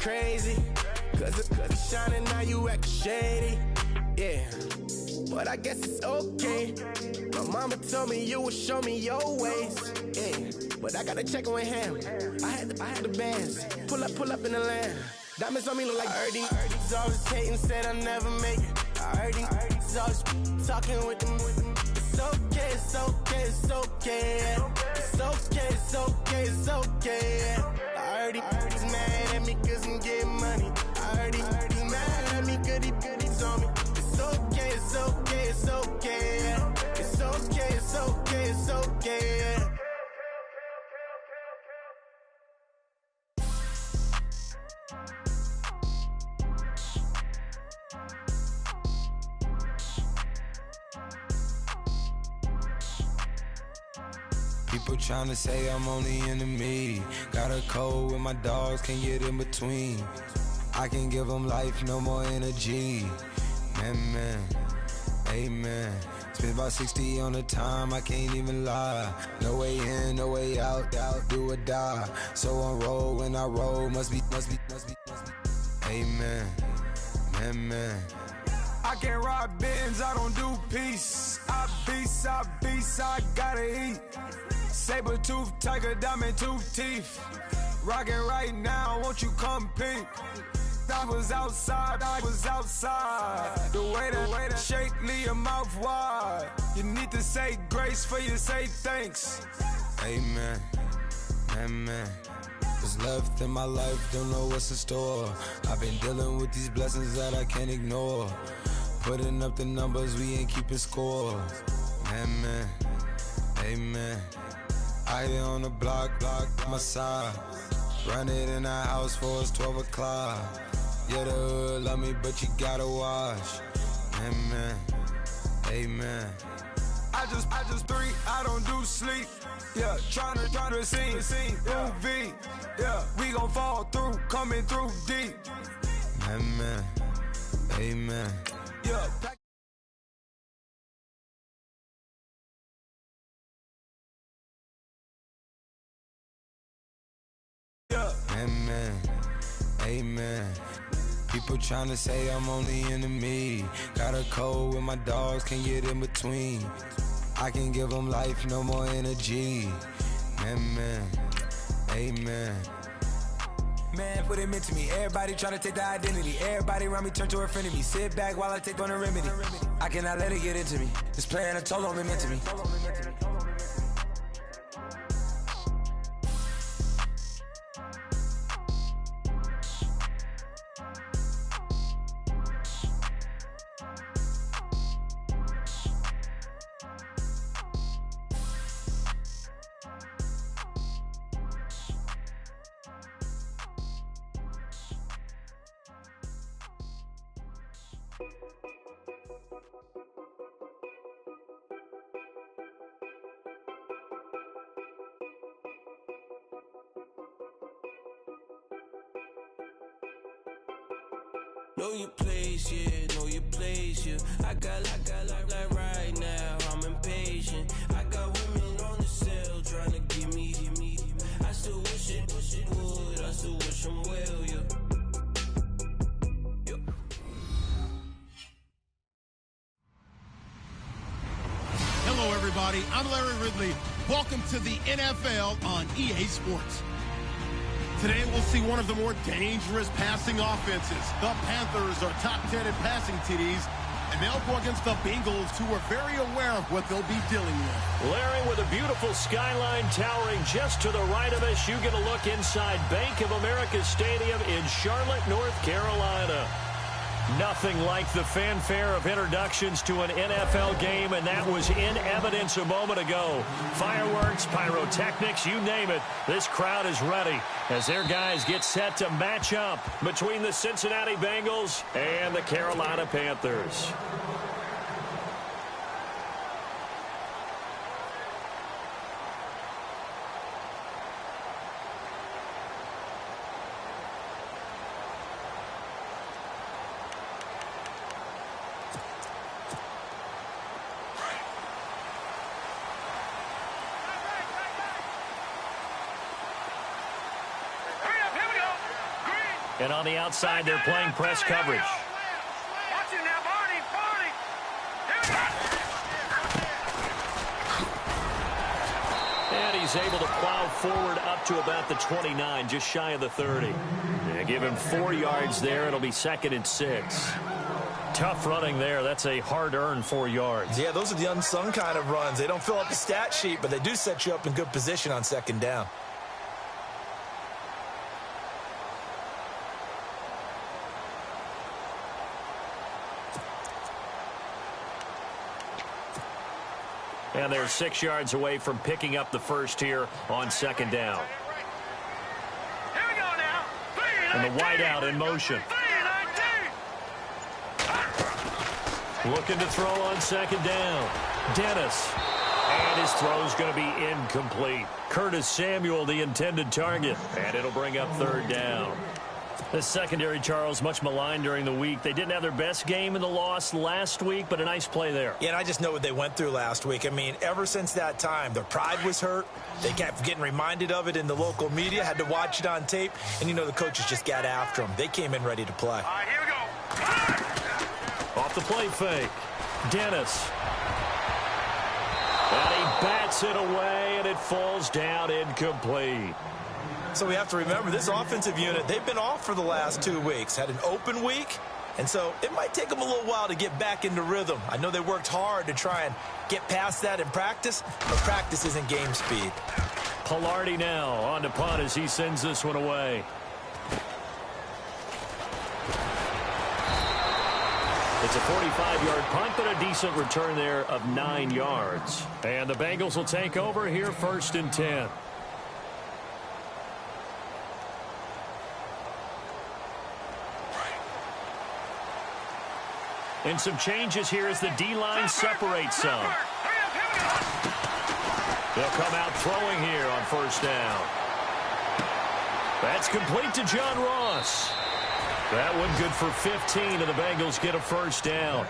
crazy. Cause it's shining, now you acting shady. Yeah, but I guess it's okay. My mama told me you would show me your ways. Yeah, but I gotta check with him. I had the bands. Pull up in the land. Diamonds on me look like Ernie. Ernie's always hating, said I never make it. I heard he's always talking with them. It's okay, it's okay, it's okay. It's okay, it's okay, it's okay. I heard he's mad at me cause I'm getting money. I heard he's mad at me cause he's on me. It's okay, it's okay, it's okay. It's okay, it's okay, it's okay. People tryna say I'm on the enemy. Got a code with my dogs, can't get in between. I can give them life, no more energy. Man, amen. Spent about 60 on the time, I can't even lie. No way in, no way out, do or die. So on roll, when I roll, must be. Amen, man. I can't ride Benz, I don't do peace. I beast, I gotta eat. Saber tooth, tiger, diamond tooth teeth. Rockin' right now, won't you come peep? I was outside. The way that shake, leave your mouth wide. You need to say grace for you say thanks. Amen, man. What's left in my life, don't know what's in store. I've been dealing with these blessings that I can't ignore. Putting up the numbers, we ain't keeping score. Man, amen. I here on the block, my side. Run it in the house for us 12 o'clock. Yeah, the hood love me, but you gotta watch. Amen. I just three, I don't do sleep. Yeah, tryna sing, UV. Yeah, we gon' fall through, coming through deep. Amen. Yeah. Amen. People tryna say I'm on the enemy. Got a code with my dogs, can't get in between. I can give them life, no more energy. Amen. Man, what it meant to me. Everybody try to take the identity. Everybody around me turn to a friend of me. Sit back while I take on a remedy. I cannot let it get into me. This playing a toll on me meant to me. Know your place, yeah, know your place, yeah. I got like right now, I'm impatient. I got women on the cell trying to give me. I still wish it would, I still wish them well, yeah. Hello, everybody. I'm Larry Ridley. Welcome to the NFL on EA Sports. Today, we'll see one of the more dangerous passing offenses. The Panthers are top 10 in passing TDs, and they'll go against the Bengals, who are very aware of what they'll be dealing with. Larry, with a beautiful skyline towering just to the right of us, you get a look inside Bank of America Stadium in Charlotte, North Carolina. Nothing like the fanfare of introductions to an NFL game, and that was in evidence a moment ago. Fireworks, pyrotechnics, you name it. This crowd is ready as their guys get set to match up between the Cincinnati Bengals and the Carolina Panthers. And on the outside, they're playing press coverage. Watch it now, Barney. And he's able to plow forward up to about the 29, just shy of the 30. Yeah, give him 4 yards there. It'll be 2nd and 6. Tough running there. That's a hard-earned 4 yards. Yeah, those are the unsung kind of runs. They don't fill up the stat sheet, but they do set you up in good position on 2nd down. And they're 6 yards away from picking up the first here on 2nd down. Here we go now. And the wideout in motion. Looking to throw on 2nd down. Dennis. And his throw's going to be incomplete. Curtis Samuel, the intended target. And it'll bring up 3rd down. The secondary, Charles, much maligned during the week. They didn't have their best game in the loss last week, but a nice play there. Yeah, and I just know what they went through last week. I mean, ever since that time, their pride was hurt. They kept getting reminded of it in the local media, had to watch it on tape, and, you know, the coaches just got after them. They came in ready to play. All right, here we go. Off the play fake. Dennis. And he bats it away, and it falls down incomplete. So we have to remember, this offensive unit, they've been off for the last 2 weeks, had an open week, and so it might take them a little while to get back into rhythm. I know they worked hard to try and get past that in practice, but practice isn't game speed. Pilardi now on to punt as he sends this one away. It's a 45-yard punt, but a decent return there of 9 yards. And the Bengals will take over here 1st and 10. And some changes here as the D-line separates some. They'll come out throwing here on 1st down. That's complete to John Ross. That one good for 15, and the Bengals get a 1st down.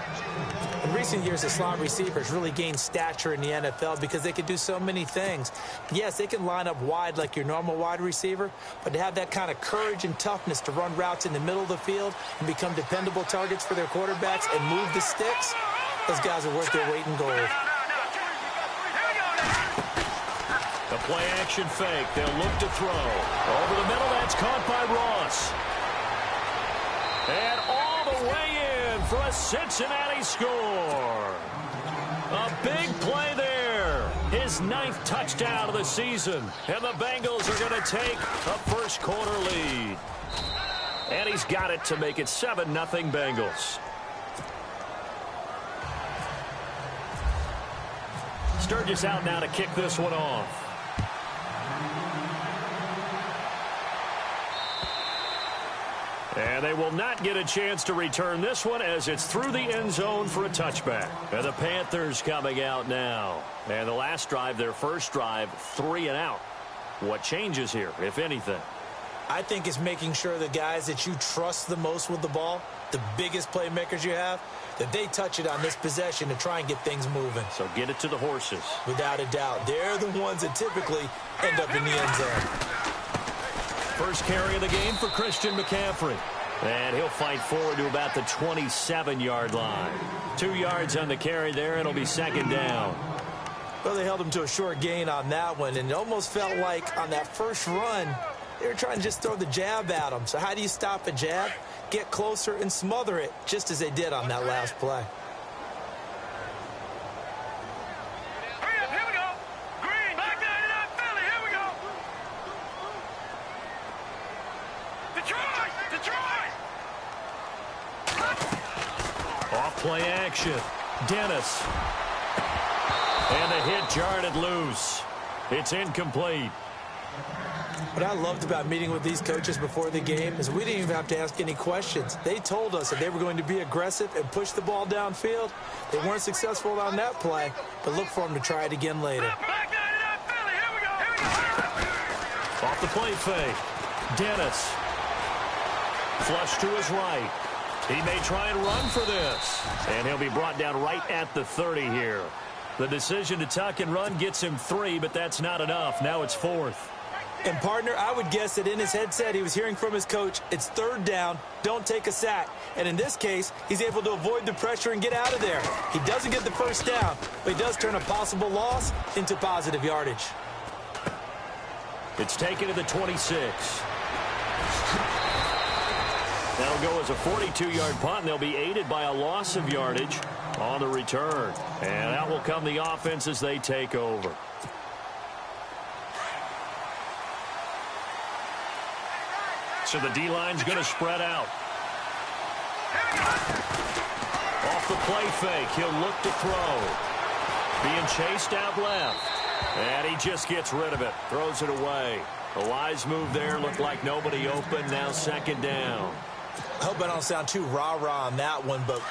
In recent years, the slot receivers really gained stature in the NFL because they can do so many things. Yes, they can line up wide like your normal wide receiver, but to have that kind of courage and toughness to run routes in the middle of the field and become dependable targets for their quarterbacks and move the sticks, those guys are worth their weight in gold. The play-action fake. They'll look to throw. Over the middle, that's caught by Ross. And all the way in for a Cincinnati score. A big play there. His 9th touchdown of the season. And the Bengals are going to take a first-quarter lead. And he's got it to make it 7-0 Bengals. Sturgis out now to kick this one off. And they will not get a chance to return this one as it's through the end zone for a touchback. And the Panthers coming out now. And the last drive, their first drive, 3 and out. What changes here, if anything? I think it's making sure the guys that you trust the most with the ball, the biggest playmakers you have, that they touch it on this possession to try and get things moving. So get it to the horses. Without a doubt. They're the ones that typically end up in the end zone. First carry of the game for Christian McCaffrey. And he'll fight forward to about the 27-yard line. 2 yards on the carry there. It'll be 2nd down. Well, they held him to a short gain on that one, and it almost felt like on that first run, they were trying to just throw the jab at him. So how do you stop a jab? Get closer and smother it, just as they did on that last play. Play action. Dennis. And the hit jarred it loose. It's incomplete. What I loved about meeting with these coaches before the game is we didn't even have to ask any questions. They told us that they were going to be aggressive and push the ball downfield. They weren't successful on that play, but look for them to try it again later. Off the play fake. Dennis. Flush to his right. He may try and run for this. And he'll be brought down right at the 30 here. The decision to tuck and run gets him 3, but that's not enough. Now it's 4th. And, partner, I would guess that in his headset he was hearing from his coach, it's third down, don't take a sack. And in this case, he's able to avoid the pressure and get out of there. He doesn't get the first down, but he does turn a possible loss into positive yardage. It's taken to the 26. That'll go as a 42-yard punt, and they'll be aided by a loss of yardage on the return. And out will come the offense as they take over. So the D-line's going to spread out. Off the play fake, he'll look to throw. Being chased out left. And he just gets rid of it. Throws it away. A wise move there. Looked like nobody open. Now second down. I hope I don't sound too rah-rah on that one, but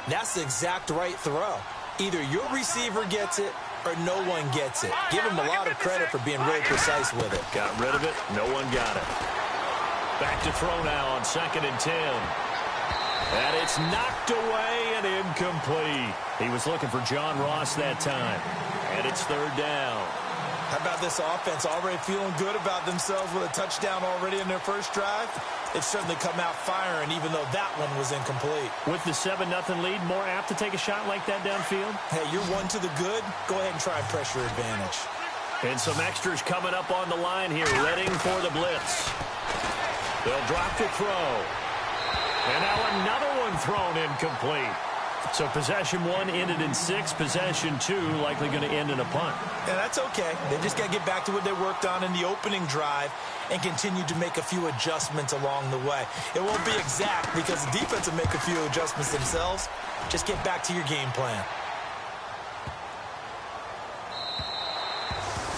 that's the exact right throw. Either your receiver gets it or no one gets it. Give him a lot of credit for being really precise with it. Got rid of it. No one got it. Back to throw now on 2nd and 10. And it's knocked away and incomplete. He was looking for John Ross that time. And it's third down. How about this offense already feeling good about themselves with a touchdown already in their first drive? They've certainly come out firing, even though that one was incomplete. With the 7-0 lead, more apt to take a shot like that downfield? Hey, you're one to the good. Go ahead and try and pressure advantage. And some extras coming up on the line here, readying for the blitz. They'll drop the throw. And now another one thrown incomplete. So possession 1 ended in 6. Possession 2 likely going to end in a punt. Yeah, that's okay. They just got to get back to what they worked on in the opening drive and continue to make a few adjustments along the way. It won't be exact because the defense will make a few adjustments themselves. Just get back to your game plan.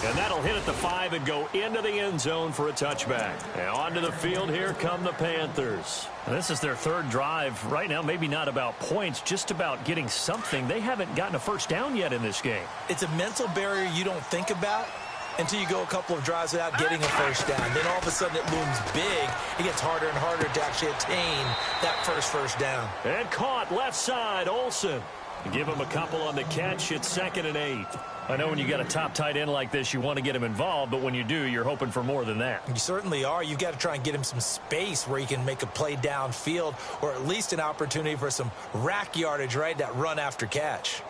And that'll hit at the 5 and go into the end zone for a touchback. Now onto the field, here come the Panthers. And this is their third drive. Right now, maybe not about points, just about getting something. They haven't gotten a first down yet in this game. It's a mental barrier you don't think about until you go a couple of drives without getting a first down. Then all of a sudden it looms big. It gets harder and harder to actually attain that first down. And caught left side, Olsen. Give him a couple on the catch. It's 2nd and 8. I know when you got a top tight end like this, you want to get him involved, but when you do, you're hoping for more than that. You certainly are. You've got to try and get him some space where he can make a play downfield or at least an opportunity for some rack yardage, right? That run after catch.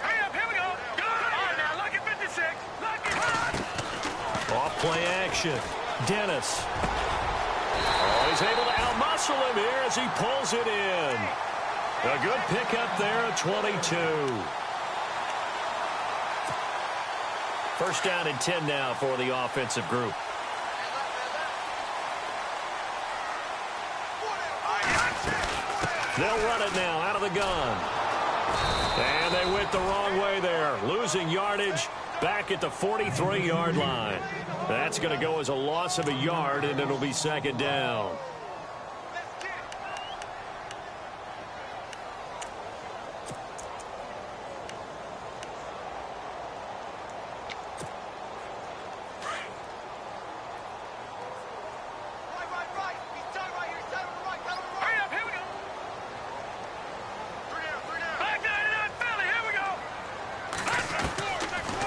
Hurry up, here we go. Good. All right, now, look at 56. Look at Off play action. Dennis. Oh, he's able to outmuscle him here as he pulls it in. A good pickup there at 22. First down and 10 now for the offensive group. They'll run it now out of the gun. And they went the wrong way there, losing yardage back at the 43-yard line. That's going to go as a loss of a yard, and it'll be second down.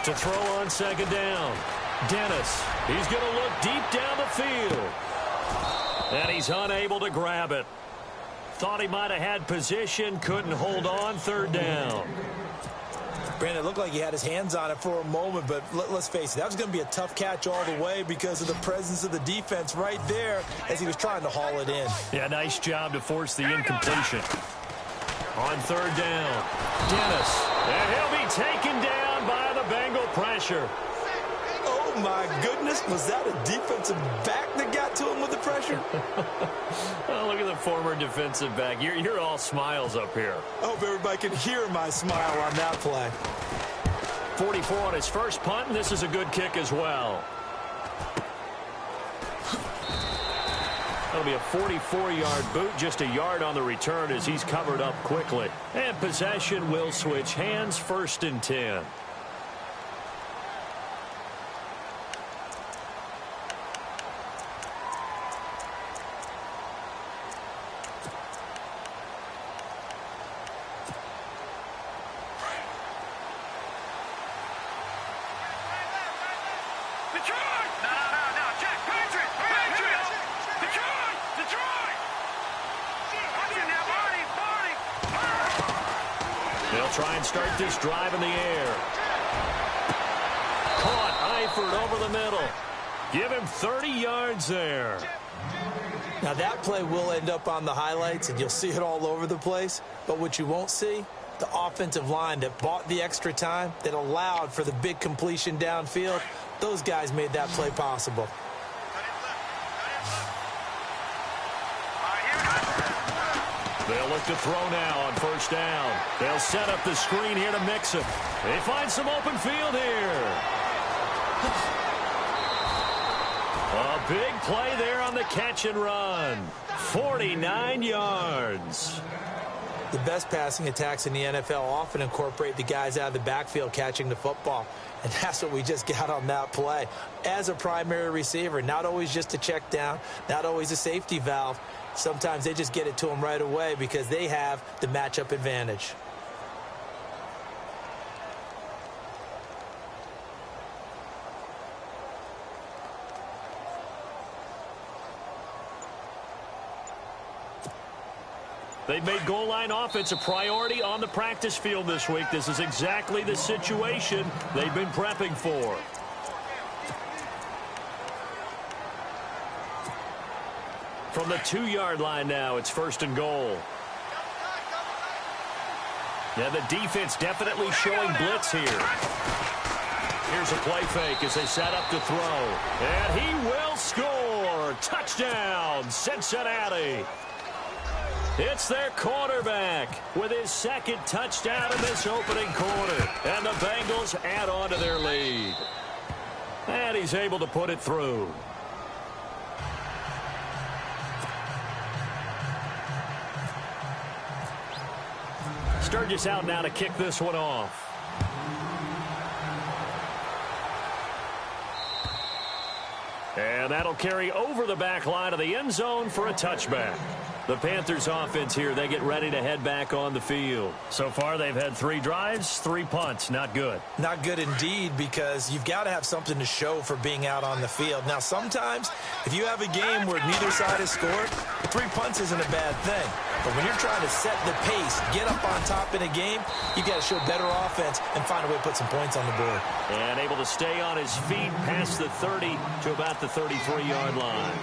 To throw on second down. Dennis, he's going to look deep down the field. And he's unable to grab it. Thought he might have had position, couldn't hold on, third down. Brandon, it looked like he had his hands on it for a moment, but let's face it, that was going to be a tough catch all the way because of the presence of the defense right there as he was trying to haul it in. Yeah, nice job to force the incompletion. On third down, Dennis. And he'll be taken down by the Bengal pressure. Oh, my goodness. Was that a defensive back that got to him with the pressure? Oh, look at the former defensive back. You're all smiles up here. I hope everybody can hear my smile on that play. 44 on his first punt, and this is a good kick as well. That'll be a 44-yard boot, just a yard on the return as he's covered up quickly. And possession will switch hands, 1st and 10. Detroit! No, Jack, Patriot! Detroit! Watch it now, Barney! They'll try and start this drive in the air. Caught Eifert over the middle. Give him 30 yards there. Now that play will end up on the highlights, and you'll see it all over the place. But what you won't see, the offensive line that bought the extra time, that allowed for the big completion downfield, those guys made that play possible. They'll look to throw now on first down. They'll set up the screen here to mix it. They find some open field here. A big play there on the catch and run. 49 yards. The best passing attacks in the NFL often incorporate the guys out of the backfield catching the football. And that's what we just got on that play. As a primary receiver, not always just a check down, not always a safety valve. Sometimes they just get it to them right away because they have the matchup advantage. They've made goal line offense a priority on the practice field this week. This is exactly the situation they've been prepping for. From the 2-yard line now, it's first and goal. Yeah, the defense definitely showing blitz here. Here's a play fake as they set up to throw. And he will score. Touchdown, Cincinnati. It's their quarterback with his second touchdown in this opening quarter. And the Bengals add on to their lead. And he's able to put it through. Sturgis out now to kick this one off. And that'll carry over the back line of the end zone for a touchback. The Panthers offense here, they get ready to head back on the field. So far, they've had 3 drives, 3 punts. Not good. Not good indeed, because you've got to have something to show for being out on the field. Now, sometimes, if you have a game where neither side has scored, 3 punts isn't a bad thing. But when you're trying to set the pace, get up on top in a game, you've got to show better offense and find a way to put some points on the board. And able to stay on his feet past the 30 to about the 33-yard line.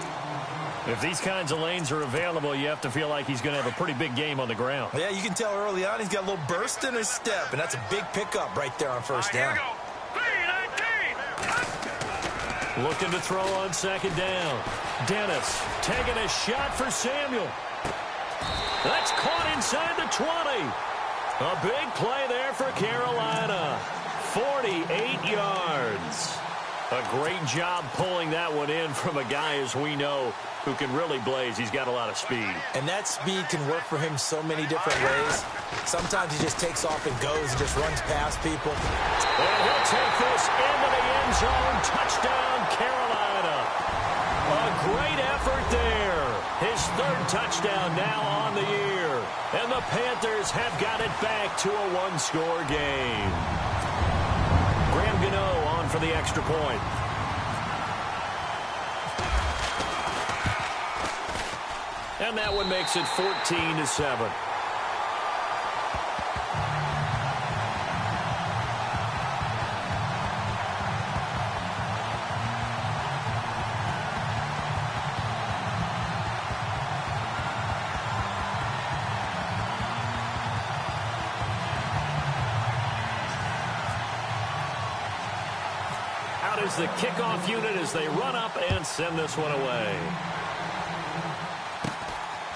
If these kinds of lanes are available, you have to feel like he's going to have a pretty big game on the ground. Yeah, you can tell early on he's got a little burst in his step, and that's a big pickup right there on first down. Looking to throw on second down. Dennis taking a shot for Samuel. That's caught inside the 20. A big play there for Carolina. 48 yards. A great job pulling that one in from a guy, as we know, who can really blaze. He's got a lot of speed. And that speed can work for him so many different ways. Sometimes he just takes off and goes and just runs past people. And he'll take this into the end zone. Touchdown, Carolina. A great effort there. His 3rd touchdown now on the year. And the Panthers have got it back to a 1-score game. Graham Gano on for the extra point. And that one makes it 14-7. Out is the kickoff unit as they run up and send this one away.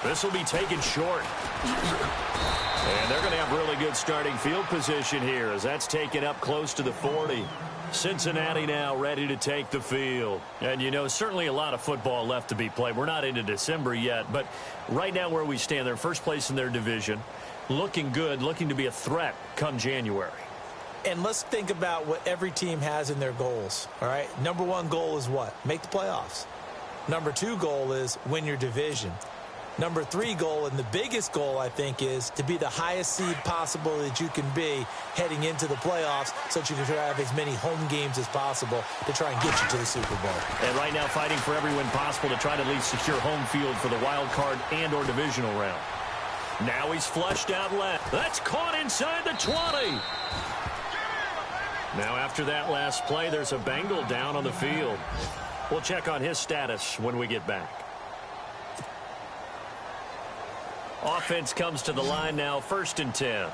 This will be taken short. And they're going to have really good starting field position here as that's taken up close to the 40. Cincinnati now ready to take the field. And, you know, certainly a lot of football left to be played. We're not into December yet, but right now where we stand, they're first place in their division. Looking good, looking to be a threat come January. And let's think about what every team has in their goals, all right? Number 1 goal is what? Make the playoffs. Number 2 goal is win your division. Number 3 goal, and the biggest goal, I think, is to be the highest seed possible that you can be heading into the playoffs so that you can have as many home games as possible to try and get you to the Super Bowl. And right now fighting for every win possible to try to at least secure home field for the wild card and or divisional round. Now he's flushed out left. That's caught inside the 20. Now after that last play, there's a Bengal down on the field. We'll check on his status when we get back. Offense comes to the line now, 1st and 10.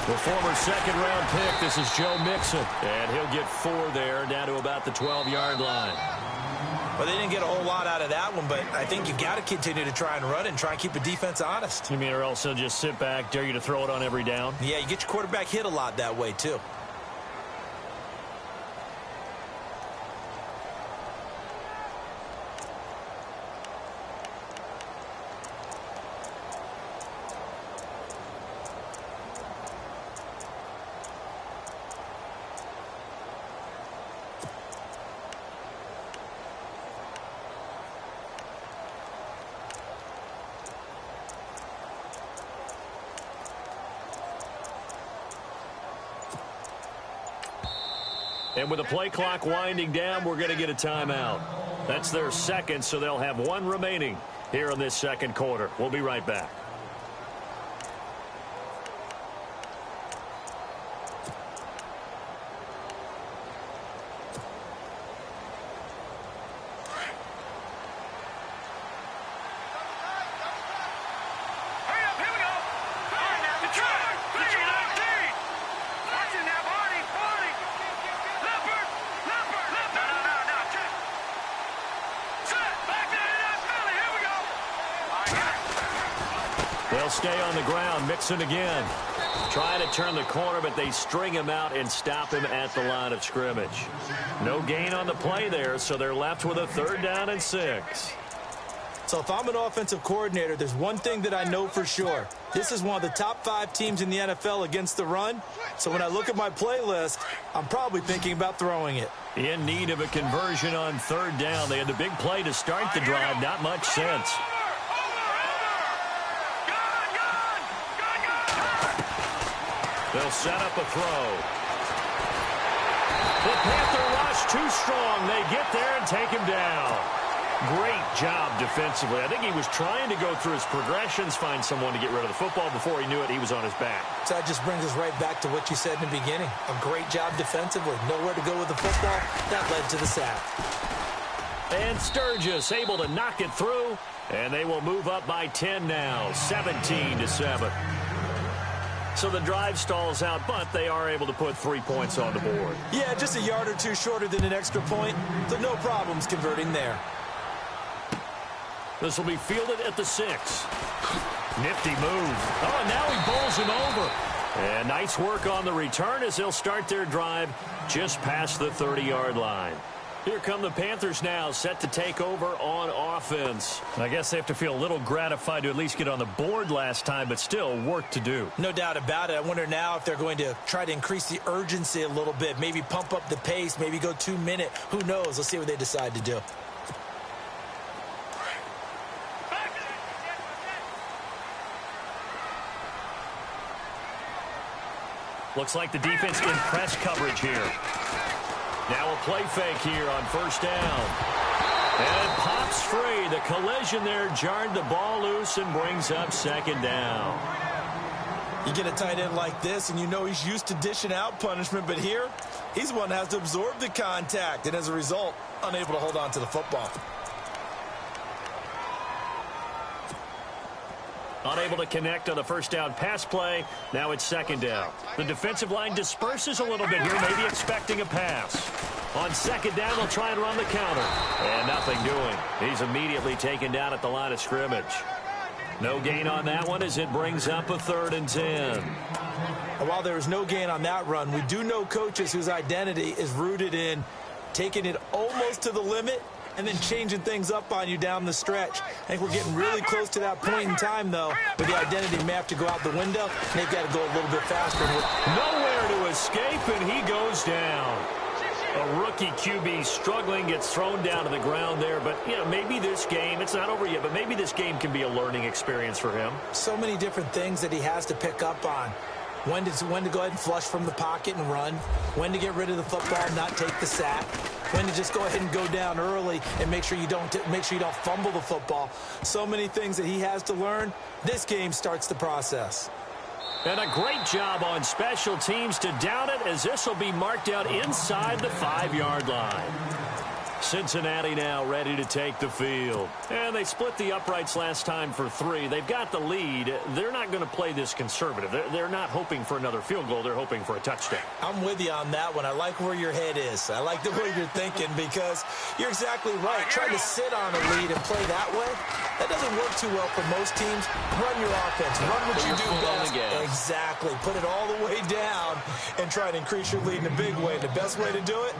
The former second-round pick, this is Joe Mixon. And he'll get 4 there, down to about the 12-yard line. Well, they didn't get a whole lot out of that one, but I think you've got to continue to try and run and try and keep the defense honest. You mean, or else they'll just sit back, dare you to throw it on every down? Yeah, you get your quarterback hit a lot that way, too. And with the play clock winding down, we're going to get a timeout. That's their second, so they'll have 1 remaining here in this second quarter. We'll be right back. They'll stay on the ground. Mixon again. Trying to turn the corner, but they string him out and stop him at the line of scrimmage. No gain on the play there, so they're left with a 3rd down and 6. So if I'm an offensive coordinator, there's one thing that I know for sure. This is one of the top 5 teams in the NFL against the run. So when I look at my play list, I'm probably thinking about throwing it. In need of a conversion on 3rd down. They had the big play to start the drive. Not much sense. They'll set up a throw. The Panther rush too strong. They get there and take him down. Great job defensively. I think he was trying to go through his progressions, find someone to get rid of the football. Before he knew it, he was on his back. So that just brings us right back to what you said in the beginning. A great job defensively. Nowhere to go with the football. That led to the sack. And Sturgis able to knock it through. And they will move up by 10 now, 17-7. So the drive stalls out, but they are able to put 3 points on the board. Yeah, just a yard or two shorter than an extra point, so no problems converting there. This will be fielded at the 6. Nifty move. Oh, and now he bowls him over. And nice work on the return as they'll start their drive just past the 30-yard line. Here come the Panthers now, set to take over on offense. I guess they have to feel a little gratified to at least get on the board last time, but still work to do. No doubt about it. I wonder now if they're going to try to increase the urgency a little bit, maybe pump up the pace, maybe go 2-minute. Who knows? Let's see what they decide to do. Looks like the defense in press coverage here. Now a play fake here on 1st down. And it pops free. The collision there jarred the ball loose and brings up 2nd down. You get a tight end like this, and you know he's used to dishing out punishment, but here, he's the one that has to absorb the contact, and as a result, unable to hold on to the football. Unable to connect on the 1st down pass play. Now it's 2nd down. The defensive line disperses a little bit here, maybe expecting a pass. On 2nd down, they'll try and run the counter. And nothing doing. He's immediately taken down at the line of scrimmage. No gain on that one as it brings up a 3rd and 10. And while there is no gain on that run, we do know coaches whose identity is rooted in taking it almost to the limit and then changing things up on you down the stretch. I think we're getting really close to that point in time, though, where the identity may have to go out the window, and they've got to go a little bit faster. Nowhere to escape, and he goes down. A rookie QB struggling, gets thrown down to the ground there. But, you know, maybe this game, it's not over yet, but maybe this game can be a learning experience for him. So many different things that he has to pick up on. When to go ahead and flush from the pocket and run. When to get rid of the football and not take the sack. When to just go ahead and go down early and make sure you don't fumble the football. So many things that he has to learn. This game starts the process. And a great job on special teams to down it, as this will be marked out inside the 5-yard line. Cincinnati now ready to take the field. And they split the uprights last time for 3. They've got the lead. They're not going to play this conservative. They're not hoping for another field goal. They're hoping for a touchdown. I'm with you on that one. I like where your head is. I like the way you're thinking, because you're exactly right. Trying to sit on a lead and play that way, that doesn't work too well for most teams. Run your offense. Run what you do best. Exactly. Put it all the way down and try to increase your lead in a big way. The best way to do it,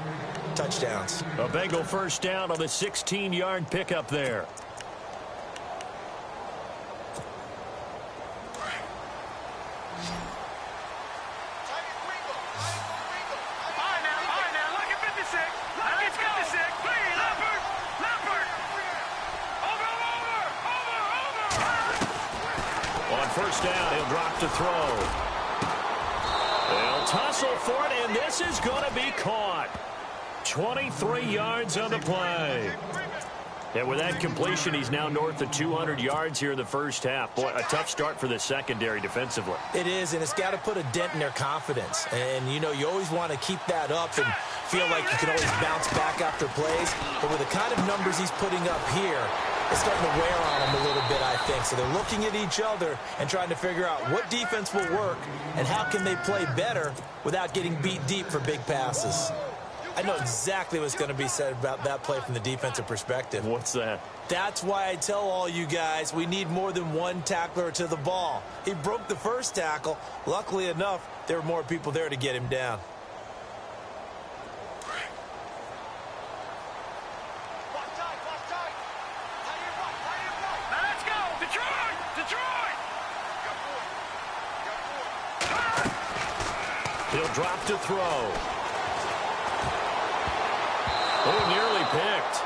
touchdowns. A Bengal first down on the 16-yard pickup there. On first down, he'll drop to throw. They'll tussle for it, and this is going to be caught. 23 yards on the play. And with that completion, he's now north of 200 yards here in the first half. Boy, a tough start for the secondary defensively. It is, and it's got to put a dent in their confidence. And, you know, you always want to keep that up and feel like you can always bounce back after plays. But with the kind of numbers he's putting up here, it's starting to wear on them a little bit, I think. So they're looking at each other and trying to figure out what defense will work and how can they play better without getting beat deep for big passes. I know exactly what's going to be said about that play from the defensive perspective. What's that? That's why I tell all you guys we need more than one tackler to the ball. He broke the first tackle. Luckily enough, there were more people there to get him down. Let's go! Detroit! Detroit! He'll drop to throw. Oh, nearly picked.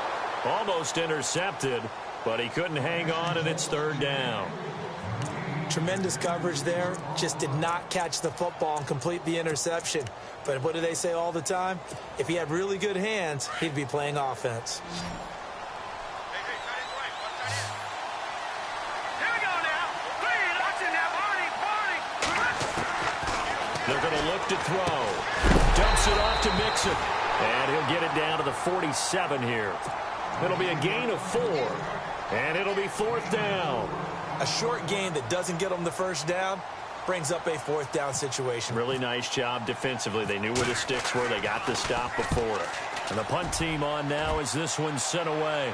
Almost intercepted, but he couldn't hang on, and it's third down. Tremendous coverage there. Just did not catch the football and complete the interception. But what do they say all the time? If he had really good hands, he'd be playing offense. Here we go now. Clean, watch it now. Barney. They're going to look to throw. Dumps it off to Mixon. And he'll get it down to the 47 here. It'll be a gain of 4. And it'll be fourth down. A short gain that doesn't get them the first down brings up a fourth down situation. Really nice job defensively. They knew where the sticks were. They got the stop before it. And the punt team on now as this one's sent away.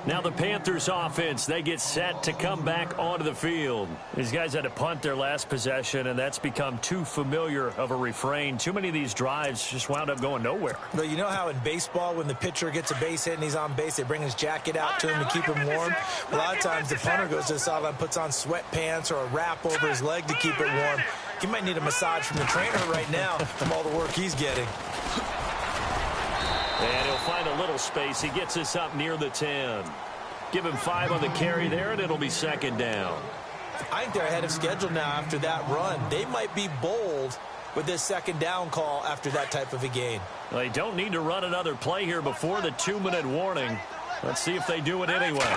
Now the Panthers offense, they get set to come back onto the field. These guys had to punt their last possession, and that's become too familiar of a refrain. Too many of these drives just wound up going nowhere. But you know how in baseball, when the pitcher gets a base hit and he's on base, they bring his jacket out to him to keep him warm? A lot of times the punter goes to the sideline, puts on sweatpants or a wrap over his leg to keep it warm. He might need a massage from the trainer right now from all the work he's getting. And he'll find a little space. He gets us up near the 10. Give him 5 on the carry there, and it'll be second down. I think they're ahead of schedule now after that run. They might be bold with this second down call after that type of a gain. Well, they don't need to run another play here before the 2-minute warning. Let's see if they do it anyway.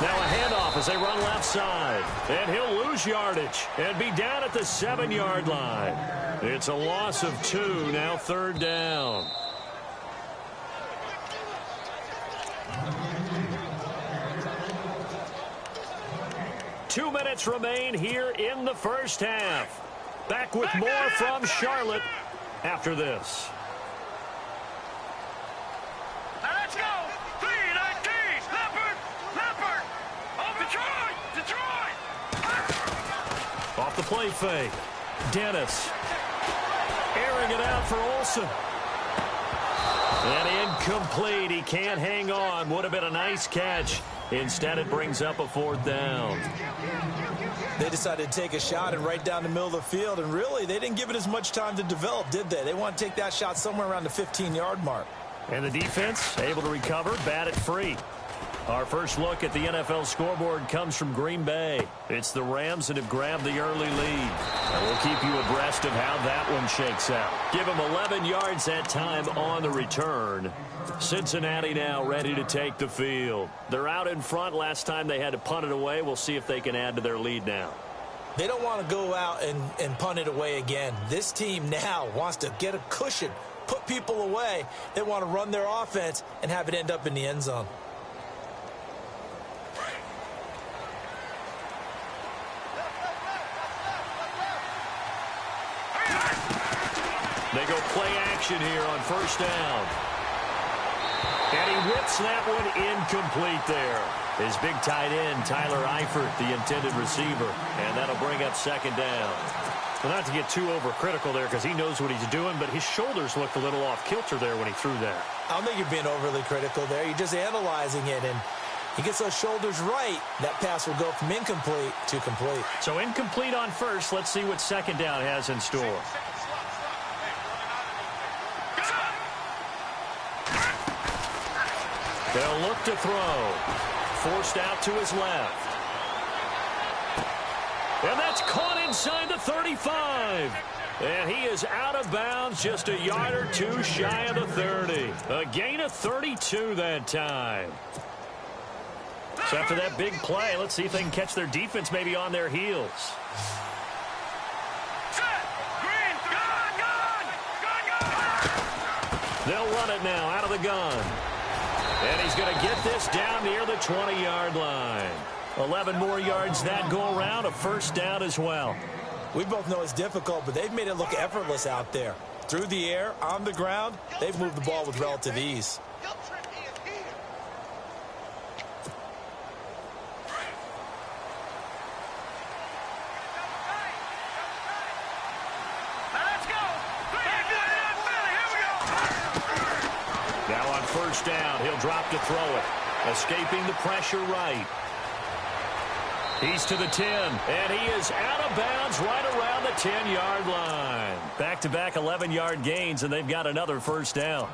Now a handoff as they run left side. And he'll lose yardage and be down at the 7-yard line. It's a loss of 2, now third down. Two minutes remain here in the first half. Back with more from Charlotte after this. Let's go! 3-19! Leopard! Leopard! Oh, Detroit! Detroit! Off the play fake. Dennis. Airing it out for Olsen. And incomplete. He can't hang on. Would have been a nice catch Instead, it brings up a 4th down. They decided to take a shot and right down the middle of the field, and really, they didn't give it as much time to develop, did they? They want to take that shot somewhere around the 15-yard mark. And the defense able to recover, bat it free. Our first look at the NFL scoreboard comes from Green Bay. It's the Rams that have grabbed the early lead. And we'll keep you abreast of how that one shakes out. Give them 11 yards that time on the return. Cincinnati now ready to take the field. They're out in front. Last time they had to punt it away. We'll see if they can add to their lead now. They don't want to go out and punt it away again. This team now wants to get a cushion, put people away. They want to run their offense and have it end up in the end zone. They go play action here on 1st down. And he whips that one incomplete there. His big tight end, Tyler Eifert, the intended receiver. And that'll bring up 2nd down. Well, not to get too overcritical there because he knows what he's doing, but his shoulders looked a little off kilter there when he threw that. I don't think you're being overly critical there. You're just analyzing it, and he gets those shoulders right. That pass will go from incomplete to complete. So incomplete on 1st. Let's see what 2nd down has in store. They'll look to throw. Forced out to his left. And that's caught inside the 35. And he is out of bounds, just a yard or two shy of the 30. A gain of 32 that time. So after that big play, let's see if they can catch their defense maybe on their heels. They'll run it now out of the gun. And he's going to get this down near the 20-yard line. 11 more yards that go around, a 1st down as well. We both know it's difficult, but they've made it look effortless out there. Through the air, on the ground, they've moved the ball with relative ease. Now on 1st down, he'll drop to throw it. Escaping the pressure right. He's to the 10, and he is out of bounds right around the 10-yard line. Back-to-back 11-yard gains, and they've got another 1st down.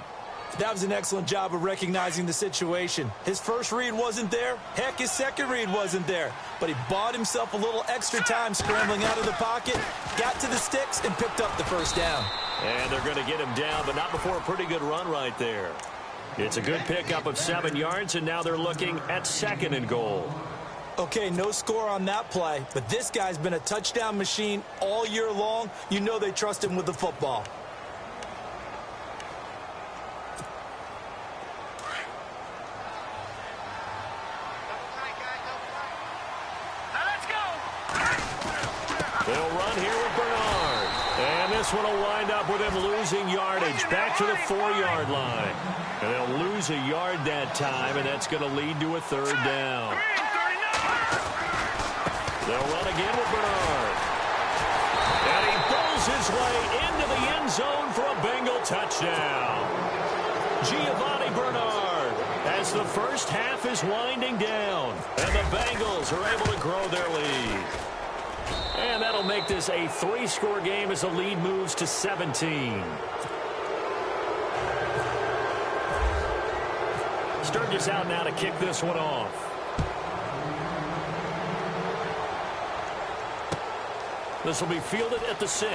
That was an excellent job of recognizing the situation. His first read wasn't there. Heck, his second read wasn't there. But he bought himself a little extra time scrambling out of the pocket, got to the sticks, and picked up the 1st down. And they're going to get him down, but not before a pretty good run right there. It's a good pickup of 7 yards, and now they're looking at 2nd and goal. Okay, no score on that play, but this guy's been a touchdown machine all year long. You know they trust him with the football. They'll run here with Bernard. And this one will wind up with him losing yardage back to the 4-yard line. And they'll lose a yard that time, and that's going to lead to a 3rd down. They'll run again with Bernard. And he pulls his way into the end zone for a Bengal touchdown. Giovanni Bernard as the first half is winding down. And the Bengals are able to grow their lead. And that'll make this a 3-score game as the lead moves to 17. Sturgis out now to kick this one off. This will be fielded at the 6. And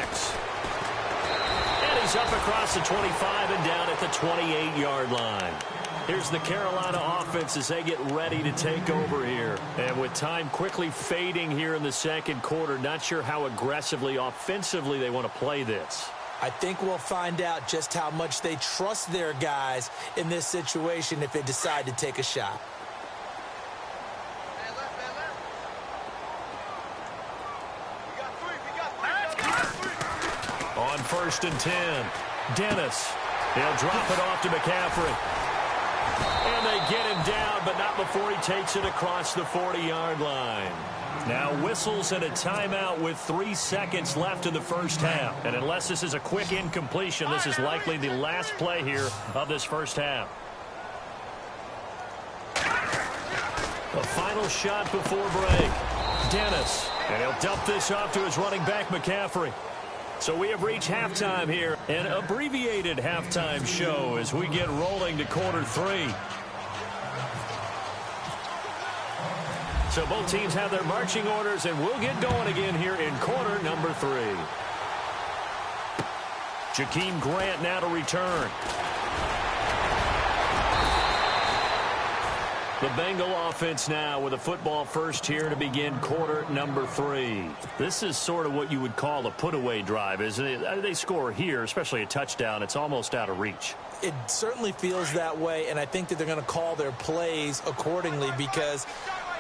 he's up across the 25 and down at the 28-yard line. Here's the Carolina offense as they get ready to take over here. And with time quickly fading here in the 2nd quarter, not sure how aggressively, offensively they want to play this. I think we'll find out just how much they trust their guys in this situation if they decide to take a shot. On 1st and 10, Dennis. He'll drop it off to McCaffrey. And they get him down, but not before he takes it across the 40-yard line. Now whistles and a timeout with 3 seconds left in the first half. And unless this is a quick incompletion, this is likely the last play here of this first half. The final shot before break. Dennis. And he'll dump this off to his running back, McCaffrey. So we have reached halftime here. An abbreviated halftime show as we get rolling to quarter 3. So both teams have their marching orders, and we'll get going again here in quarter number 3. Jakeem Grant now to return. The Bengal offense now with a football first here to begin quarter number 3. This is sort of what you would call a put-away drive, isn't it? They score here, especially a touchdown. It's almost out of reach. It certainly feels that way, and I think that they're going to call their plays accordingly because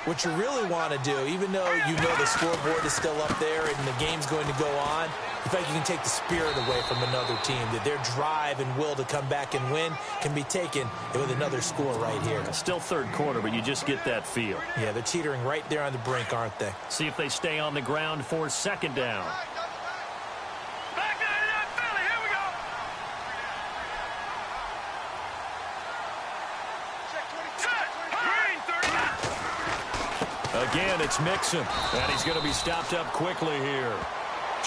what you really want to do, even though you know the scoreboard is still up there and the game's going to go on, in fact, you can take the spirit away from another team, that their drive and will to come back and win can be taken with another score right here. Still third quarter, but you just get that feel. Yeah, they're teetering right there on the brink, aren't they? See if they stay on the ground for second down. Back down to that Philly. Here we go. Check 20. Green 30. Again, it's Mixon. And he's going to be stopped up quickly here.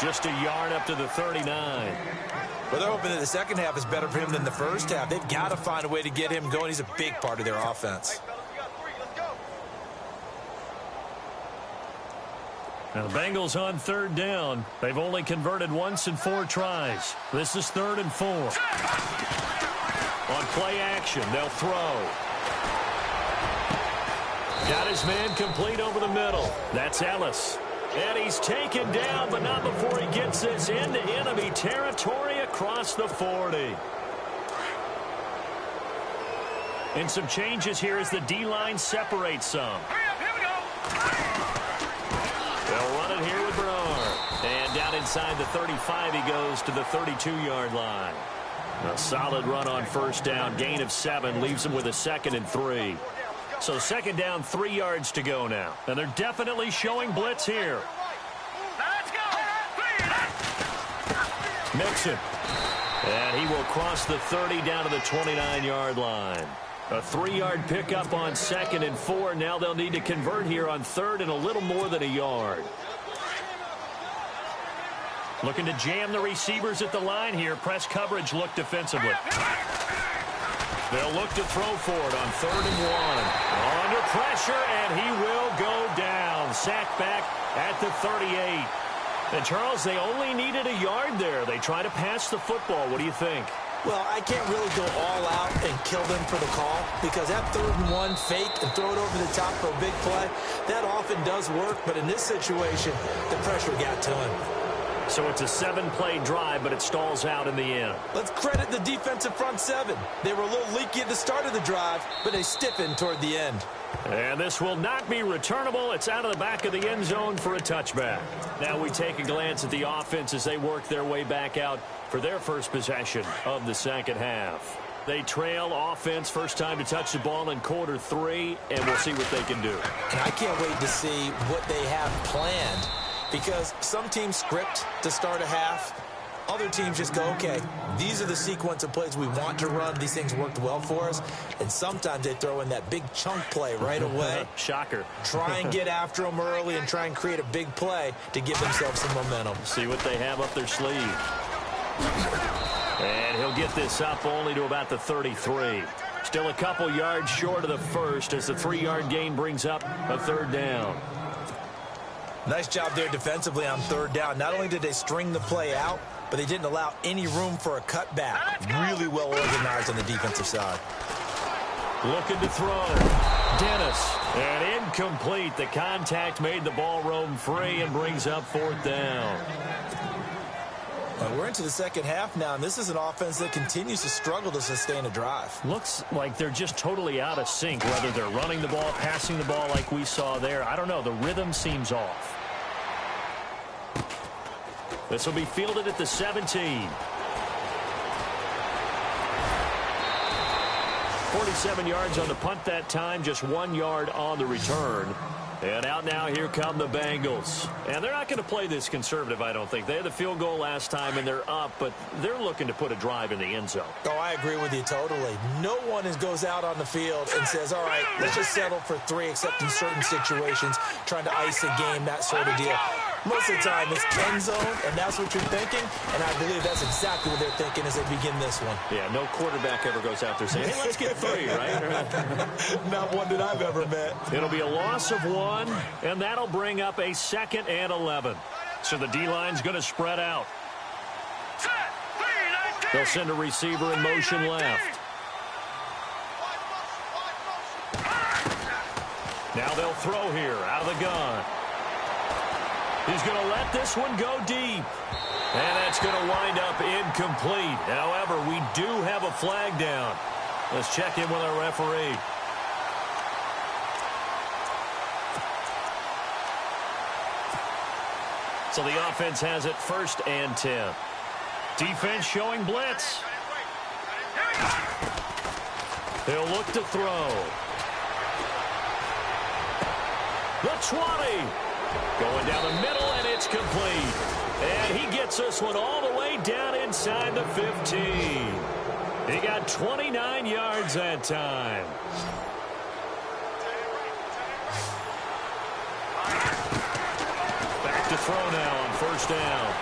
Just a yard up to the 39. Well, they're hoping that the second half is better for him than the first half. They've got to find a way to get him going. He's a big part of their offense. Now the Bengals on third down. They've only converted once in 4 tries. This is 3rd and 4. On play action, they'll throw. Got his man complete over the middle. That's Ellis. And he's taken down, but not before he gets this into enemy territory across the 40. And some changes here as the D-line separates some. They'll run it here with Bernard. And down inside the 35, he goes to the 32-yard line. A solid run on first down. Gain of 7 leaves him with a 2nd and 3. So second down, 3 yards to go now. And they're definitely showing blitz here. Let's go. Mixon. And he will cross the 30 down to the 29-yard line. A 3-yard pickup on 2nd and 4. Now they'll need to convert here on 3rd and a little more than a yard. Looking to jam the receivers at the line here. Press coverage look defensively. They'll look to throw for it on 3rd and 1. Under pressure, and he will go down. Sacked back at the 38. And, Charles, they only needed a yard there. They try to pass the football. What do you think? Well, I can't really go all out and kill them for the call because that 3rd and 1 fake and throw it over the top for a big play, that often does work. But in this situation, the pressure got to him. So it's a 7-play drive, but it stalls out in the end. Let's credit the defensive front 7. They were a little leaky at the start of the drive, but they stiffened toward the end. And this will not be returnable. It's out of the back of the end zone for a touchback. Now we take a glance at the offense as they work their way back out for their first possession of the second half. They trail offense, first time to touch the ball in quarter 3, and we'll see what they can do. And I can't wait to see what they have planned. Because some teams script to start a half. Other teams just go, okay, these are the sequence of plays we want to run. These things worked well for us. And sometimes they throw in that big chunk play right away. Shocker. Try and get after them early and try and create a big play to give themselves some momentum. See what they have up their sleeve. And he'll get this up only to about the 33. Still a couple yards short of the first as the 3-yard gain brings up a 3rd down. Nice job there defensively on 3rd down. Not only did they string the play out, but they didn't allow any room for a cutback. Really well organized on the defensive side. Looking to throw. Dennis. And incomplete. The contact made the ball roam free and brings up 4th down. Well, we're into the second half now, and this is an offense that continues to struggle to sustain a drive. Looks like they're just totally out of sync, whether they're running the ball, passing the ball like we saw there. I don't know. The rhythm seems off. This will be fielded at the 17. 47 yards on the punt that time, just 1 yard on the return. And out now, here come the Bengals. And they're not going to play this conservative, I don't think. They had the field goal last time, and they're up, but they're looking to put a drive in the end zone. Oh, I agree with you totally. No one goes out on the field and says, all right, let's just settle for 3, except in certain situations, trying to ice a game, that sort of deal. Most of the time, it's end zone, and that's what you're thinking, and I believe that's exactly what they're thinking as they begin this one. Yeah, no quarterback ever goes out there saying, hey, let's get 3, right? Not one that I've ever met. It'll be a loss of 1, and that'll bring up a 2nd and 11. So the D-line's going to spread out. They'll send a receiver in motion left. Now they'll throw here out of the gun. He's going to let this one go deep. And that's going to wind up incomplete. However, we do have a flag down. Let's check in with our referee. So the offense has it 1st and 10. Defense showing blitz. They'll look to throw. The 20. Going down the middle, and it's complete. And he gets this one all the way down inside the 15. He got 29 yards that time. Back to throw now on 1st down.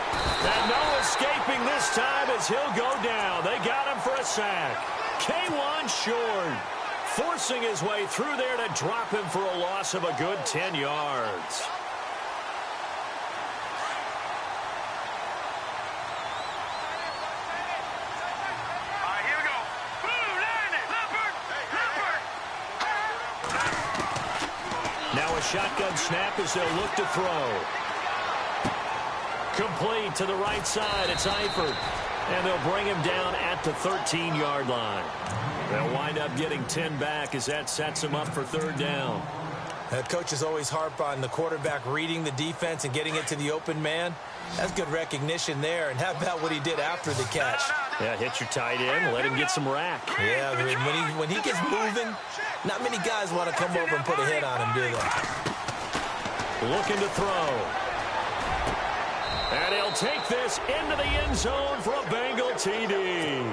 And no escaping this time as he'll go down. They got him for a sack. K1 short, forcing his way through there to drop him for a loss of a good 10 yards. Now a shotgun snap as they'll look to throw. Complete to the right side. It's Eifert. And they'll bring him down at the 13-yard line. They'll wind up getting 10 back as that sets him up for 3rd down. Coaches always harp on the quarterback reading the defense and getting it to the open man. That's good recognition there. And how about what he did after the catch? Yeah, hit your tight end, let him get some rack. Yeah, when he gets moving, not many guys want to come over and put a hit on him, do they? Looking to throw. And he'll take this into the end zone for a Bengal TD.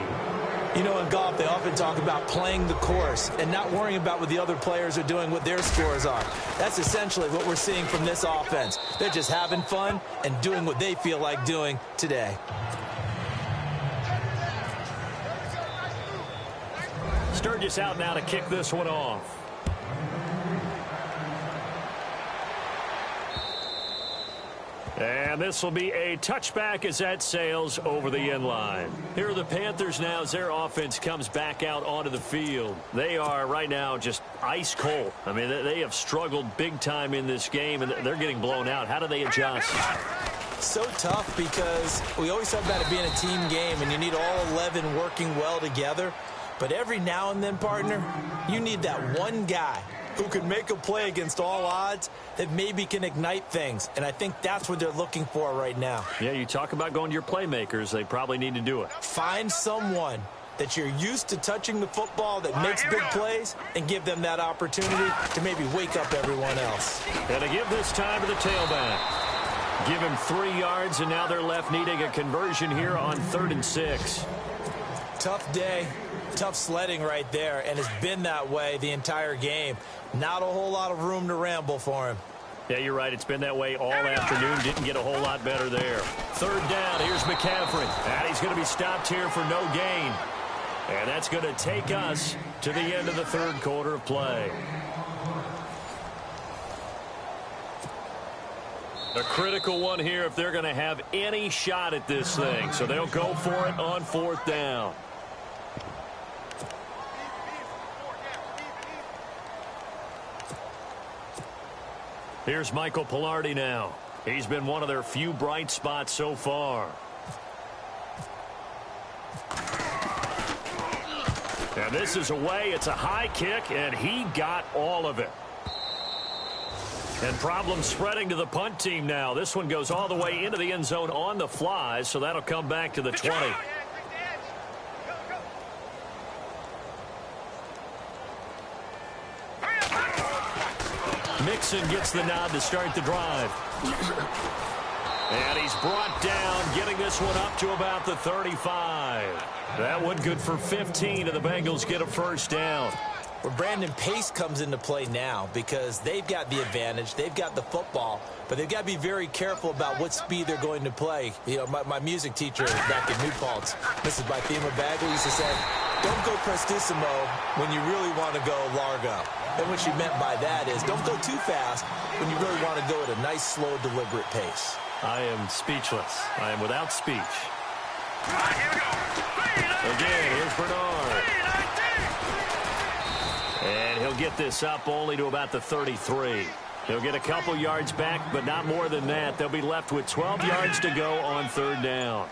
You know, in golf, they often talk about playing the course and not worrying about what the other players are doing, what their scores are. That's essentially what we're seeing from this offense. They're just having fun and doing what they feel like doing today. Sturgis out now to kick this one off. And this will be a touchback as that sails over the end line. Here are the Panthers now as their offense comes back out onto the field. They are right now just ice cold. I mean, they have struggled big time in this game, and they're getting blown out. How do they adjust? So tough because we always talk about it being a team game, and you need all 11 working well together. But every now and then, partner, you need that one guy who can make a play against all odds that maybe can ignite things. And I think that's what they're looking for right now. Yeah, you talk about going to your playmakers. They probably need to do it. Find someone that you're used to touching the football that makes big plays and give them that opportunity to maybe wake up everyone else. And to give this time to the tailback. Give him 3 yards, and now they're left needing a conversion here on 3rd and 6. Tough day. Tough sledding right there, and it's been that way the entire game. Not a whole lot of room to ramble for him. Yeah, you're right. It's been that way all afternoon. Didn't get a whole lot better there. 3rd down. Here's McCaffrey. And he's going to be stopped here for no gain. And that's going to take us to the end of the 3rd quarter of play. A critical one here if they're going to have any shot at this thing. So they'll go for it on 4th down. Here's Michael Pilardi now. He's been one of their few bright spots so far. And this is away. It's a high kick, and he got all of it. And problems spreading to the punt team now. This one goes all the way into the end zone on the fly, so that'll come back to the 20. Mixon gets the nod to start the drive. And he's brought down, getting this one up to about the 35. That one good for 15, and the Bengals get a first down. Well, Brandon, pace comes into play now because they've got the advantage. They've got the football, but they've got to be very careful about what speed they're going to play. You know, my music teacher back in New Paltz, Mrs. Bythema Bagley, used to say, don't go prestissimo when you really want to go largo. And what she meant by that is don't go too fast when you really want to go at a nice, slow, deliberate pace. I am speechless. I am without speech. All right, here we go. Again, here's Bernard. And he'll get this up only to about the 33. He'll get a couple yards back, but not more than that. They'll be left with 12 yards to go on third down.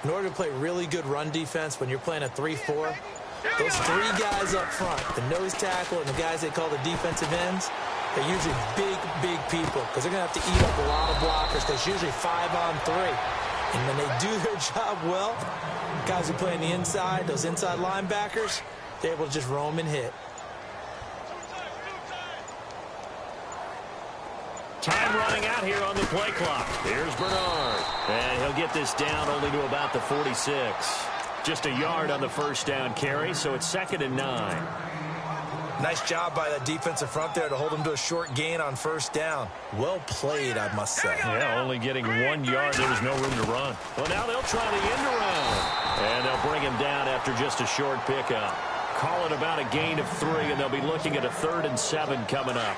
In order to play really good run defense when you're playing a 3-4, those three guys up front, the nose tackle and the guys they call the defensive ends, they're usually big, big people because they're going to have to eat up a lot of blockers because it's usually 5-on-3. And when they do their job well, guys who play on the inside, those inside linebackers, they're able to just roam and hit. Time running out here on the play clock. Here's Bernard. And he'll get this down only to about the 46. Just a yard on the first down carry, so it's 2nd and 9. Nice job by that defensive front there to hold him to a short gain on first down. Well played, I must say. Yeah, only getting 1 yard. There was no room to run. Well, now they'll try the end around. And they'll bring him down after just a short pickup. Call it about a gain of 3, and they'll be looking at a 3rd and 7 coming up.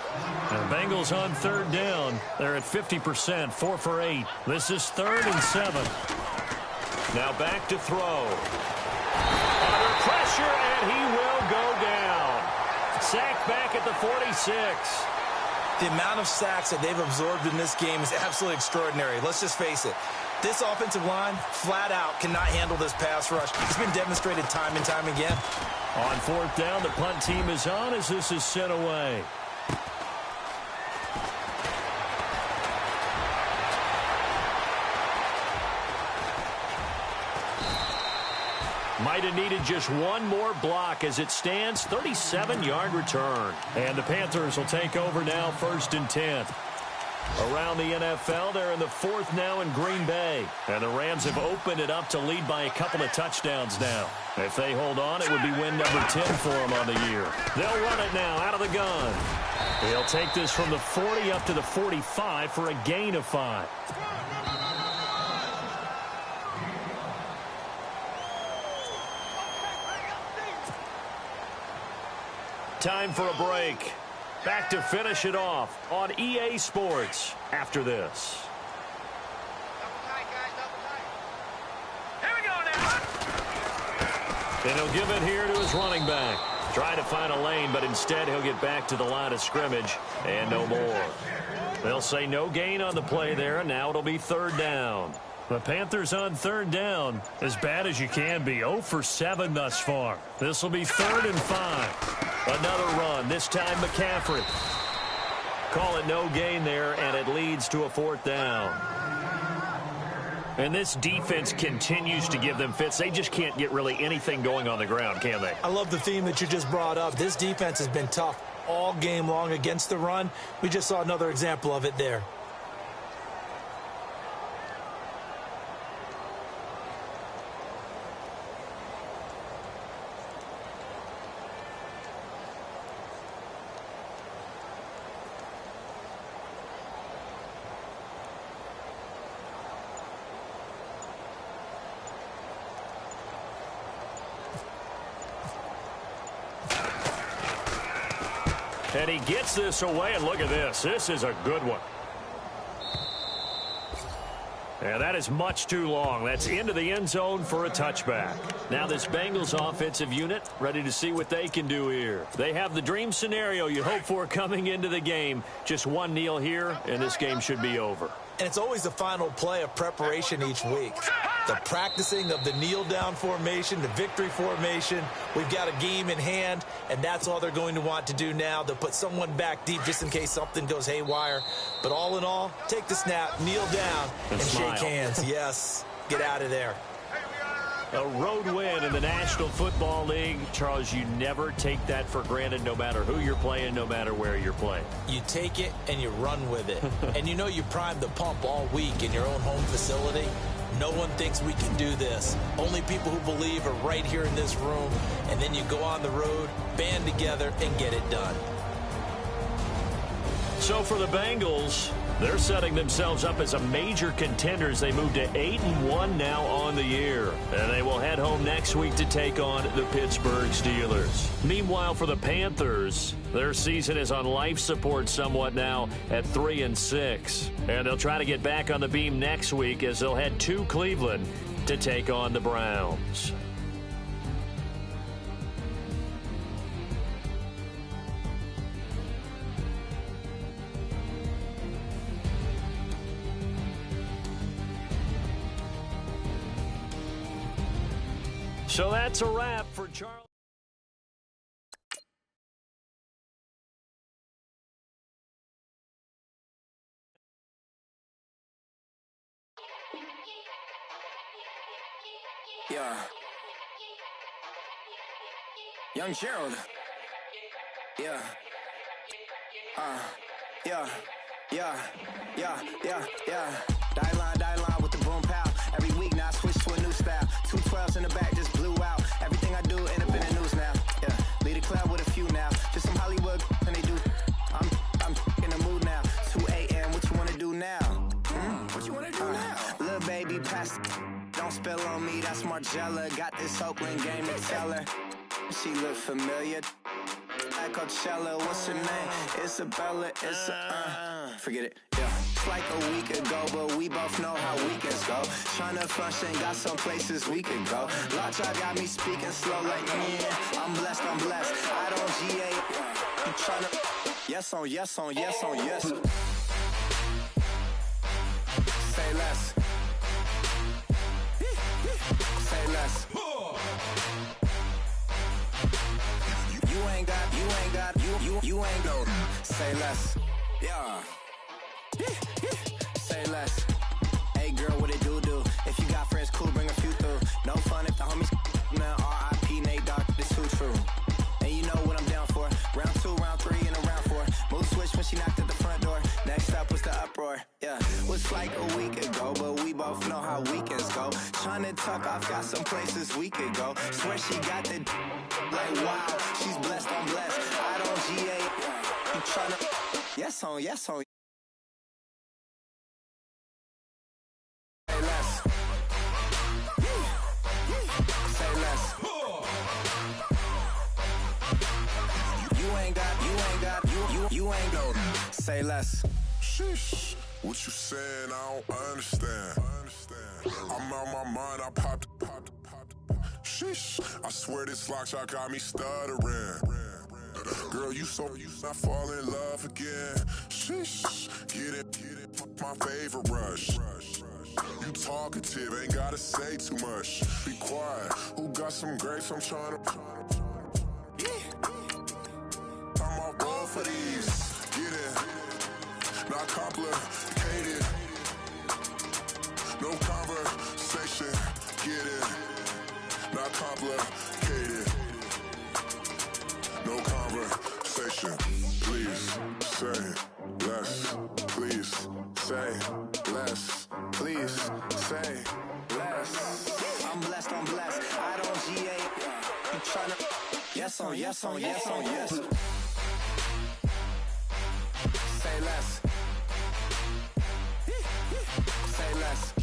And the Bengals on third down. They're at 50%, 4 for 8. This is 3rd and 7. Now back to throw. Under pressure, and he will go down. Sacked back at the 46. The amount of sacks that they've absorbed in this game is absolutely extraordinary. Let's just face it. This offensive line, flat out, cannot handle this pass rush. It's been demonstrated time and time again. On fourth down, the punt team is on as this is sent away. Might have needed just one more block as it stands. 37-yard return. And the Panthers will take over now, 1st and 10. Around the NFL, they're in the 4th now in Green Bay. And the Rams have opened it up to lead by a couple of touchdowns now. If they hold on, it would be win number 10 for them on the year. They'll run it now out of the gun. He'll take this from the 40 up to the 45 for a gain of 5. Time for a break. Back to finish it off on EA Sports after this. Here we go now. And he'll give it here to his running back. Try to find a lane, but instead he'll get back to the line of scrimmage and no more. They'll say no gain on the play there, and now it'll be 3rd down. The Panthers on 3rd down, as bad as you can be. 0 for 7 thus far. This will be 3rd and 5. Another run, this time McCaffrey. Call it no gain there, and it leads to a 4th down. And this defense continues to give them fits. They just can't get really anything going on the ground, can they? I love the theme that you just brought up. This defense has been tough all game long against the run. We just saw another example of it there. And he gets this away, and look at this. This is a good one. And that is much too long. That's into the end zone for a touchback. Now this Bengals offensive unit ready to see what they can do here. They have the dream scenario you hope for coming into the game. Just one kneel here, and this game should be over. And it's always the final play of preparation each week. The practicing of the kneel-down formation, the victory formation. We've got a game in hand, and that's all they're going to want to do now. They'll put someone back deep just in case something goes haywire. But all in all, take the snap, kneel down, and shake hands. Yes, get out of there. A road win in the National Football League. Charles, you never take that for granted no matter who you're playing, no matter where you're playing. You take it and you run with it. And you know you primed the pump all week in your own home facility. No one thinks we can do this. Only people who believe are right here in this room. And then you go on the road, band together, and get it done. So for the Bengals, they're setting themselves up as a major contender as they move to 8-1 now on the year. And they will head home next week to take on the Pittsburgh Steelers. Meanwhile, for the Panthers, their season is on life support somewhat now at 3-6. And they'll try to get back on the beam next week as they'll head to Cleveland to take on the Browns. So that's a wrap for Charles. Yeah. Young Gerald. Yeah. Yeah. Die line with the boom pow. Every week now I switch to a new style. 212s in the back just blew out. Everything I do end up in the news now. Yeah. Lead a club with a few now. Just some Hollywood and they do. I'm in the mood now. 2 a.m. What you wanna do now? What you wanna do now? Little baby pass. Don't spill on me. That's Margella. Got this Oakland game to tell her. She look familiar. Like Coachella. What's her name? Isabella. Forget it. Yeah. It's like a week ago, but we both know how weekends go. Tryna function, got some places we could go. Lockjaw got me speaking slow like, yeah, I'm blessed. I don't GA. I'm tryna, yes on yes. Say less. Say less. You ain't go. Say less. Yeah. Say less. Hey girl, what it do? If you got friends, cool, bring a few through. No fun if the homies now R.I.P. Nate Dogg, this too true. And you know what I'm down for. Round 2, round 3, and a round 4. Move switch when she knocked at the front door. Next up was the uproar. Yeah, was like a week ago, but we both know how weekends go. Tryna tuck off, got some places we could go. Swear she got the like wow, she's blessed, I'm blessed. I don't GA. You tryna yes on. Say less. Say less. You ain't go. Say less. Sheesh. What you saying? I don't understand. I'm out my mind. I popped. Sheesh. I swear this lockjaw got me stuttering. Girl, you not fall in love again. Sheesh. Get it. My favorite rush. You talkative, ain't gotta say too much. Be quiet. Who got some grapes? I'm trying to. I'm all roll for these. Get it. Not complicated. No conversation. Get it. Not complicated. No conversation. Please say less. Please say less. Please say less. I'm blessed. I don't GA. I'm tryna yes on. Say less. Say less.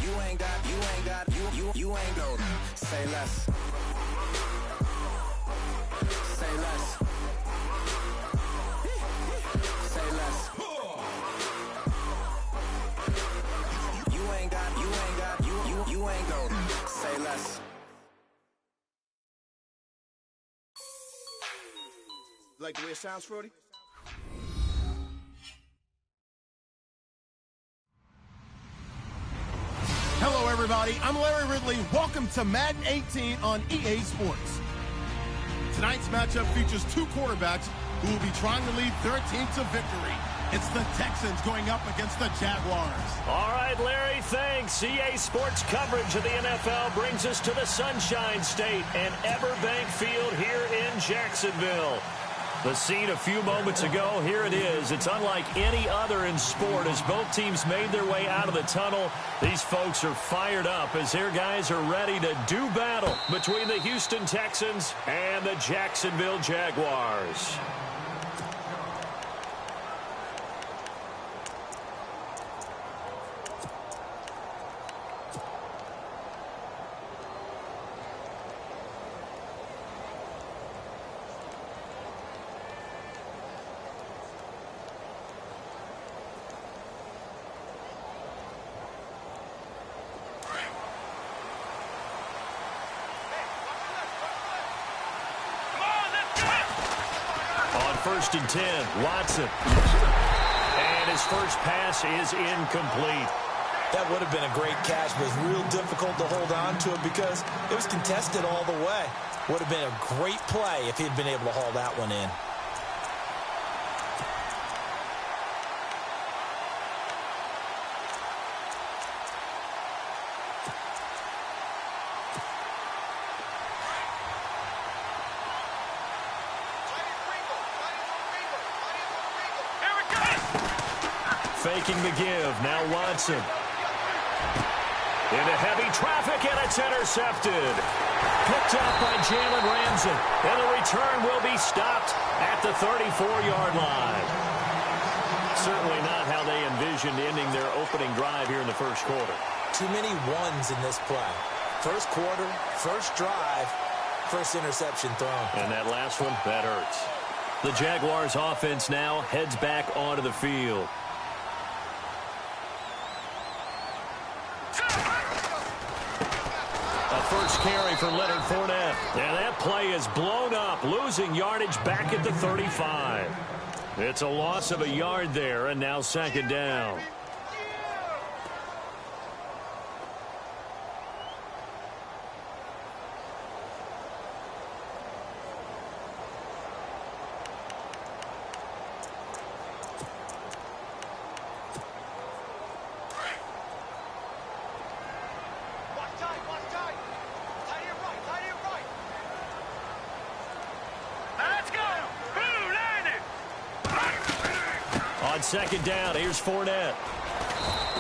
You ain't got. You ain't go. Say less. Say less. Say less. You ain't got. You ain't go. Say less. Like the way it sounds, Frody? Hello, everybody. I'm Larry Ridley. Welcome to Madden 18 on EA Sports. Tonight's matchup features two quarterbacks who will be trying to lead their team to victory. It's the Texans going up against the Jaguars. All right, Larry, thanks. EA Sports coverage of the NFL brings us to the Sunshine State and Everbank Field here in Jacksonville. The scene a few moments ago, here it is. It's unlike any other in sport as both teams made their way out of the tunnel. These folks are fired up as their guys are ready to do battle between the Houston Texans and the Jacksonville Jaguars. First and 10, Watson. And his first pass is incomplete. That would have been a great catch, but it was real difficult to hold on to it because it was contested all the way. Would have been a great play if he'd been able to haul that one in. Faking the give. Now Watson. Into heavy traffic, and it's intercepted. Picked up by Jalen Ramsey. And the return will be stopped at the 34-yard line. Certainly not how they envisioned ending their opening drive here in the first quarter. Too many ones in this play. First quarter, first drive, first interception thrown. And that last one, that hurts. The Jaguars offense now heads back onto the field. First carry for Leonard Fournette. And that play is blown up, losing yardage back at the 35. It's a loss of a yard there, and now second down. Second down, here's Fournette.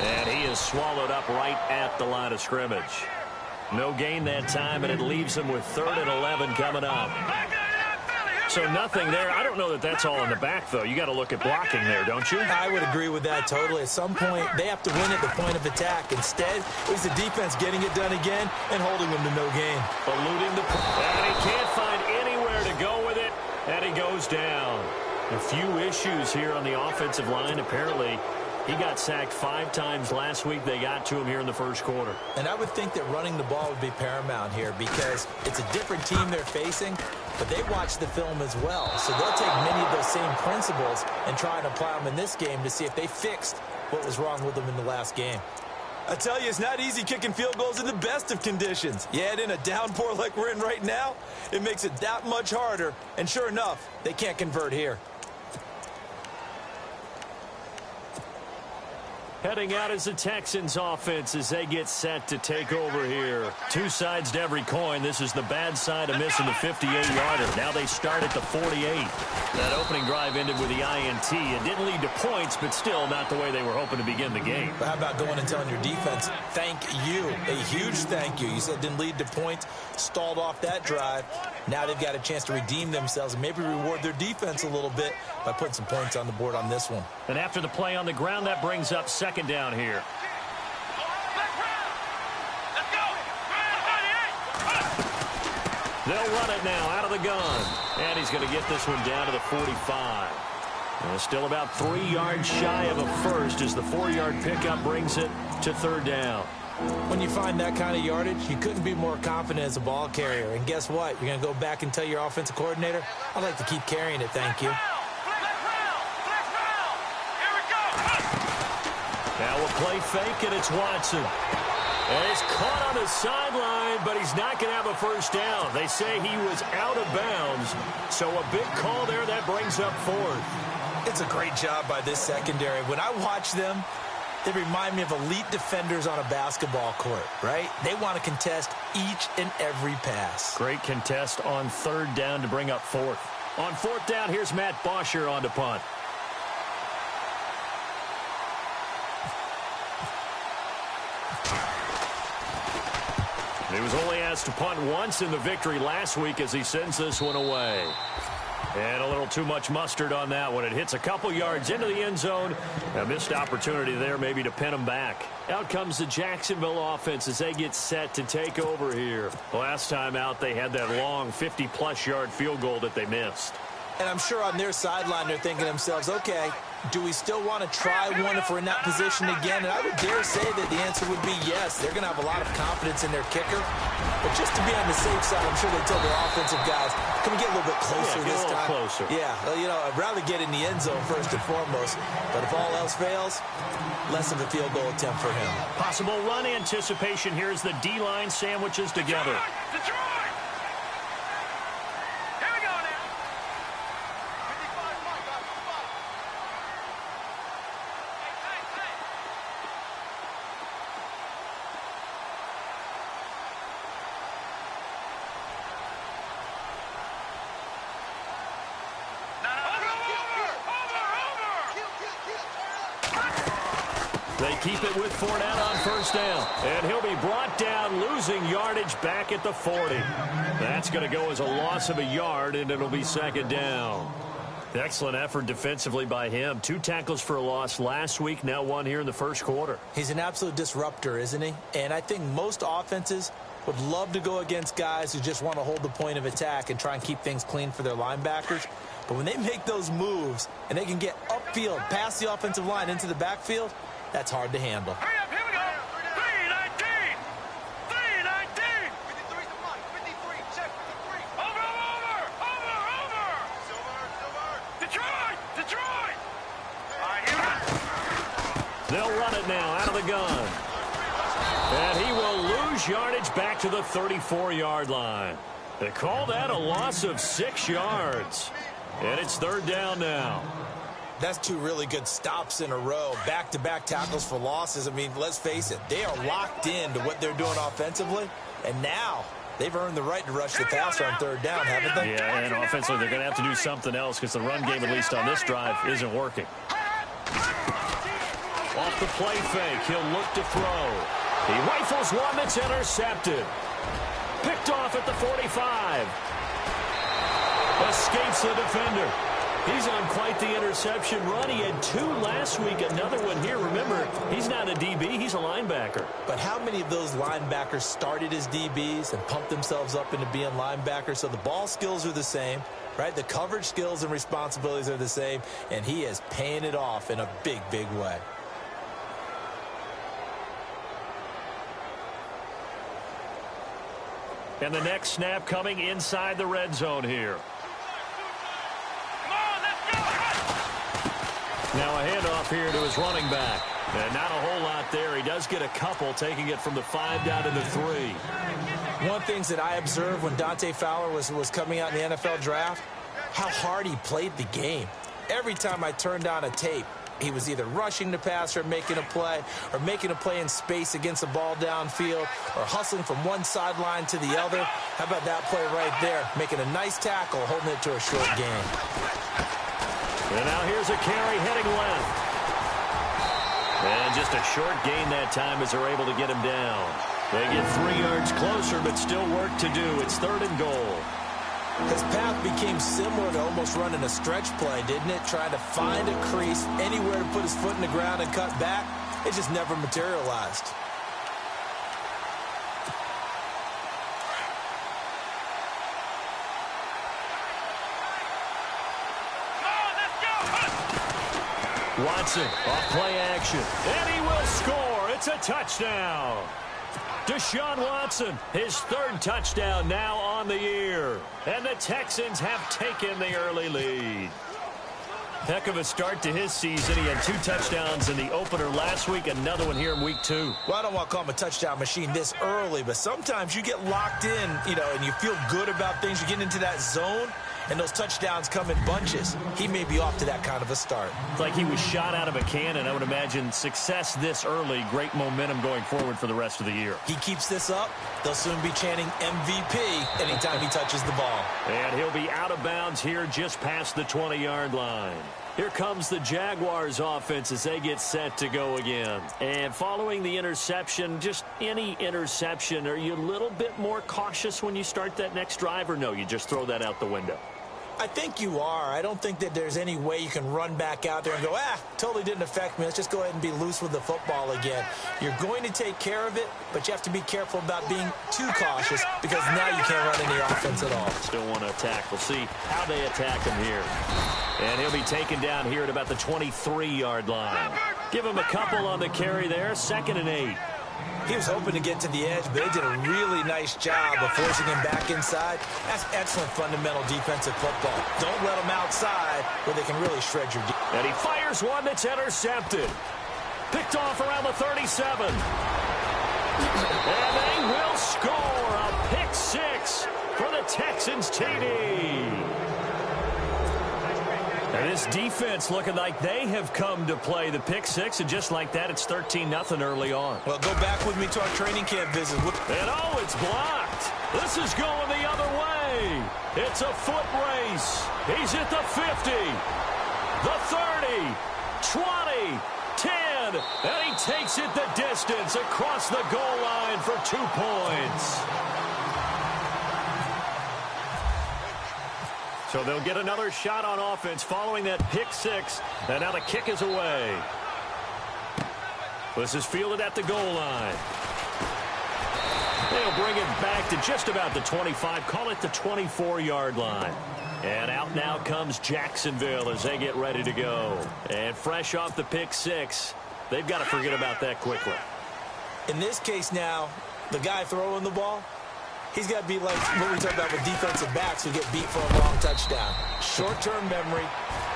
And he is swallowed up right at the line of scrimmage. No gain that time, and it leaves him with 3rd and 11 coming up. So nothing there. I don't know that that's all in the back, though. You got to look at blocking there, don't you? I would agree with that totally. At some point, they have to win at the point of attack. Instead, it was the defense getting it done again and holding them to no gain. Eluding the and he can't find anywhere to go with it, and he goes down. A few issues here on the offensive line. Apparently, he got sacked 5 times last week. They got to him here in the first quarter. And I would think that running the ball would be paramount here because it's a different team they're facing, but they watch the film as well. So they'll take many of those same principles and try and apply them in this game to see if they fixed what was wrong with them in the last game. I tell you, it's not easy kicking field goals in the best of conditions. Yet in a downpour like we're in right now, it makes it that much harder. And sure enough, they can't convert here. Heading out is the Texans offense as they get set to take over here. 2 sides to every coin. This is the bad side of missing the 58-yarder. Now they start at the 48. That opening drive ended with the INT. It didn't lead to points, but still not the way they were hoping to begin the game. But how about going and telling your defense, thank you, a huge thank you. You said it didn't lead to points, stalled off that drive. Now they've got a chance to redeem themselves and maybe reward their defense a little bit by putting some points on the board on this one. And after the play on the ground, that brings up second down here. They'll run it now out of the gun. And he's going to get this one down to the 45. And still about 3 yards shy of a first as the 4-yard pickup brings it to 3rd down. When you find that kind of yardage, you couldn't be more confident as a ball carrier. And guess what? You're going to go back and tell your offensive coordinator, I'd like to keep carrying it, thank you. Now a play fake, and it's Watson. And he's caught on the sideline, but he's not going to have a first down. They say he was out of bounds, so a big call there that brings up 4th. It's a great job by this secondary. When I watch them, they remind me of elite defenders on a basketball court, right? They want to contest each and every pass. Great contest on third down to bring up fourth. On fourth down, here's Matt Bosher on to punt. He was only asked to punt once in the victory last week as he sends this one away. And a little too much mustard on that one. It hits a couple yards into the end zone. A missed opportunity there maybe to pin him back. Out comes the Jacksonville offense as they get set to take over here. Last time out, they had that long 50-plus yard field goal that they missed. And I'm sure on their sideline they're thinking to themselves, okay, do we still want to try one if we're in that position again? And I would dare say that the answer would be yes. They're going to have a lot of confidence in their kicker. But just to be on the safe side, I'm sure they told their offensive guys, can we get a little bit closer this time? Closer. Yeah, well, I'd rather get in the end zone first and foremost. But if all else fails, less of a field goal attempt for him. Possible run anticipation. Here's the D-line sandwiches together. Detroit! They keep it with Fournette on first down. And he'll be brought down, losing yardage back at the 40. That's going to go as a loss of a yard, and it'll be second down. Excellent effort defensively by him. 2 tackles for a loss last week, now 1 here in the first quarter. He's an absolute disruptor, isn't he? And I think most offenses would love to go against guys who just want to hold the point of attack and try and keep things clean for their linebackers. But when they make those moves and they can get upfield, past the offensive line into the backfield, that's hard to handle. Hurry up, here we go. 319. 319. 53, come on. 53, check 53. Over. Silver. Detroit. All right, here we go. They'll run it now out of the gun. And he will lose yardage back to the 34-yard line. They call that a loss of 6 yards. And it's third down now. That's 2 really good stops in a row. Back-to-back tackles for losses. I mean, let's face it. They are locked into what they're doing offensively. And now they've earned the right to rush the passer on third down, haven't they? Yeah, and offensively they're going to have to do something else because the run game, at least on this drive, isn't working. Off the play fake, he'll look to throw. He rifles one that's intercepted. Picked off at the 45. Escapes the defender. He's on quite the interception run. He had 2 last week, another one here. Remember, he's not a DB, he's a linebacker. But how many of those linebackers started as DBs and pumped themselves up into being linebackers? So the ball skills are the same, right? The coverage skills and responsibilities are the same, and he is paying it off in a big, big way. And the next snap coming inside the red zone here. Now a handoff here to his running back. And not a whole lot there. He does get a couple, taking it from the 5 down to the 3. One thing that I observed when Dante Fowler was coming out in the NFL draft, how hard he played the game. Every time I turned on a tape, he was either rushing the passer, making a play, or making a play in space against the ball downfield, or hustling from one sideline to the other. How about that play right there? Making a nice tackle, holding it to a short gain. And now here's a carry heading left. And just a short gain that time as they're able to get him down. They get 3 yards closer, but still work to do. It's 3rd and goal. His path became similar to almost running a stretch play, didn't it? Trying to find a crease, anywhere to put his foot in the ground and cut back. It just never materialized. Watson off play action. And he will score. It's a touchdown. Deshaun Watson, his 3rd touchdown now on the year. And the Texans have taken the early lead. Heck of a start to his season. He had 2 touchdowns in the opener last week, another one here in week 2. Well, I don't want to call him a touchdown machine this early, but sometimes you get locked in, and you feel good about things. You get into that zone, and those touchdowns come in bunches. He may be off to that kind of a start. It's like he was shot out of a cannon. I would imagine success this early, great momentum going forward for the rest of the year. He keeps this up, they'll soon be chanting MVP anytime he touches the ball. And he'll be out of bounds here just past the 20-yard line. Here comes the Jaguars offense as they get set to go again. And following the interception, just any interception, are you a little bit more cautious when you start that next drive, or no, you just throw that out the window? I think you are. I don't think that there's any way you can run back out there and go, totally didn't affect me. Let's just go ahead and be loose with the football again. You're going to take care of it, but you have to be careful about being too cautious because now you can't run any offense at all. Still want to attack. We'll see how they attack him here. And he'll be taken down here at about the 23-yard line. Give him a couple on the carry there, 2nd and 8. He was hoping to get to the edge, but they did a really nice job of forcing him back inside. That's excellent fundamental defensive football. Don't let him outside where they can really shred your defense. And he fires one that's intercepted. Picked off around the 37. And they will score a pick 6 for the Texans TD. And this defense looking like they have come to play the pick 6, and just like that, it's 13-0 early on. Well, go back with me to our training camp visit. And it's blocked. This is going the other way. It's a foot race. He's at the 50, the 30, 20, 10, and he takes it the distance across the goal line for 2 points. So they'll get another shot on offense following that pick 6, and now the kick is away. This is fielded at the goal line. They'll bring it back to just about the 25, call it the 24-yard line. And out now comes Jacksonville as they get ready to go. And fresh off the pick 6, they've got to forget about that quickly. In this case now, the guy throwing the ball, he's got to be like what we talk about with defensive backs who get beat for a long touchdown. Short-term memory,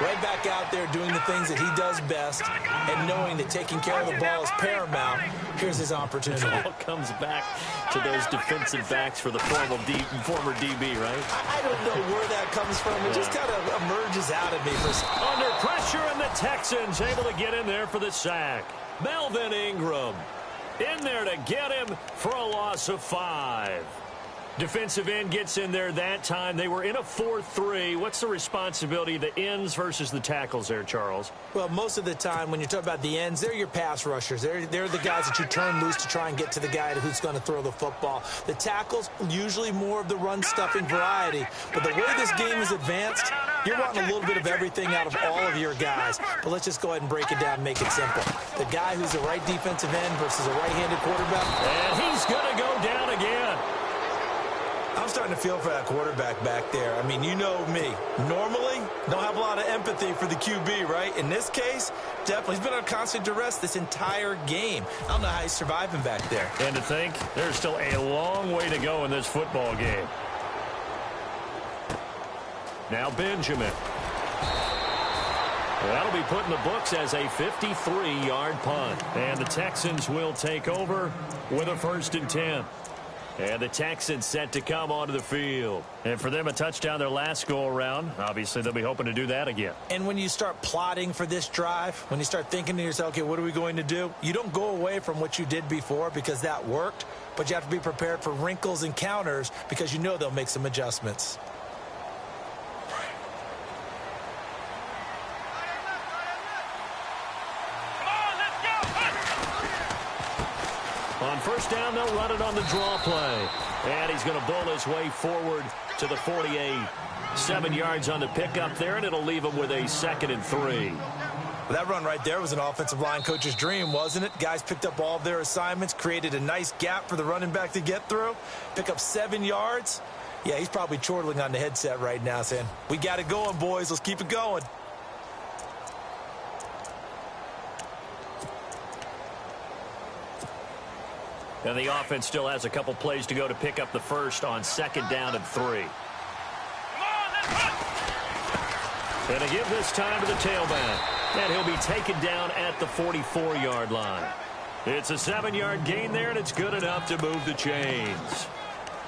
right back out there doing the things that he does best, and knowing that taking care of the ball is paramount. Here's his opportunity. It all comes back to those defensive backs for the former DB, right? I don't know where that comes from. It just kind of emerges out of me. Under pressure, and the Texans able to get in there for the sack. Melvin Ingram in there to get him for a loss of 5. Defensive end gets in there that time. They were in a 4-3. What's the responsibility of the ends versus the tackles there, Charles? Well, most of the time when you talk about the ends, they're your pass rushers. They're the guys that you turn loose to try and get to the guy who's going to throw the football. The tackles, usually more of the run-stuffing variety. But the way this game is advanced, you're wanting a little bit of everything out of all of your guys. But let's just go ahead and break it down and make it simple. The guy who's a right defensive end versus a right-handed quarterback. And he's going to go down again. I'm starting to feel for that quarterback back there. I mean, you know me. Normally, don't have a lot of empathy for the QB, right? In this case, definitely. He's been on constant duress this entire game. I don't know how he's surviving back there. And to think, there's still a long way to go in this football game. Now Benjamin. That'll be put in the books as a 53-yard punt. And the Texans will take over with a 1st and 10. And the Texans set to come onto the field. And for them, a touchdown their last go-around. Obviously, they'll be hoping to do that again. And when you start plotting for this drive, when you start thinking to yourself, okay, what are we going to do? You don't go away from what you did before because that worked, but you have to be prepared for wrinkles and counters because you know they'll make some adjustments. On 1st down, they'll run it on the draw play. And he's going to bowl his way forward to the 48. 7 yards on the pickup there, and it'll leave him with a 2nd and 3. Well, that run right there was an offensive line coach's dream, wasn't it? Guys picked up all of their assignments, created a nice gap for the running back to get through, pick up 7 yards. Yeah, he's probably chortling on the headset right now saying, we got it going, boys. Let's keep it going. And the offense still has a couple plays to go to pick up the first on 2nd down and 3. And to give this time to the tailback. And he'll be taken down at the 44-yard line. It's a 7-yard gain there, and it's good enough to move the chains.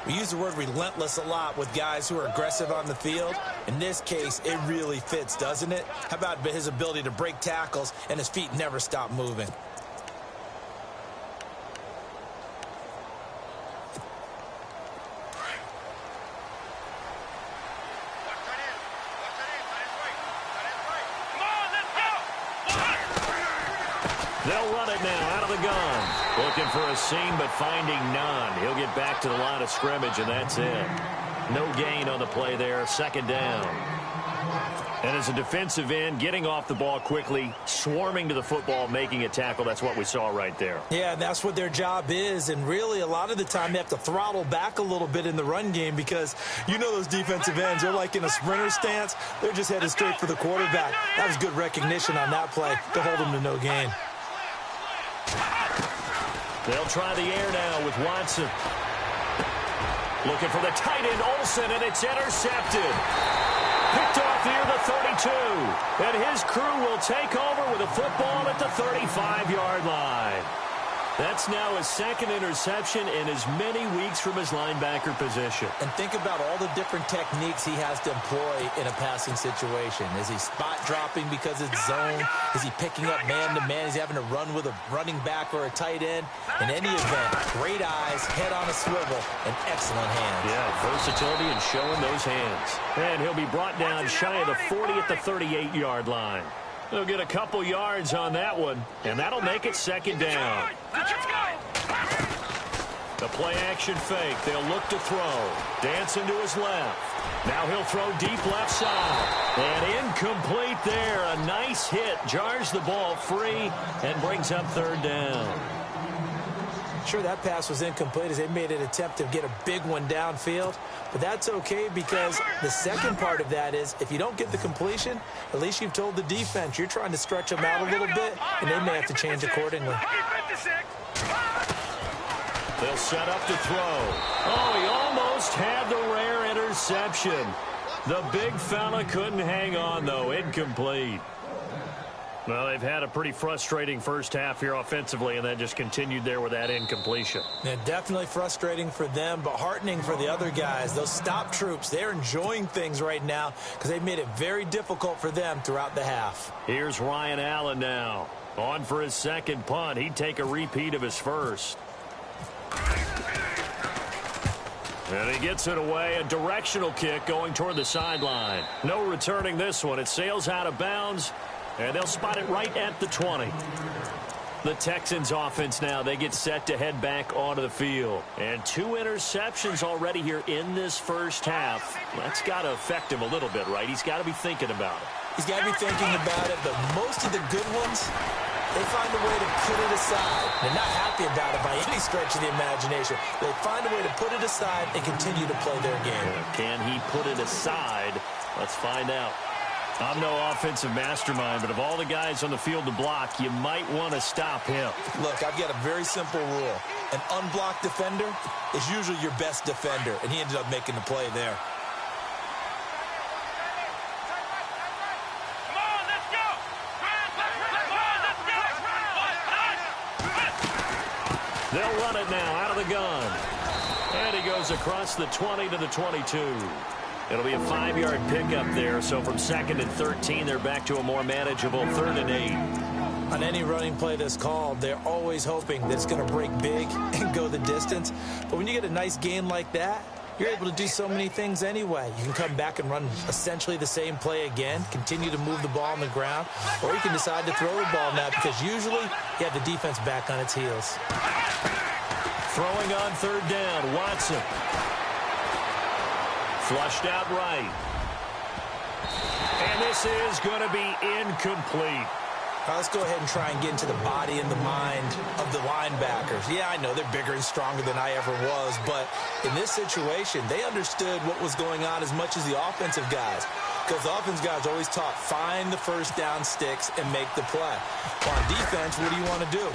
We use the word relentless a lot with guys who are aggressive on the field. In this case, it really fits, doesn't it? How about his ability to break tackles and his feet never stop moving? They'll run it now out of the gun. Looking for a seam, but finding none. He'll get back to the line of scrimmage, and that's it. No gain on the play there. Second down. And as a defensive end, getting off the ball quickly, swarming to the football, making a tackle. That's what we saw right there. Yeah, that's what their job is. And really, a lot of the time, they have to throttle back a little bit in the run game because you know those defensive ends, they're like in a sprinter stance. They're just headed straight for the quarterback. That was good recognition on that play to hold them to no gain. They'll try the air now with Watson. Looking for the tight end, Olsen, and it's intercepted. Picked off near the 32. And his crew will take over with a football at the 35-yard line. That's now his second interception in as many weeks from his linebacker position. And think about all the different techniques he has to employ in a passing situation. Is he spot dropping because it's zone? Is he picking up man-to-man? Is he having to run with a running back or a tight end? In any event, great eyes, head on a swivel, and excellent hands. Yeah, versatility and showing those hands. And he'll be brought down shy of the 40 at the 38-yard line. They'll get a couple yards on that one, and that'll make it second down. The play-action fake. They'll look to throw. Dancing to his left. Now he'll throw deep left side. And incomplete there. A nice hit. Jars the ball free and brings up third down. Sure, that pass was incomplete as they made an attempt to get a big one downfield. But that's okay because the second part of that is if you don't get the completion, at least you've told the defense you're trying to stretch them out a little bit, and they may have to change accordingly. They'll set up to throw. Oh, he almost had the rare interception. The big fella couldn't hang on, though. Incomplete. Well, they've had a pretty frustrating first half here offensively, and then just continued there with that incompletion. Yeah, definitely frustrating for them, but heartening for the other guys. Those stop troops, they're enjoying things right now because they've made it very difficult for them throughout the half. Here's Ryan Allen now. On for his second punt. He'd take a repeat of his first. And he gets it away. A directional kick going toward the sideline. No returning this one. It sails out of bounds. And they'll spot it right at the 20. The Texans offense now, they get set to head back onto the field. And 2 interceptions already here in this first half. That's got to affect him a little bit, right? He's got to be thinking about it. He's got to be thinking about it, but most of the good ones, they find a way to put it aside. They're not happy about it by any stretch of the imagination. They find a way to put it aside and continue to play their game. Can he put it aside? Let's find out. I'm no offensive mastermind, but of all the guys on the field to block, you might want to stop him. Look, I've got a very simple rule. An unblocked defender is usually your best defender, and he ended up making the play there. Come on, let's go! They'll run it now out of the gun. And he goes across the 20 to the 22. It'll be a 5-yard pickup there, so from 2nd and 13, they're back to a more manageable 3rd and 8. On any running play that's called, they're always hoping that it's going to break big and go the distance. But when you get a nice gain like that, you're able to do so many things anyway. You can come back and run essentially the same play again, continue to move the ball on the ground, or you can decide to throw the ball now because usually you have the defense back on its heels. Throwing on 3rd down, Watson. Flushed out right. And this is going to be incomplete. Now let's go ahead and try and get into the body and the mind of the linebackers. Yeah, I know they're bigger and stronger than I ever was, but in this situation, they understood what was going on as much as the offensive guys. Because the offensive guys always taught, find the first down sticks and make the play. On defense, what do you want to do?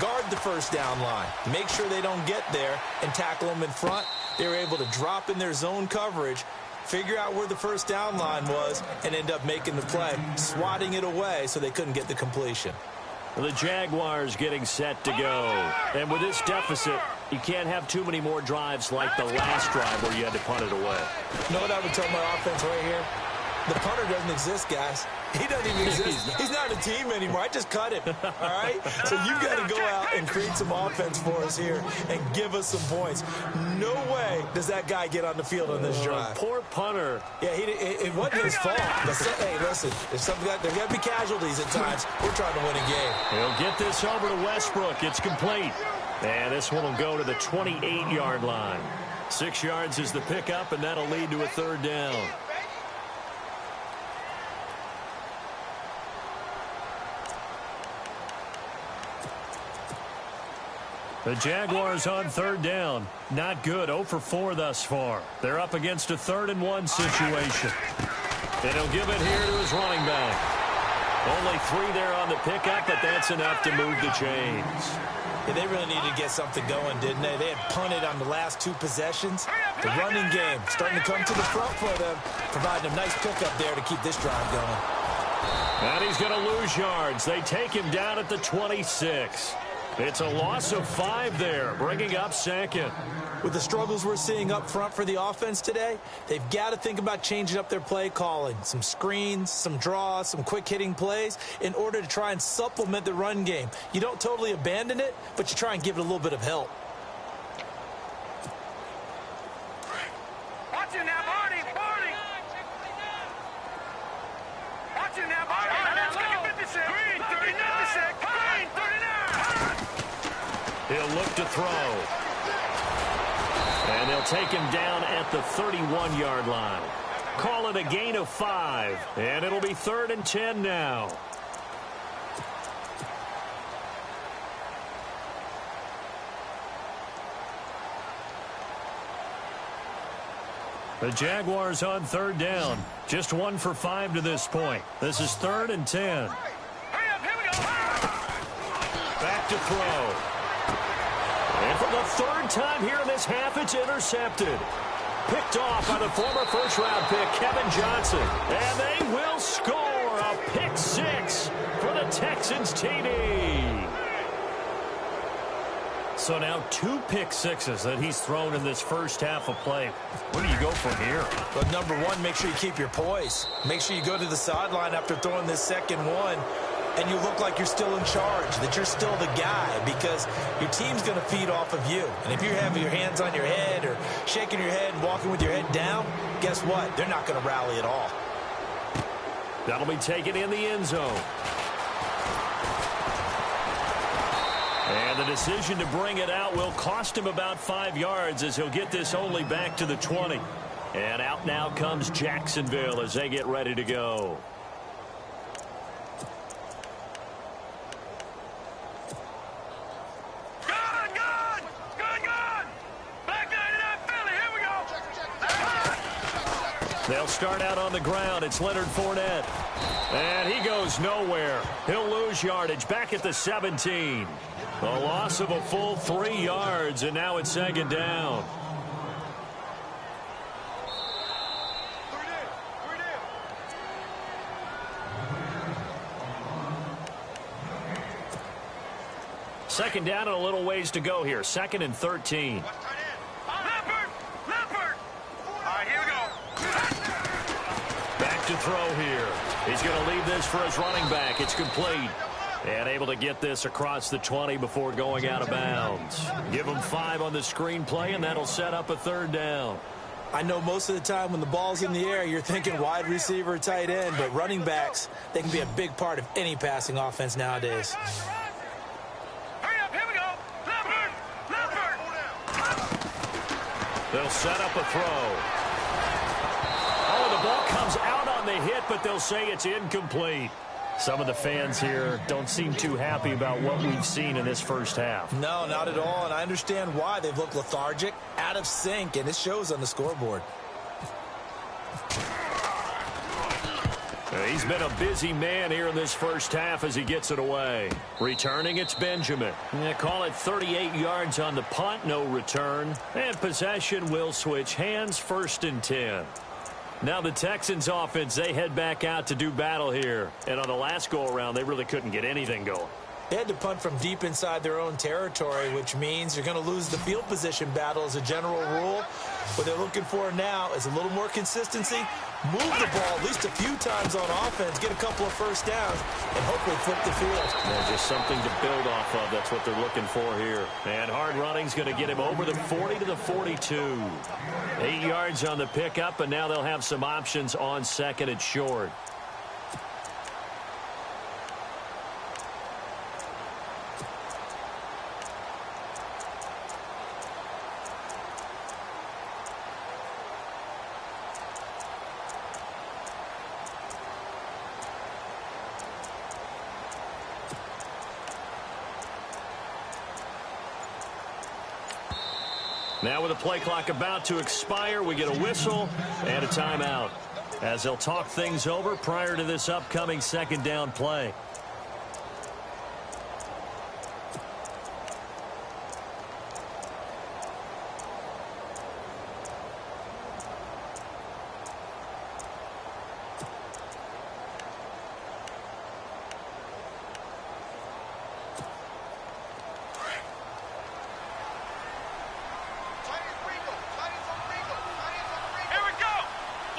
Guard the first down line. Make sure they don't get there and tackle them in front. They were able to drop in their zone coverage, figure out where the first down line was, and end up making the play, swatting it away so they couldn't get the completion. The Jaguars getting set to go. And with this deficit, You can't have too many more drives like the last drive where you had to punt it away. You know what I would tell my offense right here? The punter doesn't exist, guys. He doesn't even exist. He's not a team anymore. I just cut him, all right? So you've got to go out and create some offense for us here and give us some points. No way does that guy get on the field on this drive. Poor punter. Yeah, it wasn't his fault. But hey, listen, there's got to be casualties at times. We're trying to win a game. He'll get this over to Westbrook. It's complete. And this one will go to the 28-yard line. 6 yards is the pickup, and that'll lead to a third down. The Jaguars on third down. Not good. 0 for 4 thus far. They're up against a 3rd-and-1 situation. And he'll give it here to his running back. Only 3 there on the pickup, but that's enough to move the chains. Yeah, they really needed to get something going, didn't they? They had punted on the last 2 possessions. The running game starting to come to the front for them, providing a nice pickup there to keep this drive going. And he's going to lose yards. They take him down at the 26. It's a loss of 5 there, bringing up 2nd. With the struggles we're seeing up front for the offense today, they've got to think about changing up their play calling. Some screens, some draws, some quick-hitting plays in order to try and supplement the run game. You don't totally abandon it, but you try and give it a little bit of help. Watch it now, Barney. Watch it now, Barney. Let's go. 56. Green, 39. 56. Green, 39. He'll look to throw. And they'll take him down at the 31-yard line. Call it a gain of 5. And it'll be 3rd and 10 now. The Jaguars on 3rd down. Just 1 for 5 to this point. This is 3rd and 10. Hurry up, here we go. Back to throw. And for the 3rd time here in this half, it's intercepted. Picked off by the former first-round pick, Kevin Johnson. And they will score a pick 6 for the Texans TD. So now 2 pick sixes that he's thrown in this first half of play. Where do you go from here? But number 1, make sure you keep your poise. Make sure you go to the sideline after throwing this second one, and you look like you're still in charge, that you're still the guy, because your team's going to feed off of you. And if you have your hands on your head or shaking your head and walking with your head down, guess what? They're not going to rally at all. That'll be taken in the end zone. And the decision to bring it out will cost him about 5 yards as he'll get this only back to the 20. And out now comes Jacksonville as they get ready to go. They'll start out on the ground. It's Leonard Fournette. And he goes nowhere. He'll lose yardage back at the 17. A loss of a full 3 yards, and now it's 2nd down. Second down and a little ways to go here. 2nd and 13. To throw here. He's going to leave this for his running back. It's complete. And able to get this across the 20 before going out of bounds. Give him 5 on the screenplay, and that'll set up a 3rd down. I know most of the time when the ball's in the air, you're thinking wide receiver, tight end, but running backs, they can be a big part of any passing offense nowadays. Hurry up, here we go. Leopard. They'll set up a throw. Oh, the ball comes out on the hit, but they'll say it's incomplete. Some of the fans here don't seem too happy about what we've seen in this first half. No, not at all, and I understand why. They've looked lethargic, out of sync, and it shows on the scoreboard. He's been a busy man here in this first half as he gets it away. Returning, it's Benjamin. Call it 38 yards on the punt, no return. And possession will switch hands, 1st and 10. Now the Texans offense, they head back out to do battle here. And on the last go-around, they really couldn't get anything going. They had to punt from deep inside their own territory, which means you're going to lose the field position battle as a general rule. What they're looking for now is a little more consistency, move the ball at least a few times on offense, get a couple of first downs, and hopefully flip the field. Yeah, just something to build off of. That's what they're looking for here. And hard running's going to get him over the 40 to the 42. 8 yards on the pickup, and now they'll have some options on second and short. Now with the play clock about to expire, we get a whistle and a timeout as they'll talk things over prior to this upcoming second down play.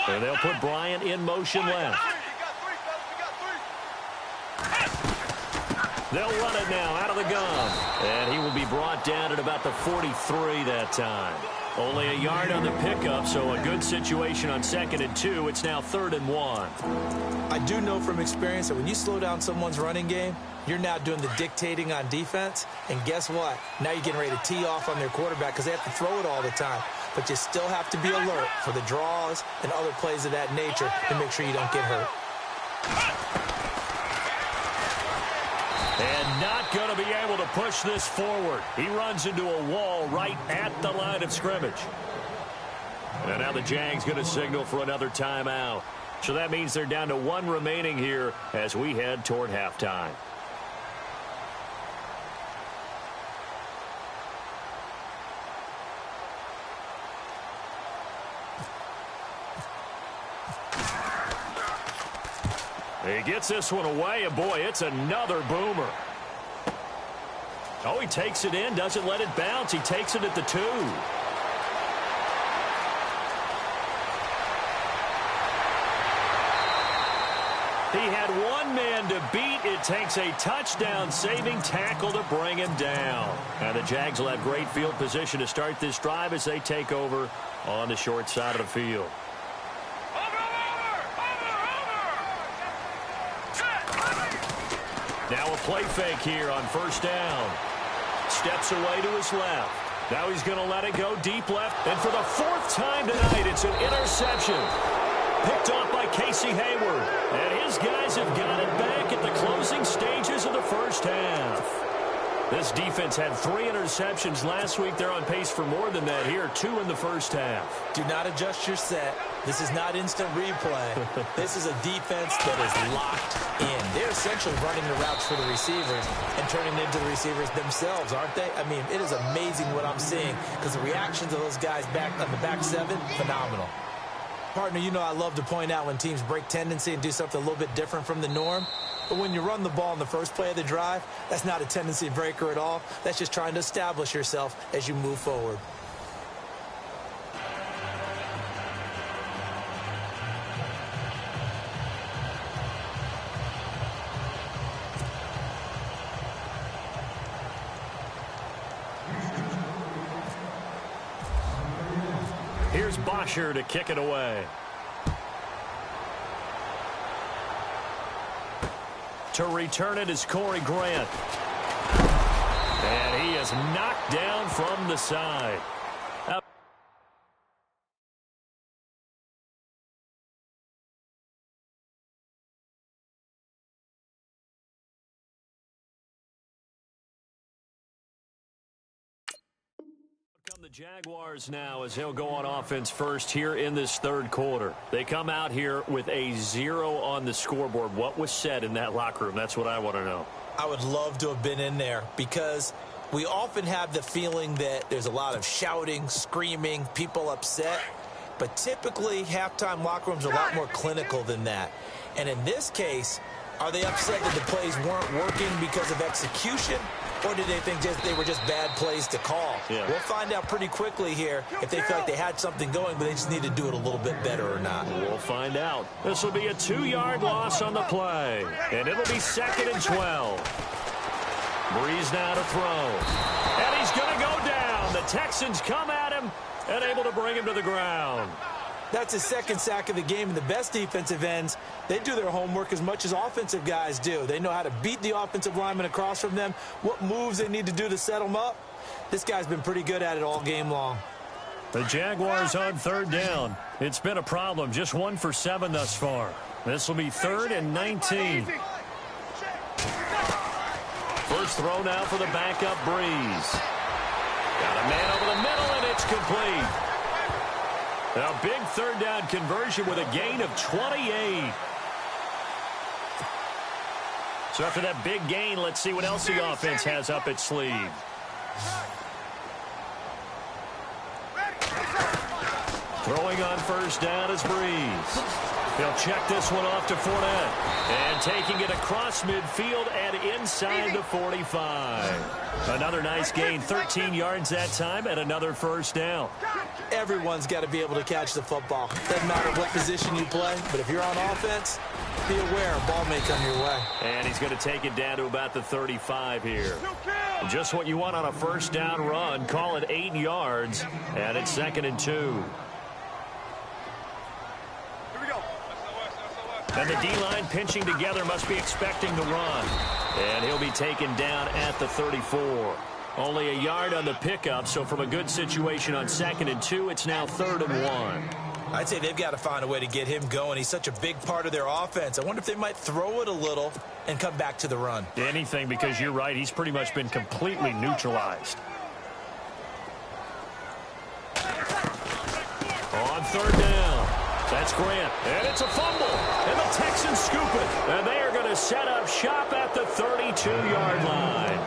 And they'll put Bryant in motion left. They'll run it now out of the gun. And he will be brought down at about the 43 that time. Only a yard on the pickup, so a good situation on 2nd and 2. It's now 3rd and 1. I do know from experience that when you slow down someone's running game, you're now doing the dictating on defense. And guess what? Now you're getting ready to tee off on their quarterback because they have to throw it all the time. But you still have to be alert for the draws and other plays of that nature to make sure you don't get hurt. And not going to be able to push this forward. He runs into a wall right at the line of scrimmage. And now the Jags going to signal for another timeout. So that means they're down to 1 remaining here as we head toward halftime. He gets this one away, and boy, it's another boomer. Oh, he takes it in, doesn't let it bounce. He takes it at the 2. He had one man to beat. It takes a touchdown-saving tackle to bring him down. And the Jags will have great field position to start this drive as they take over on the short side of the field. Now a play fake here on 1st down. Steps away to his left. Now he's going to let it go deep left. And for the 4th time tonight, it's an interception. Picked off by Casey Hayward. And his guys have got it back at the closing stages of the first half. This defense had 3 interceptions last week. They're on pace for more than that here. 2 in the first half. Do not adjust your set. This is not instant replay. This is a defense that is locked in. They're essentially running the routes for the receivers and turning them into the receivers themselves, aren't they? I mean, it is amazing what I'm seeing because the reactions of those guys back on the back 7, phenomenal. Partner, you know I love to point out when teams break tendency and do something a little bit different from the norm. But when you run the ball in the first play of the drive, that's not a tendency breaker at all. That's just trying to establish yourself as you move forward. Here's Bosher to kick it away. To return it is Corey Grant. And he is knocked down from the side. The Jaguars now as he'll go on offense first here in this 3rd quarter. They come out here with a 0 on the scoreboard. What was said in that locker room? That's what I want to know. I would love to have been in there because we often have the feeling that there's a lot of shouting, screaming, people upset. But typically, halftime locker rooms are a lot more clinical than that. And in this case, Are they upset that the plays weren't working because of execution? Or did they think they were just bad plays to call? Yeah. We'll find out pretty quickly here if they feel like they had something going, but they just need to do it a little bit better or not. We'll find out. This will be a 2-yard loss on the play. And it'll be 2nd and 12. Breeze now to throw. And he's going to go down. The Texans come at him and able to bring him to the ground. That's his 2nd sack of the game, and the best defensive ends, they do their homework as much as offensive guys do. They know how to beat the offensive lineman across from them, what moves they need to do to set them up. This guy's been pretty good at it all game long. The Jaguars on 3rd down. It's been a problem, just 1 for 7 thus far. This will be 3rd and 19. First throw now for the backup Breeze. Got a man over the middle, and it's complete. A big 3rd down conversion with a gain of 28. So after that big gain, let's see what else the offense has up its sleeve. Throwing on 1st down is Breeze. He'll check this one off to Fournette. And taking it across midfield and inside the 45. Another nice gain, 13 yards that time, and another 1st down. Everyone's got to be able to catch the football. Doesn't matter what position you play, but if you're on offense, be aware a ball may come your way. And he's going to take it down to about the 35 here. Just what you want on a 1st down run. Call it 8 yards, and it's 2nd and 2. And the D-line pinching together must be expecting the run. And he'll be taken down at the 34. Only a yard on the pickup, so from a good situation on 2nd and 2, it's now 3rd and 1. I'd say they've got to find a way to get him going. He's such a big part of their offense. I wonder if they might throw it a little and come back to the run. Anything, because you're right, he's pretty much been completely neutralized. On 3rd down. That's Grant, and it's a fumble, and the Texans scoop it, and they are going to set up shop at the 32-yard line.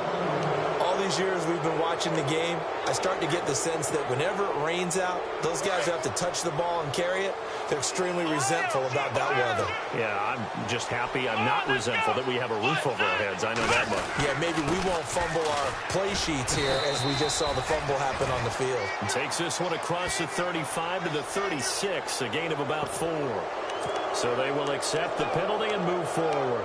All these years we've been watching the game, I start to get the sense that whenever it rains out, those guys who have to touch the ball and carry it, they're extremely resentful about that weather. Yeah, I'm just happy I'm not resentful that we have a roof over our heads. I know that much. Yeah, maybe we won't fumble our play sheets here as we just saw the fumble happen on the field. Takes this one across the 35 to the 36, a gain of about 4. So they will accept the penalty and move forward.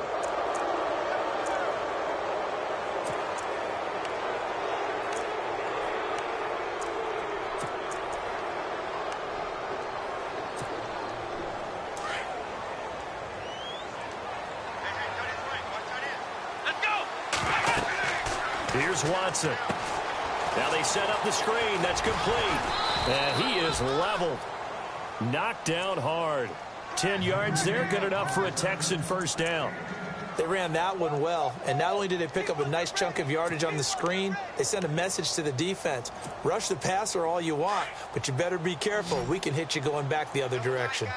Here's Watson. Now they set up the screen. That's complete. And he is leveled. Knocked down hard. 10 yards there. Good enough for a Texan 1st down. They ran that one well. And not only did they pick up a nice chunk of yardage on the screen, they sent a message to the defense. Rush the passer all you want, but you better be careful. We can hit you going back the other direction.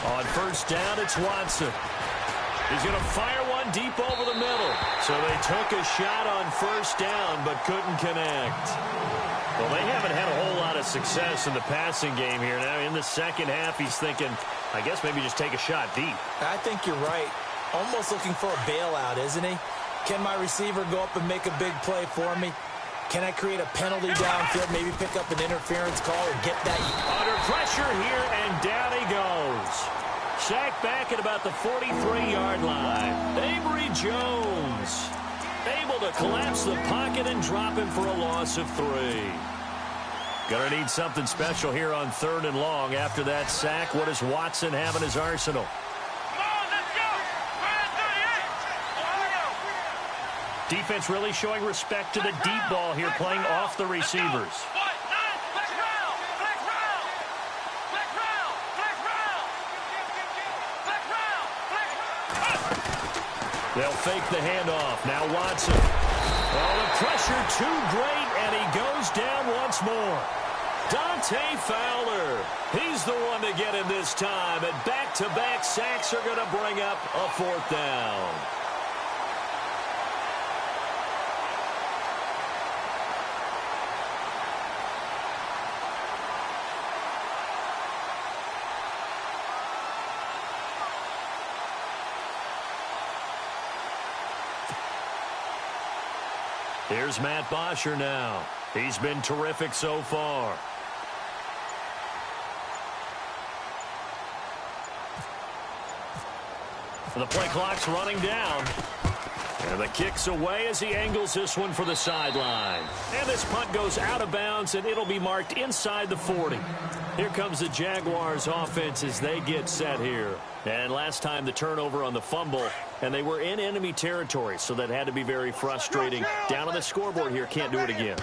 On 1st down, it's Watson. He's going to fire one deep over the middle. So they took a shot on 1st down, but couldn't connect. Well, they haven't had a whole lot of success in the passing game here. Now, in the 2nd half, he's thinking, I guess maybe just take a shot deep. I think you're right. Almost looking for a bailout, isn't he? Can my receiver go up and make a big play for me? Can I create a penalty downfield, maybe pick up an interference call and get that? Under pressure here, and down he goes. Sacked back at about the 43-yard line. Avery Jones able to collapse the pocket and drop him for a loss of 3. Gonna need something special here on 3rd and long. After that sack, what does Watson have in his arsenal? Defense really showing respect to the deep ball here, playing off the receivers. They'll fake the handoff. Now Watson. Oh, the pressure too great, and he goes down once more. Dante Fowler. He's the one to get him this time, and back-to-back sacks are going to bring up a 4th down. Here's Matt Bosher now. He's been terrific so far. The play clock's running down. And the kick's away as he angles this one for the sideline. And this punt goes out of bounds, and it'll be marked inside the 40. Here comes the Jaguars offense as they get set here. And last time the turnover on the fumble, and they were in enemy territory, so that had to be very frustrating. Down on the scoreboard here, can't do it again.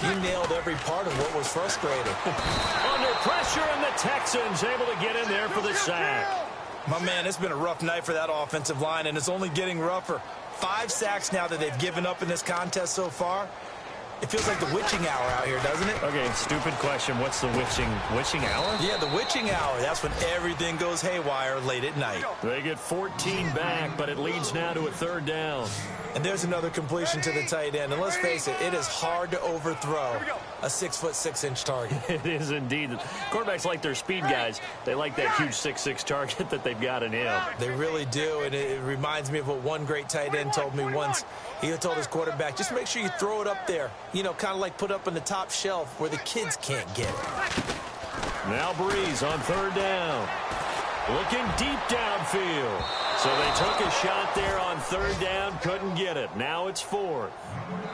You nailed every part of what was frustrating. Under pressure, and the Texans able to get in there for the sack. My man, it's been a rough night for that offensive line, and it's only getting rougher. 5 sacks now that they've given up in this contest so far. It feels like the witching hour out here, doesn't it? Okay, stupid question. What's the witching hour? Yeah, the witching hour. That's when everything goes haywire late at night. They get 14 back, but it leads now to a 3rd down. And there's another completion to the tight end. And let's face it, it is hard to overthrow a 6'6" target. It is indeed. Quarterbacks like their speed guys. They like that huge 6'6" target that they've got in him. They really do, and it reminds me of what one great tight end told me once. He told his quarterback, just make sure you throw it up there. You know, kind of like put up on the top shelf where the kids can't get it. Now Breeze on 3rd down. Looking deep downfield. So they took a shot there on 3rd down, couldn't get it. Now it's 4th.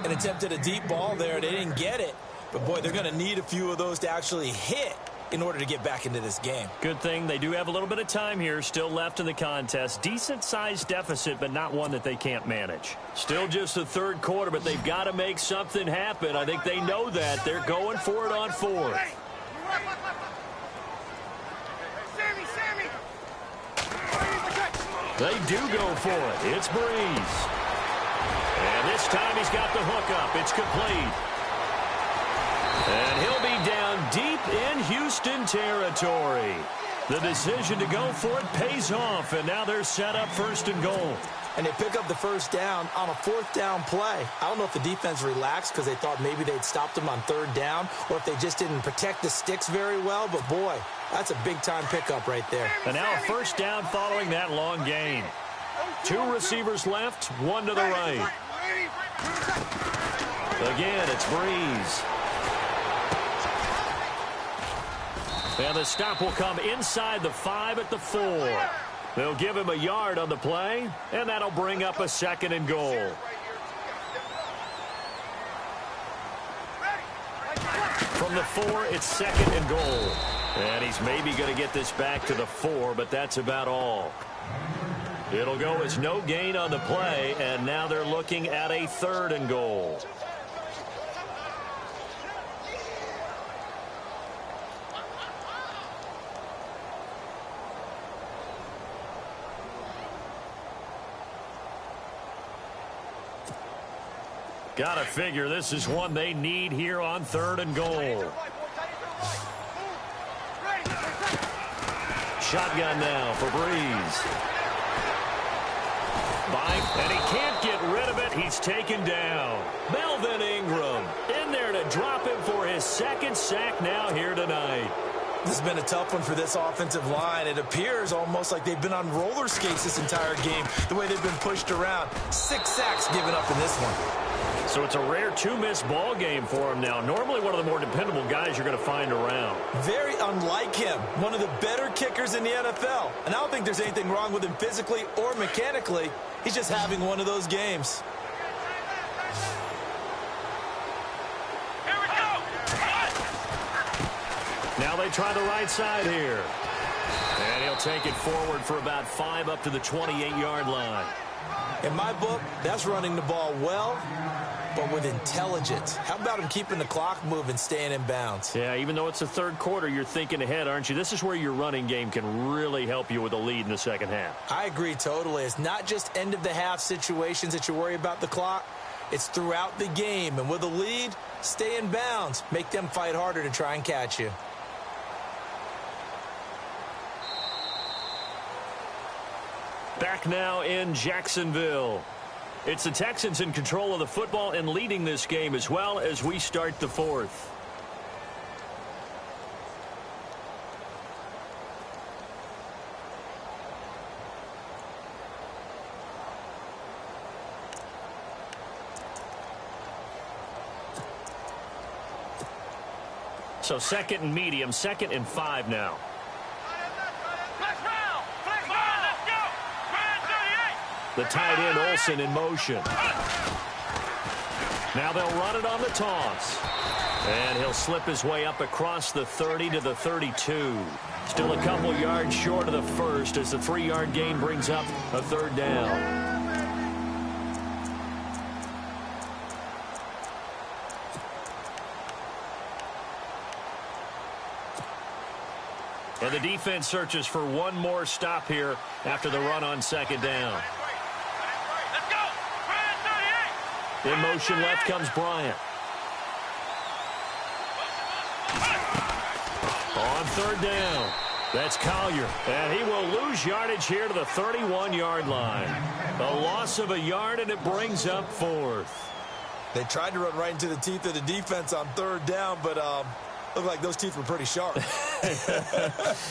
And attempted a deep ball there. They didn't get it. But, boy, they're going to need a few of those to actually hit in order to get back into this game. Good thing they do have a little bit of time here still left in the contest. Decent-sized deficit, but not one that they can't manage. Still just the 3rd quarter, but they've got to make something happen. I think they know that. They're going for it on 4th. They do go for it. It's Breeze. And this time he's got the hook up. It's complete. And he'll be down deep in Houston territory. The decision to go for it pays off, and now they're set up 1st and goal. And they pick up the 1st down on a 4th down play. I don't know if the defense relaxed because they thought maybe they'd stopped them on 3rd down, or if they just didn't protect the sticks very well, but boy, that's a big-time pickup right there. And now a 1st down following that long gain. 2 receivers left, 1 to the right. Again, it's Breeze. And the stop will come inside the 5 at the 4. They'll give him a yard on the play, and that'll bring up a 2nd and goal. From the 4, it's 2nd and goal. And he's maybe going to get this back to the 4, but that's about all. It'll go as no gain on the play, and now they're looking at a 3rd and goal. Gotta figure this is one they need here on 3rd and goal. Shotgun now for Breeze. And he can't get rid of it. He's taken down. Melvin Ingram in there to drop him for his 2nd sack now here tonight. This has been a tough one for this offensive line. It appears almost like they've been on roller skates this entire game, the way they've been pushed around. 6 sacks given up in this one. So it's a rare 2-miss ball game for him now. Normally one of the more dependable guys you're going to find around. Very unlike him. One of the better kickers in the NFL. And I don't think there's anything wrong with him physically or mechanically. He's just having one of those games. Now they try the right side here. And he'll take it forward for about 5 up to the 28-yard line. In my book, that's running the ball well, but with intelligence. How about him keeping the clock moving, staying in bounds? Yeah, even though it's the 3rd quarter, you're thinking ahead, aren't you? This is where your running game can really help you with a lead in the 2nd half. I agree totally. It's not just end-of-the-half situations that you worry about the clock. It's throughout the game. And with a lead, stay in bounds. Make them fight harder to try and catch you. Back now in Jacksonville. It's the Texans in control of the football and leading this game as well as we start the 4th. So 2nd and medium, 2nd and 5 now. The tight end, Olsen, in motion. Now they'll run it on the toss. And he'll slip his way up across the 30 to the 32. Still a couple yards short of the first as the 3-yard gain brings up a 3rd down. And the defense searches for one more stop here after the run on 2nd down. In motion left comes Bryant. On 3rd down, that's Collier. And he will lose yardage here to the 31-yard line. A loss of a yard, and it brings up 4th. They tried to run right into the teeth of the defense on 3rd down, but looked like those teeth were pretty sharp.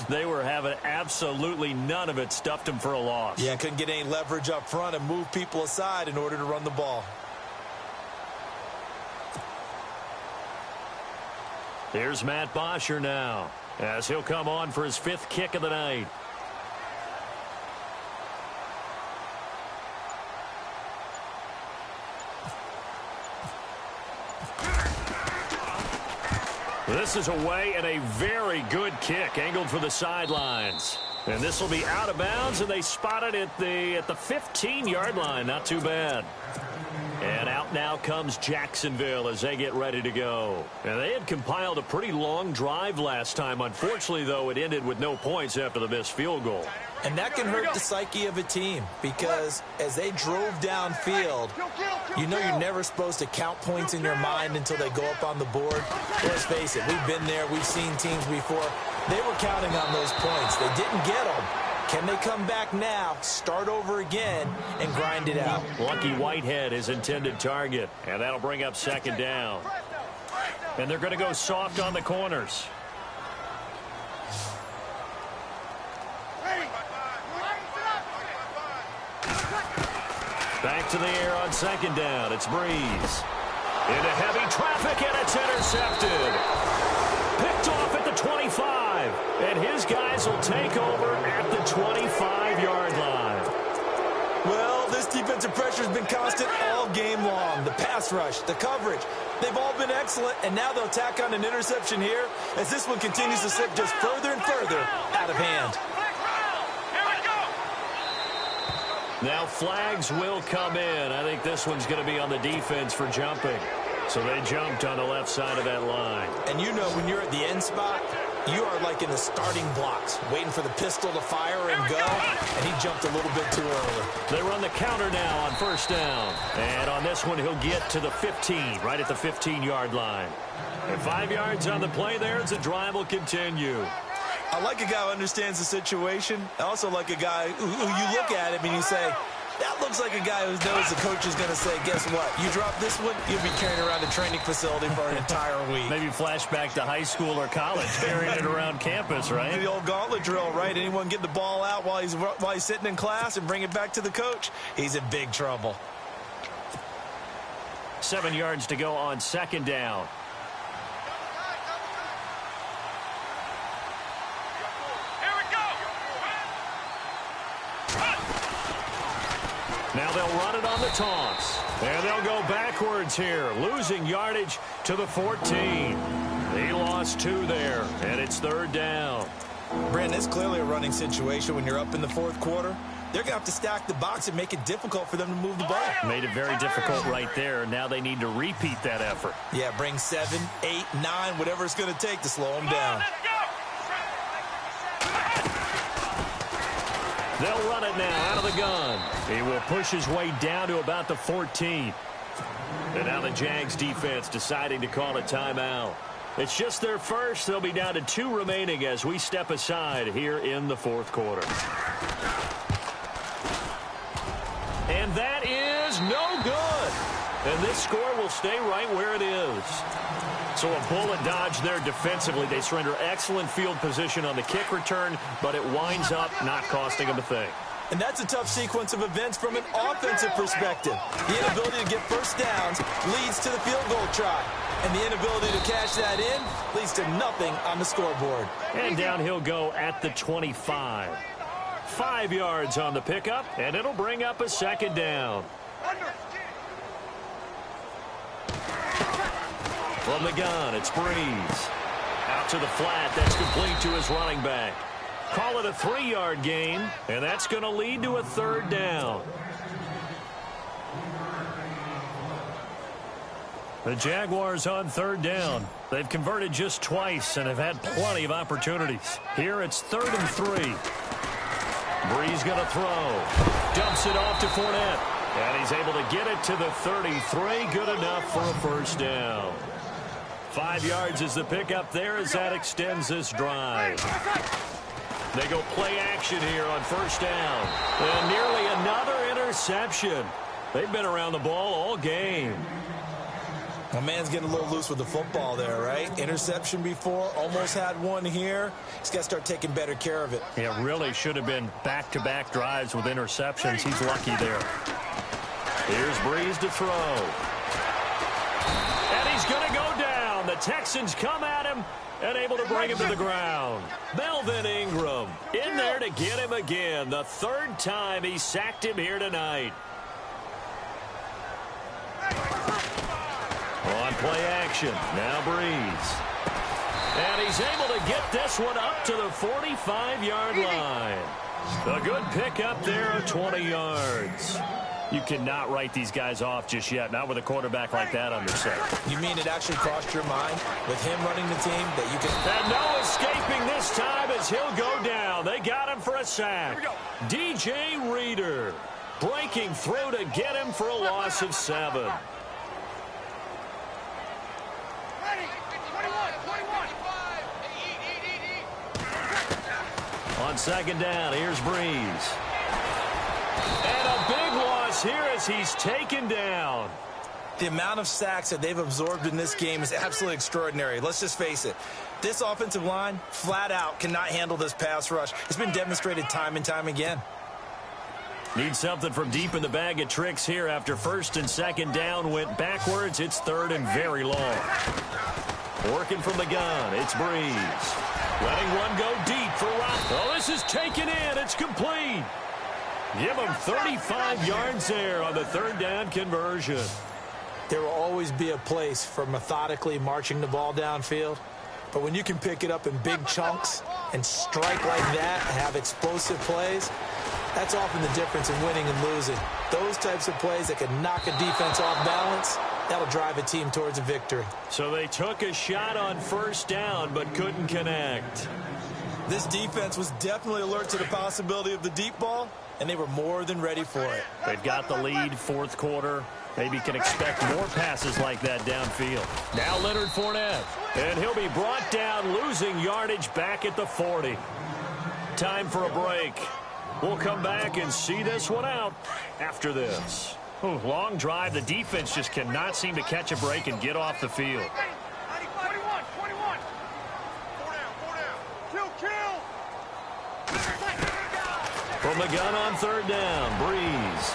They were having absolutely none of it. Stuffed him for a loss. Yeah, couldn't get any leverage up front and move people aside in order to run the ball. Here's Matt Bosher now as he'll come on for his 5th kick of the night. This is away and a very good kick angled for the sidelines. And this will be out of bounds, and they spot it at the 15-yard line. Not too bad. And out now comes Jacksonville as they get ready to go. And they had compiled a pretty long drive last time. Unfortunately, though, it ended with no points after the missed field goal. And that can hurt the psyche of a team because as they drove downfield, you know you're never supposed to count points in your mind until they go up on the board. Let's face it, we've been there. We've seen teams before. They were counting on those points. They didn't get them. Can they come back now, start over again, and grind it out? Lucky Whitehead is intended target, and that'll bring up 2nd down. And they're going to go soft on the corners. Back to the air on 2nd down. It's Breeze. Into heavy traffic, and it's intercepted. Picked off at the 25. And his guys will take over at the 25-yard line. Well, this defensive pressure has been constant all game long. The pass rush, the coverage, they've all been excellent, and now they'll tack on an interception here as this one continues to slip just further and further out of hand. Now flags will come in. I think this one's going to be on the defense for jumping. So they jumped on the left side of that line. And you know when you're at the end spot, you are like in the starting blocks, waiting for the pistol to fire and go, and he jumped a little bit too early. They run the counter now on 1st down. And on this one, he'll get to the 15, right at the 15-yard line. And 5 yards on the play there as the drive will continue. I like a guy who understands the situation. I also like a guy who you look at him and you say, that looks like a guy who knows the coach is going to say, guess what? You drop this one, you'll be carrying around a training facility for an entire week. Maybe flashback to high school or college, carrying it around campus, right? The old gauntlet drill, right? Anyone get the ball out while he's sitting in class and bring it back to the coach, he's in big trouble. 7 yards to go on 2nd down. Now they'll run it on the toss. And they'll go backwards here, losing yardage to the 14. He lost 2 there, and it's 3rd down. Brandon, it's clearly a running situation when you're up in the 4th quarter. They're going to have to stack the box and make it difficult for them to move the ball. Made it very difficult right there. Now they need to repeat that effort. Yeah, bring 7, 8, 9, whatever it's going to take to slow them down. They'll run it now out of the gun. He will push his way down to about the 14. And now the Jags defense deciding to call a timeout. It's just their first. They'll be down to 2 remaining as we step aside here in the 4th quarter. And that is no good. And this score will stay right where it is. So a bullet dodge there defensively. They surrender excellent field position on the kick return, but it winds up not costing them a thing. And that's a tough sequence of events from an offensive perspective. The inability to get first downs leads to the field goal try. And the inability to cash that in leads to nothing on the scoreboard. And down he'll go at the 25. 5 yards on the pickup, and it'll bring up a second down. From the gun, it's Breeze. Out to the flat, that's complete to his running back. Call it a 3-yard gain, and that's going to lead to a third down. The Jaguars on third down. They've converted just twice and have had plenty of opportunities. Here it's 3rd and 3. Breeze going to throw. Dumps it off to Fournette. And he's able to get it to the 33. Good enough for a first down. 5 yards is the pickup there as that extends this drive. They go play action here on first down. And nearly another interception. They've been around the ball all game. My man's getting a little loose with the football there, right? Interception before, almost had one here. He's got to start taking better care of it. Yeah, really should have been back-to-back drives with interceptions. He's lucky there. Here's Breeze to throw. And he's going to go down. The Texans come at him and able to bring him to the ground. Melvin Ingram in there to get him again. The 3rd time he sacked him here tonight. On play action, now Breeze. And he's able to get this one up to the 45-yard line. A good pickup there of 20 yards. You cannot write these guys off just yet, not with a quarterback like that under center. You mean it actually crossed your mind with him running the team that you can... And no escaping this time as he'll go down. They got him for a sack. DJ Reader breaking through to get him for a loss of 7. On second down, here's Breeze. And a big loss here as he's taken down. The amount of sacks that they've absorbed in this game is absolutely extraordinary. Let's just face it. This offensive line, flat out, cannot handle this pass rush. It's been demonstrated time and time again. Need something from deep in the bag of tricks here after 1st and 2nd down went backwards. It's 3rd and very long. Working from the gun, it's Breeze. Letting one go deep for Rock. Oh, this is taken in. It's complete. Give him 35 yards there on the 3rd down conversion. There will always be a place for methodically marching the ball downfield. But when you can pick it up in big chunks and strike like that, have explosive plays, that's often the difference in winning and losing. Those types of plays that can knock a defense off balance, that'll drive a team towards a victory. So they took a shot on 1st down but couldn't connect. This defense was definitely alert to the possibility of the deep ball, and they were more than ready for it. They've got the lead, 4th quarter. Maybe can expect more passes like that downfield. Now Leonard Fournette, and he'll be brought down, losing yardage back at the 40. Time for a break. We'll come back and see this one out after this. Ooh, long drive. The defense just cannot seem to catch a break and get off the field. 21. 4 down. Kill. From the gun on 3rd down, Breeze.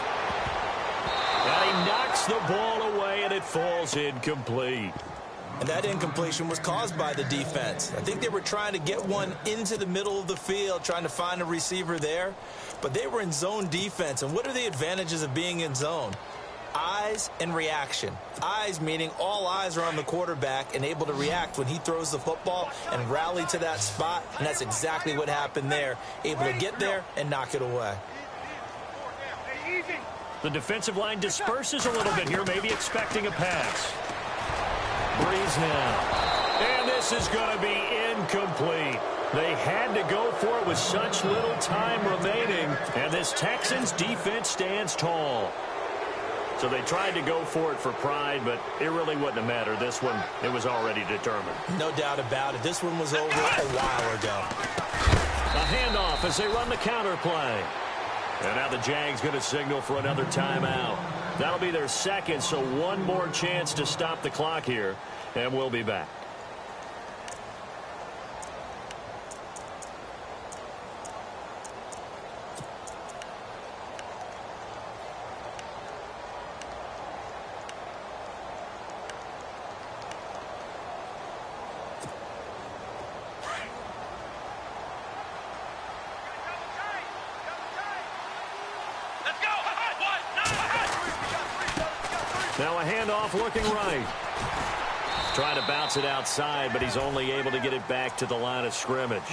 And he knocks the ball away, and it falls incomplete. And that incompletion was caused by the defense. I think they were trying to get one into the middle of the field, trying to find a receiver there. But they were in zone defense. And what are the advantages of being in zone? Eyes and reaction. Eyes meaning all eyes are on the quarterback and able to react when he throws the football and rally to that spot. And that's exactly what happened there. Able to get there and knock it away. The defensive line disperses a little bit here, maybe expecting a pass. Breeze now. And this is going to be incomplete. They had to go for it with such little time remaining. And this Texans defense stands tall. So they tried to go for it for pride, but it really wouldn't have mattered. This one, it was already determined. No doubt about it. This one was over a while ago. A handoff as they run the counter play. And now the Jags going to signal for another timeout. That'll be their 2nd, so one more chance to stop the clock here, and we'll be back. Now a handoff looking right. Trying to bounce it outside, but he's only able to get it back to the line of scrimmage.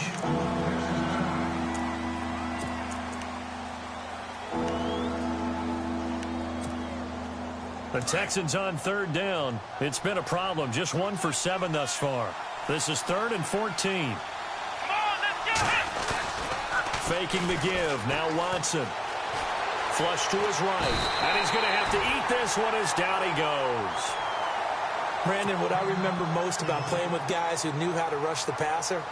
The Texans on third down. It's been a problem. Just 1 for 7 thus far. This is 3rd and 14. Come on, let's get it! Faking the give. Now Watson. Flush to his right. And he's going to have to eat this one as down he goes. Brandon, what I remember most about playing with guys who knew how to rush the passer,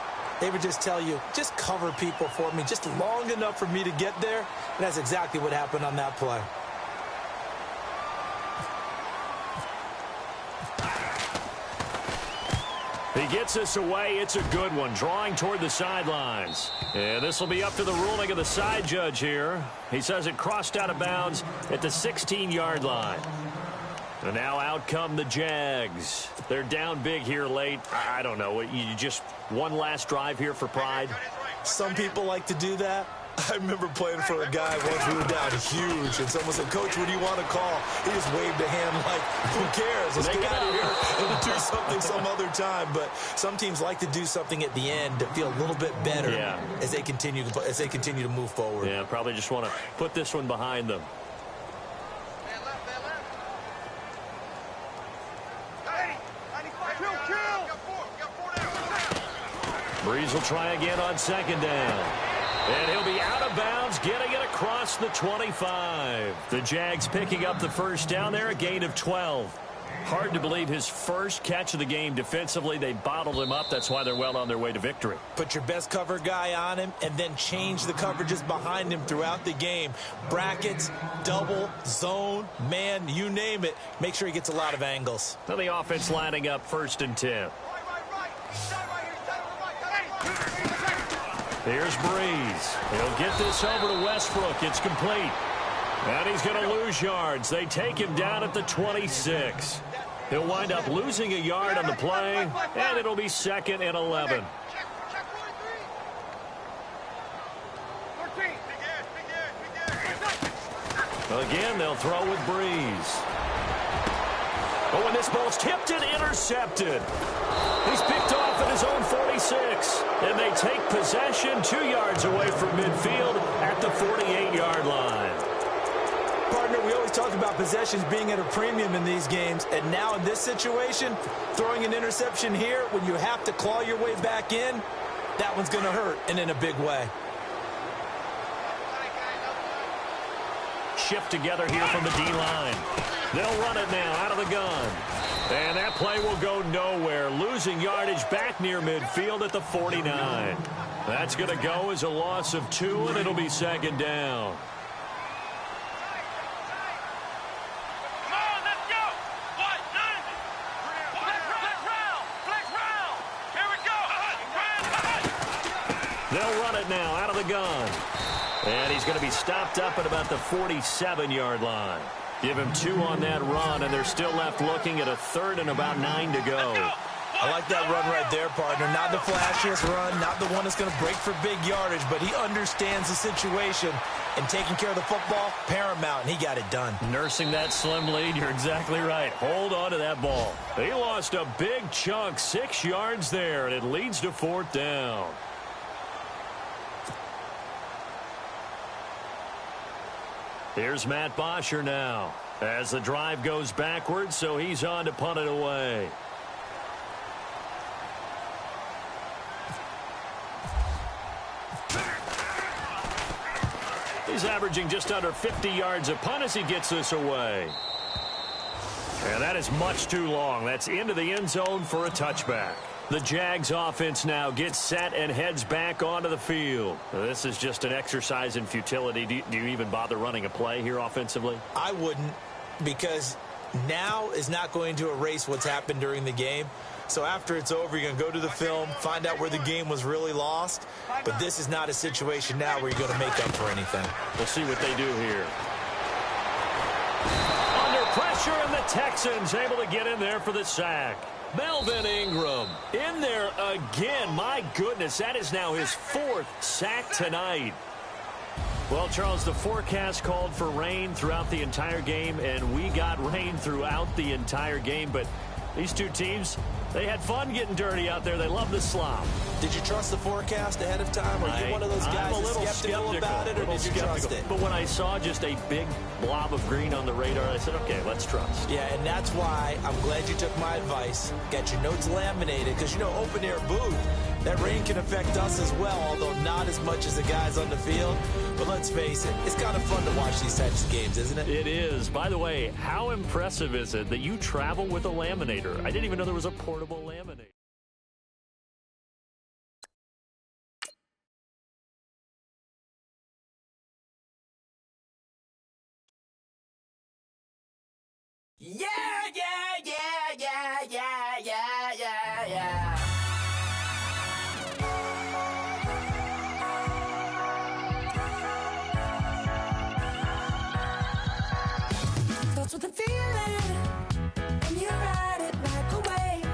they would just tell you, just cover people for me, just long enough for me to get there. And that's exactly what happened on that play. He gets this away. It's a good one. Drawing toward the sidelines. And this will be up to the ruling of the side judge here. He says it crossed out of bounds at the 16-yard line. And now out come the Jags. They're down big here late. I don't know. You just one last drive here for pride? Some people like to do that. I remember playing for a guy once we were down huge, and someone said, "Coach, what do you want to call?" He just waved a hand like, who cares? Let's get out of here and do something some other time. But some teams like to do something at the end to feel a little bit better as they continue to move forward. Yeah, probably just want to put this one behind them. Breeze will try again on second down. And he'll be out of bounds, getting it across the 25. The Jags picking up the first down there, a gain of 12. Hard to believe his first catch of the game defensively. They bottled him up. That's why they're well on their way to victory. Put your best cover guy on him and then change the coverages behind him throughout the game. Brackets, double, zone, man, you name it. Make sure he gets a lot of angles. Now the offense lining up 1st and 10. Here's Breeze. He'll get this over to Westbrook. It's complete. And he's going to lose yards. They take him down at the 26. He'll wind up losing a yard on the play, and it'll be 2nd and 11. Again, they'll throw with Breeze. Oh, and this ball's tipped and intercepted. He's picked off at his own 46. And they take possession 2 yards away from midfield at the 48-yard line. Partner, we always talk about possessions being at a premium in these games. And now in this situation, throwing an interception here when you have to claw your way back in, that one's going to hurt, and in a big way. Shift together here from the D-line. They'll run it now out of the gun. And that play will go nowhere. Losing yardage back near midfield at the 49. That's going to go as a loss of 2, and it'll be 2nd down. Come on, let's go! What? Flex round! Here we go! They'll run it now out of the gun. And he's going to be stopped up at about the 47-yard line. Give him 2 on that run, and they're still left looking at a 3rd and about 9 to go. I like that run right there, partner. Not the flashiest run, not the one that's going to break for big yardage, but he understands the situation, and taking care of the football, paramount, and he got it done. Nursing that slim lead, you're exactly right. Hold on to that ball. He lost a big chunk, 6 yards there, and it leads to 4th down. Here's Matt Bosher now as the drive goes backwards, so he's on to punt it away. He's averaging just under 50 yards a punt as he gets this away. And that is much too long. That's into the end zone for a touchback. The Jags offense now gets set and heads back onto the field. This is just an exercise in futility. Do you even bother running a play here offensively? I wouldn't, because now is not going to erase what's happened during the game. So after it's over, you're going to go to the film, find out where the game was really lost. But this is not a situation now where you're going to make up for anything. We'll see what they do here. Under pressure, and the Texans able to get in there for the sack. Melvin Ingram in there again. My goodness, that is now his 4th sack tonight. Well, Charles, the forecast called for rain throughout the entire game, and we got rain throughout the entire game. But these two teams, they had fun getting dirty out there. They love the slop. Did you trust the forecast ahead of time? Are you one of those guys I'm a little skeptical about it, or did you trust it? But when I saw just a big blob of green on the radar, I said, okay, let's trust. Yeah, and that's why I'm glad you took my advice. Got your notes laminated, because, you know, open-air booth, that rain can affect us as well, although not as much as the guys on the field. But let's face it, it's kind of fun to watch these types of games, isn't it? It is. By the way, how impressive is it that you travel with a laminator? I didn't even know there was a portable laminator. Yeah, yeah, yeah, yeah, yeah, yeah, yeah, yeah. That's what I'm feeling when you ride it like a wave.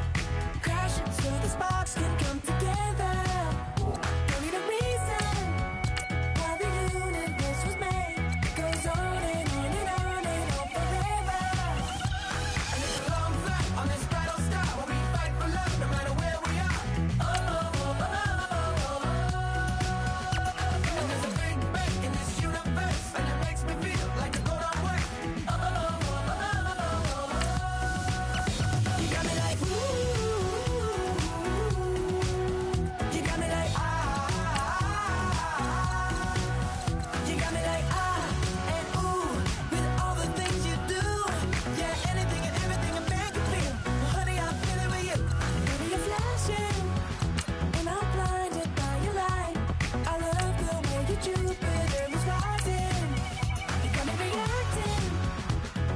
Crashing so the sparks can come together. Don't need a reason why the universe was made. It goes on and on and on and on forever. And it's a long flight on this battle star where we fight for love no matter where we are. Oh, oh, oh, oh. And there's a big bang in this universe, and it makes me feel like a go on work. Oh, oh, oh, oh. You got me like ooh. You got me like you got me like and ooh, with all the things you do. Yeah, anything and everything a man can feel. Well, honey, I feel it with you. Baby, you're flashing, and I'm blinded by your light. I love the way you Jupiter was rising. You got me reacting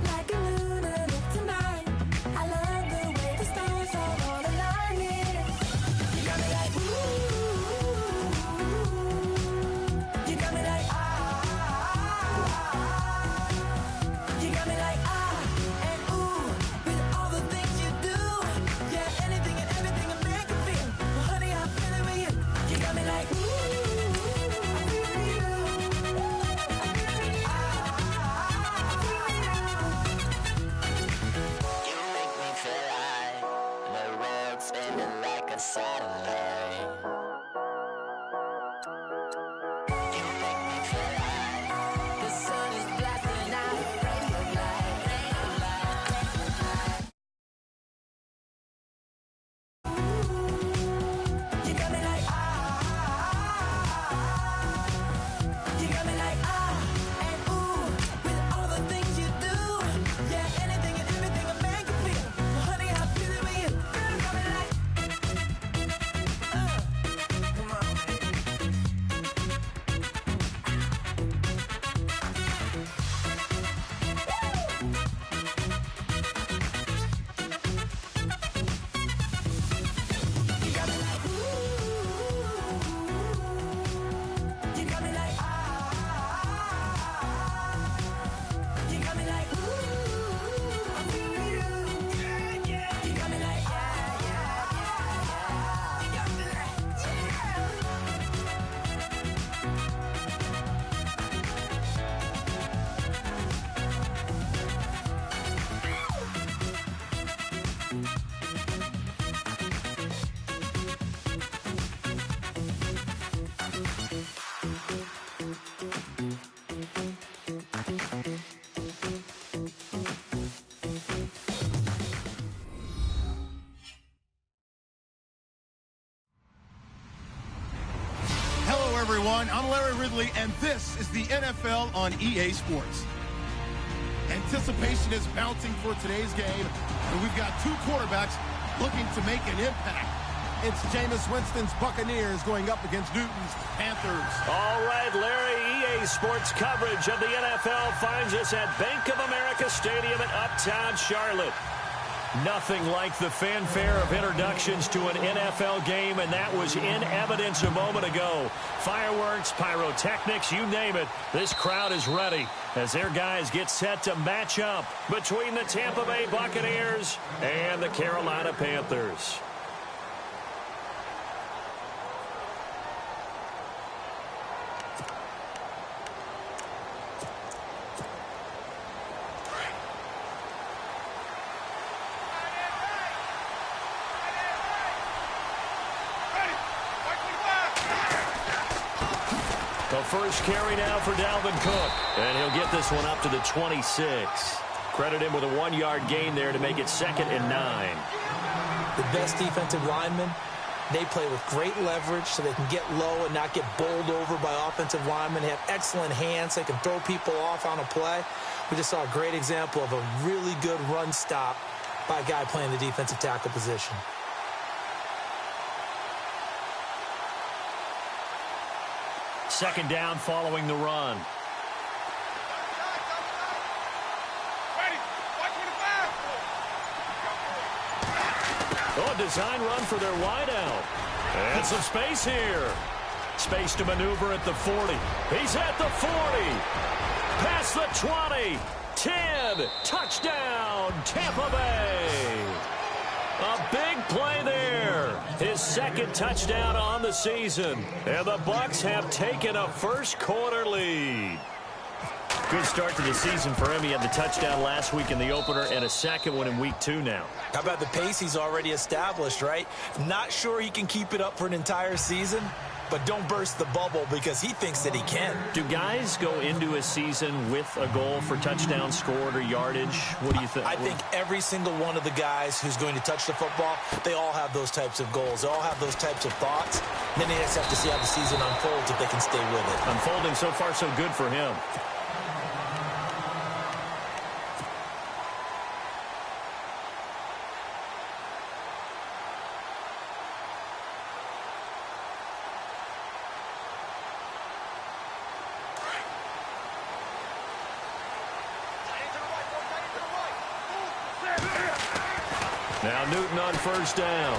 like a lunatic tonight. I love the way the stars are all aligning. You got me like ooh. You got me like you got me like and ooh, with all the things you do. Yeah, anything and everything a man can feel. Well, honey, I feel it with you. You got me like ooh, I feel you. You make me feel like the world's spinning like a satellite. You make me feel like the sun is blasting out a ray of light, ray of light, ray of light. You got me like you got me like and ooh, with all the things you do. Yeah, anything and everything a man can feel. Well, honey, I feel it with you. Girl, you got me like come on, you got me like you got me like you got me like I feel you. Yeah, yeah. You got me like you got me like Hello, everyone. I'm Larry Ridley, and this is the NFL on EA Sports. Anticipation is mounting for today's game, and we've got two quarterbacks looking to make an impact. It's Jameis Winston's Buccaneers going up against Newton's Panthers. All right, Larry, EA Sports coverage of the NFL finds us at Bank of America Stadium in Uptown Charlotte. Nothing like the fanfare of introductions to an NFL game, and that was in evidence a moment ago. Fireworks, pyrotechnics, you name it. This crowd is ready as their guys get set to match up between the Tampa Bay Buccaneers and the Carolina Panthers. The first carry now for Dalvin Cook. And he'll get this one up to the 26. Credit him with a 1-yard gain there to make it 2nd and 9. The best defensive linemen, they play with great leverage so they can get low and not get bowled over by offensive linemen. They have excellent hands. They can throw people off on a play. We just saw a great example of a really good run stop by a guy playing the defensive tackle position. Second down following the run. Oh, a design run for their wideout. And some space here. Space to maneuver at the 40. He's at the 40. Past the 20. 10. Touchdown, Tampa Bay. A big play there. His 2nd touchdown on the season. And the Bucs have taken a first-quarter lead. Good start to the season for him. He had the touchdown last week in the opener and a 2nd one in week 2 now. How about the pace he's already established, right? Not sure he can keep it up for an entire season, but don't burst the bubble because he thinks that he can. Do guys go into a season with a goal for touchdown scored or yardage? What do you think? I think every single one of the guys who's going to touch the football, they all have those types of goals. They all have those types of thoughts. And then they just have to see how the season unfolds if they can stay with it. Unfolding so far so good for him. Now Newton on first down.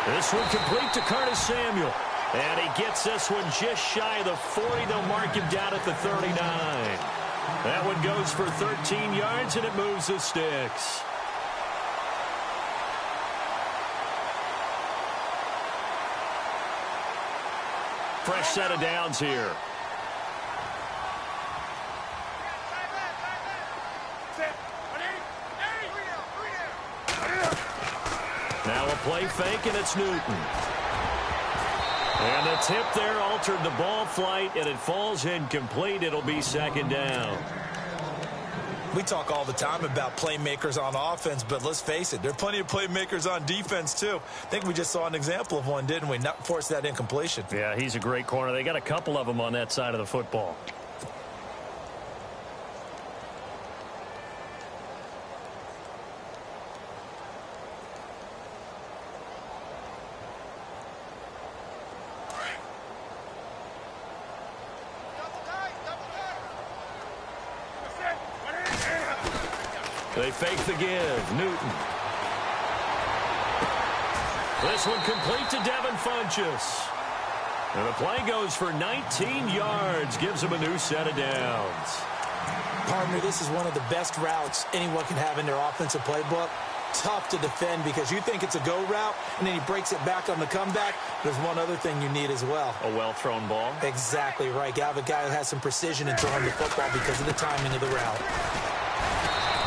This one complete to Curtis Samuel. And he gets this one just shy of the 40. They'll mark him down at the 39. That one goes for 13 yards, and it moves the sticks. Fresh set of downs here. Now a play fake, and it's Newton. And the tip there altered the ball flight, and it falls incomplete. It'll be 2nd down. We talk all the time about playmakers on offense, but let's face it, there are plenty of playmakers on defense, too. I think we just saw an example of one, didn't we? Not force that incompletion. Yeah, he's a great corner. They got a couple of them on that side of the football. They fake the give. Newton. This one complete to Devin Funchess. And the play goes for 19 yards. Gives him a new set of downs. Partner, this is one of the best routes anyone can have in their offensive playbook. Tough to defend because you think it's a go route, and then he breaks it back on the comeback. There's one other thing you need as well. A well-thrown ball. Exactly right. You have a guy who has some precision in throwing the football because of the timing of the route.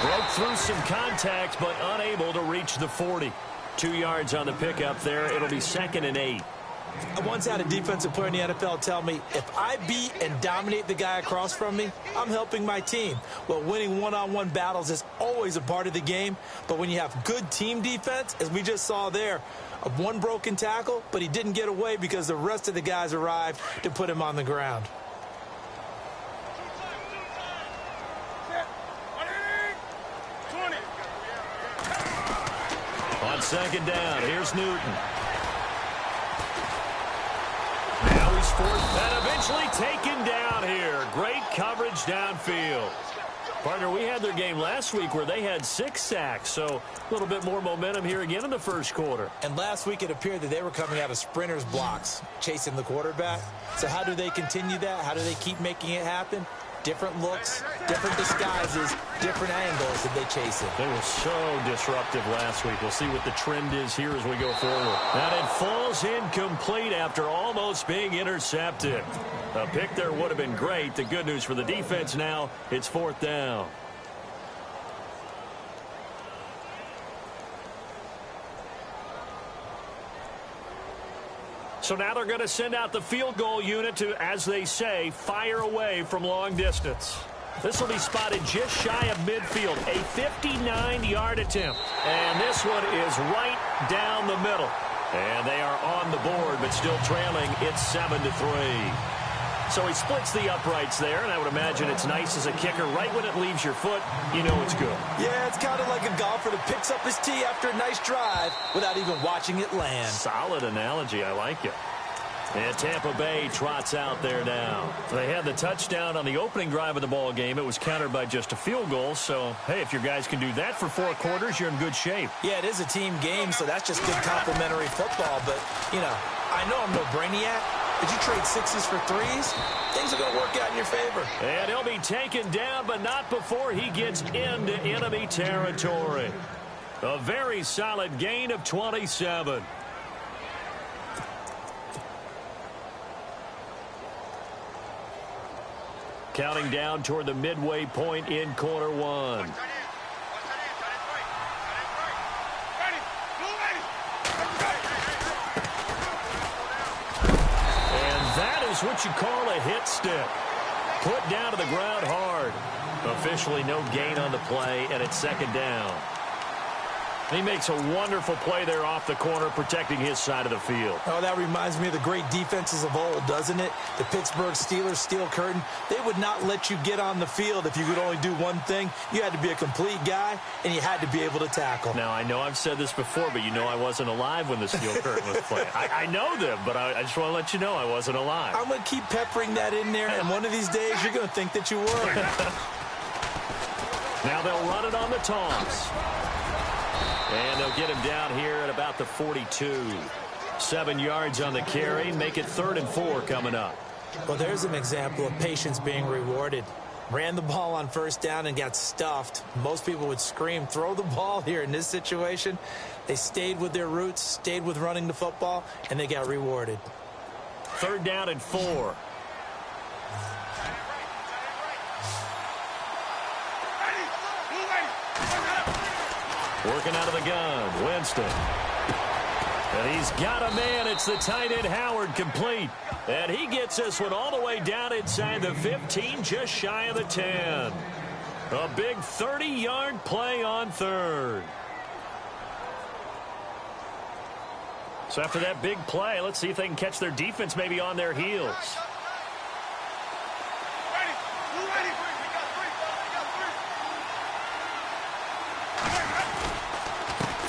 Broke through some contact, but unable to reach the 40. 2 yards on the pickup there. It'll be 2nd and 8. I once had a defensive player in the NFL tell me, if I beat and dominate the guy across from me, I'm helping my team. Well, winning one-on-one battles is always a part of the game, but when you have good team defense, as we just saw there, one broken tackle, but he didn't get away because the rest of the guys arrived to put him on the ground. On 2nd down, here's Newton. Now he's forced and eventually taken down here. Great coverage downfield. Partner, we had their game last week where they had 6 sacks, so a little bit more momentum here again in the first quarter. And last week it appeared that they were coming out of sprinters blocks, chasing the quarterback. So how do they continue that? How do they keep making it happen? Different looks, different disguises, different angles that they chase it. They were so disruptive last week. We'll see what the trend is here as we go forward. And it falls incomplete after almost being intercepted. A pick there would have been great. The good news for the defense now, it's 4th down. So now they're going to send out the field goal unit to, as they say, fire away from long distance. This will be spotted just shy of midfield, a 59-yard attempt. And this one is right down the middle. And they are on the board, but still trailing. It's 7-3. So he splits the uprights there, and I would imagine it's nice as a kicker. Right when it leaves your foot, you know it's good. Yeah, it's kind of like a golfer that picks up his tee after a nice drive without even watching it land. Solid analogy. I like it. And Tampa Bay trots out there now. They had the touchdown on the opening drive of the ball game. It was countered by just a field goal. So, hey, if your guys can do that for 4 quarters, you're in good shape. Yeah, it is a team game, so that's just good complimentary football. But, you know, I know I'm no brainiac. Did you trade 6s for 3s? Things are going to work out in your favor. And he'll be taken down, but not before he gets into enemy territory. A very solid gain of 27. Counting down toward the midway point in quarter 1. What you call a hit stick. Put down to the ground hard. Officially no gain on the play, and it's second down. He makes a wonderful play there off the corner, protecting his side of the field. Oh, that reminds me of the great defenses of old, doesn't it? The Pittsburgh Steelers steel curtain. They would not let you get on the field if you could only do one thing. You had to be a complete guy, and you had to be able to tackle. Now, I know I've said this before, but you know I wasn't alive when the steel curtain was playing. I know them, but I just want to let you know I wasn't alive. I'm going to keep peppering that in there, and one of these days you're going to think that you were. Now they'll run it on the toss. And they'll get him down here at about the 42. 7 yards on the carry. Make it 3rd and 4 coming up. Well, there's an example of patience being rewarded. Ran the ball on first down and got stuffed. Most people would scream, throw the ball here. In this situation, they stayed with their roots, stayed with running the football, and they got rewarded. 3rd down and 4. Working out of the gun, Winston. And he's got a man. It's the tight end, Howard, complete. And he gets this one all the way down inside the 15, just shy of the 10. A big 30-yard play on 3rd. So after that big play, let's see if they can catch their defense maybe on their heels.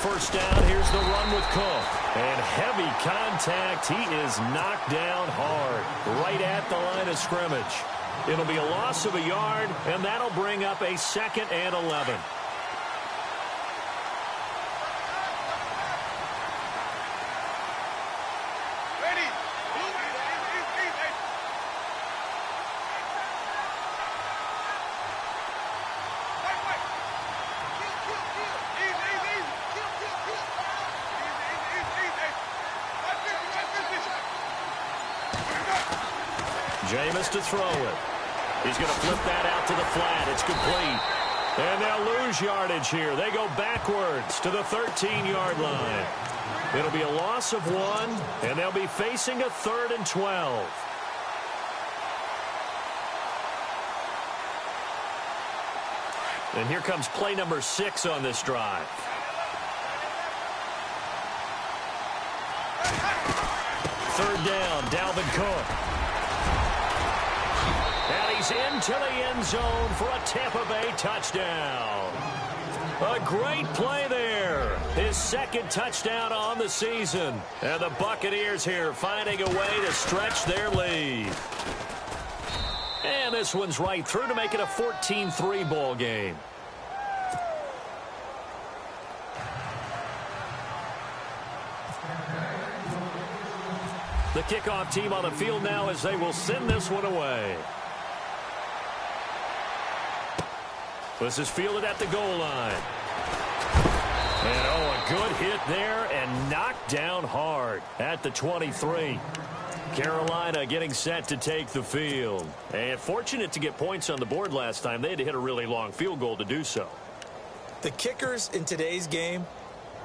First down, here's the run with Cook. And heavy contact. He is knocked down hard, right at the line of scrimmage. It'll be a loss of a yard, and that'll bring up a 2nd and 11. Jameis to throw it. He's going to flip that out to the flat. It's complete. And they'll lose yardage here. They go backwards to the 13-yard line. It'll be a loss of 1, and they'll be facing a 3rd and 12. And here comes play number 6 on this drive. Third down, Dalvin Cook. And he's into the end zone for a Tampa Bay touchdown. A great play there. His 2nd touchdown on the season. And the Buccaneers here finding a way to stretch their lead. And this one's right through to make it a 14-3 ball game. The kickoff team on the field now as they will send this one away. This is fielded at the goal line. And, oh, a good hit there and knocked down hard at the 23. Carolina getting set to take the field. And fortunate to get points on the board last time. They had to hit a really long field goal to do so. The kickers in today's game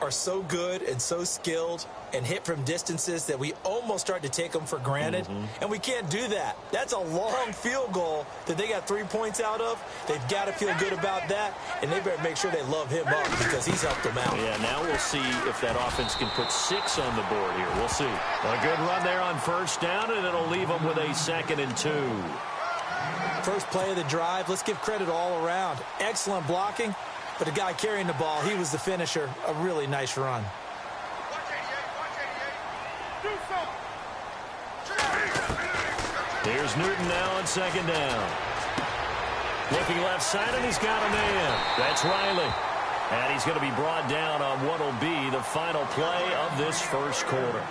are so good and so skilled and hit from distances that we almost start to take them for granted, and we can't do that. That's a long field goal that they got 3 points out of. They've got to feel good about that, and they better make sure they love him up because he's helped them out. Yeah, now we'll see if that offense can put 6 on the board here. We'll see. A good run there on first down, and it'll leave them with a 2nd and 2. First play of the drive, let's give credit all around. Excellent blocking, but the guy carrying the ball, he was the finisher. A really nice run. Here's Newton now on 2nd down. Looking left side, and he's got a man. That's Riley. And he's going to be brought down on what will be the final play of this first quarter.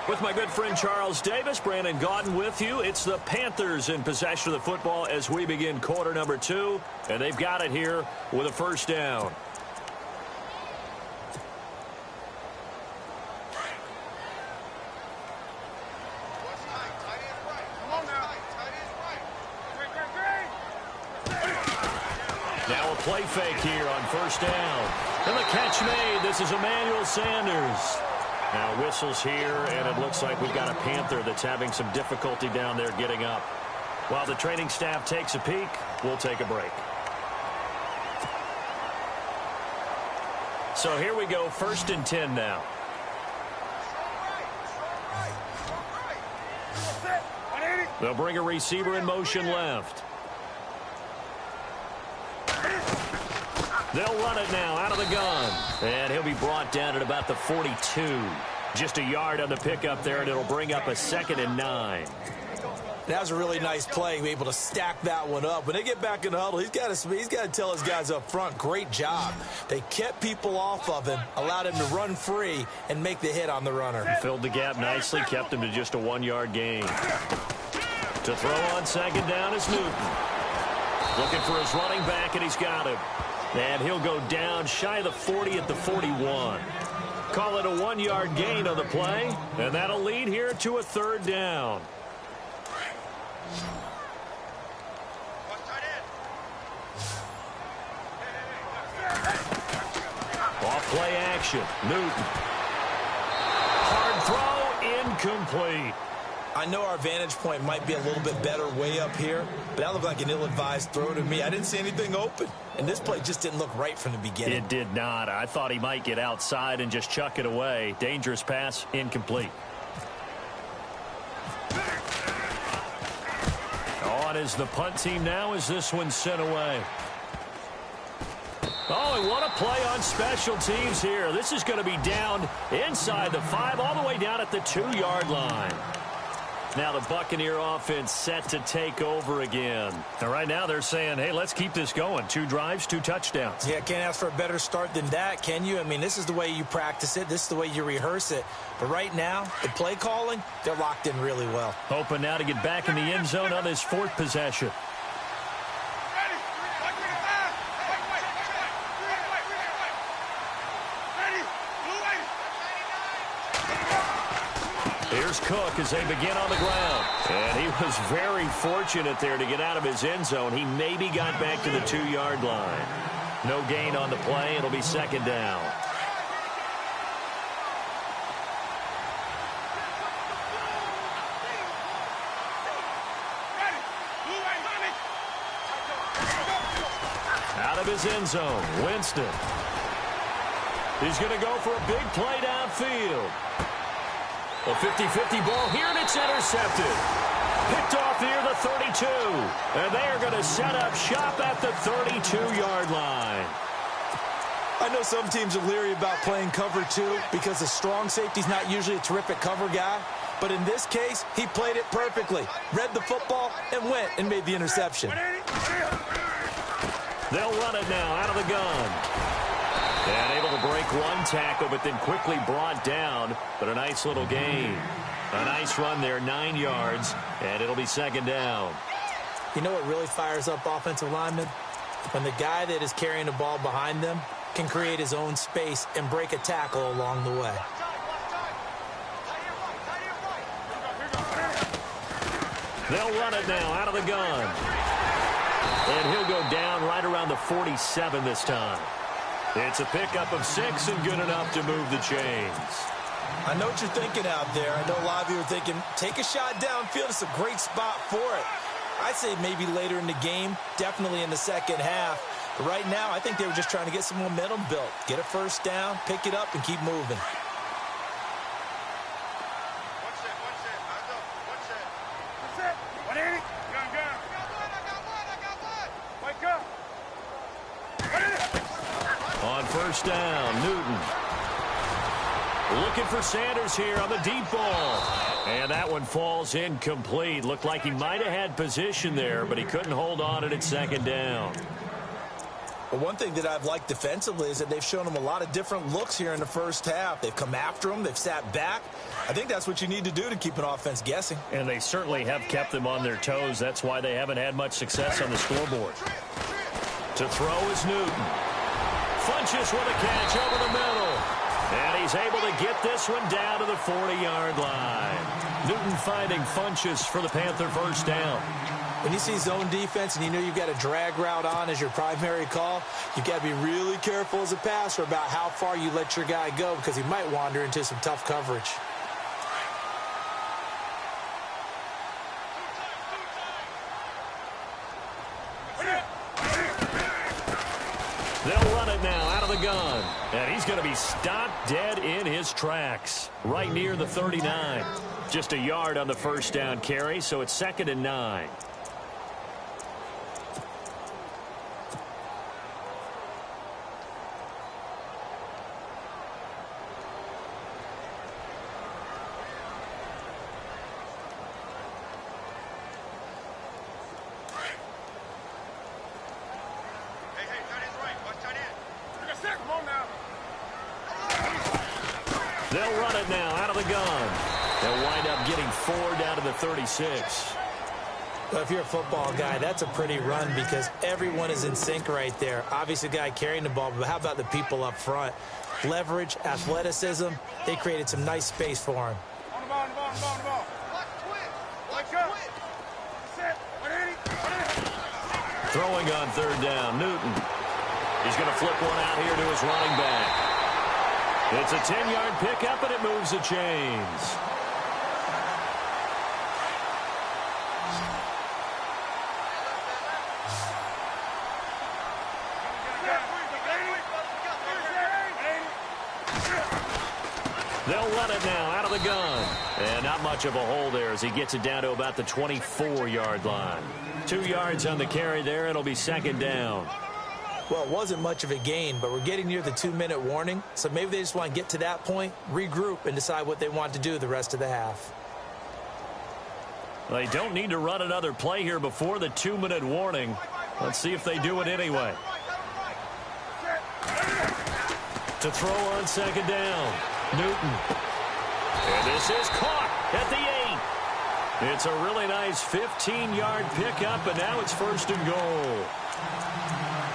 With my good friend Charles Davis, Brandon Gaudin with you. It's the Panthers in possession of the football as we begin quarter number 2. And they've got it here with a first down. Now a play fake here on first down. And the catch made. This is Emmanuel Sanders. Now whistles here, and it looks like we've got a Panther that's having some difficulty down there getting up. While the training staff takes a peek, we'll take a break. So here we go, 1st and 10 now. They'll bring a receiver in motion left. They'll run it now out of the gun. And he'll be brought down at about the 42. Just a yard on the pickup there, and it'll bring up a 2nd and 9. That was a really nice play, able to stack that one up. When they get back in the huddle, he's got to tell his guys up front, great job. They kept people off of him, allowed him to run free, and make the hit on the runner. He filled the gap nicely, kept him to just a 1-yard gain. To throw on 2nd down is Newton. Looking for his running back, and he's got him. And he'll go down shy of the 40 at the 41. Call it a 1-yard gain on the play, and that'll lead here to a 3rd down. Off play action. Newton. Hard throw, incomplete. I know our vantage point might be a little bit better way up here, but that looked like an ill-advised throw to me. I didn't see anything open, and this play just didn't look right from the beginning. It did not. I thought he might get outside and just chuck it away. Dangerous pass, incomplete. On is the punt team now as this one's sent away. Oh, and what a play on special teams here. This is going to be down inside the 5, all the way down at the 2-yard line. Now the Buccaneer offense set to take over again. And right now they're saying, hey, let's keep this going. 2 drives, 2 touchdowns. Yeah, can't ask for a better start than that, can you? I mean, this is the way you practice it. This is the way you rehearse it. But right now, the play calling, they're locked in really well. Hoping now to get back in the end zone on his 4th possession. Here's Cook as they begin on the ground. And he was very fortunate there to get out of his end zone. He maybe got back to the 2-yard line. No gain on the play. It'll be 2nd down. Out of his end zone, Winston. He's going to go for a big play downfield. A 50-50 ball here, and it's intercepted. Picked off near the 32. And they are going to set up shop at the 32-yard line. I know some teams are leery about playing cover 2 because the strong safety's not usually a terrific cover guy. But in this case, he played it perfectly. Read the football and went and made the interception. They'll run it now out of the gun. And able to break 1 tackle, but then quickly brought down. But a nice little gain. A nice run there, 9 yards, and it'll be 2nd down. You know what really fires up offensive linemen? When the guy that is carrying the ball behind them can create his own space and break a tackle along the way. They'll run it now out of the gun. And he'll go down right around the 47 this time. It's a pickup of 6 and good enough to move the chains. I know what you're thinking out there. I know a lot of you are thinking, take a shot downfield. It's a great spot for it. I'd say maybe later in the game, definitely in the second half. But right now, I think they were just trying to get some momentum built. Get a first down, pick it up, and keep moving. On first down, Newton. Looking for Sanders here on the deep ball. And that one falls incomplete. Looked like he might have had position there, but he couldn't hold on at second down. But one thing that I've liked defensively is that they've shown him a lot of different looks here in the first half. They've come after him. They've sat back. I think that's what you need to do to keep an offense guessing. And they certainly have kept them on their toes. That's why they haven't had much success on the scoreboard. To throw is Newton. Funches with a catch over the middle. And he's able to get this one down to the 40-yard line. Newton finding Funches for the Panther first down. When you see zone defense and you know you've got a drag route on as your primary call, you've got to be really careful as a passer about how far you let your guy go because he might wander into some tough coverage. They'll run it now out of the gun. And he's going to be stopped dead in his tracks right near the 39. Just a yard on the first down carry, so it's 2nd and 9. They'll run it now out of the gun. They'll wind up getting 4 down to the 36. Well, if you're a football guy, that's a pretty run because everyone is in sync right there. Obviously, the guy carrying the ball, but how about the people up front? Leverage, athleticism, they created some nice space for him. On the ball. Throwing on 3rd down, Newton. He's going to flip one out here to his running back. It's a 10-yard pickup, and it moves the chains. They'll run it now out of the gun. And not much of a hole there as he gets it down to about the 24-yard line. 2 yards on the carry there. It'll be 2nd down. Well, it wasn't much of a gain, but we're getting near the 2-minute warning. So maybe they just want to get to that point, regroup, and decide what they want to do the rest of the half. They don't need to run another play here before the 2-minute warning. Let's see if they do it anyway. To throw on 2nd down, Newton. And this is caught at the 8. It's a really nice 15-yard pickup, and now it's 1st and goal.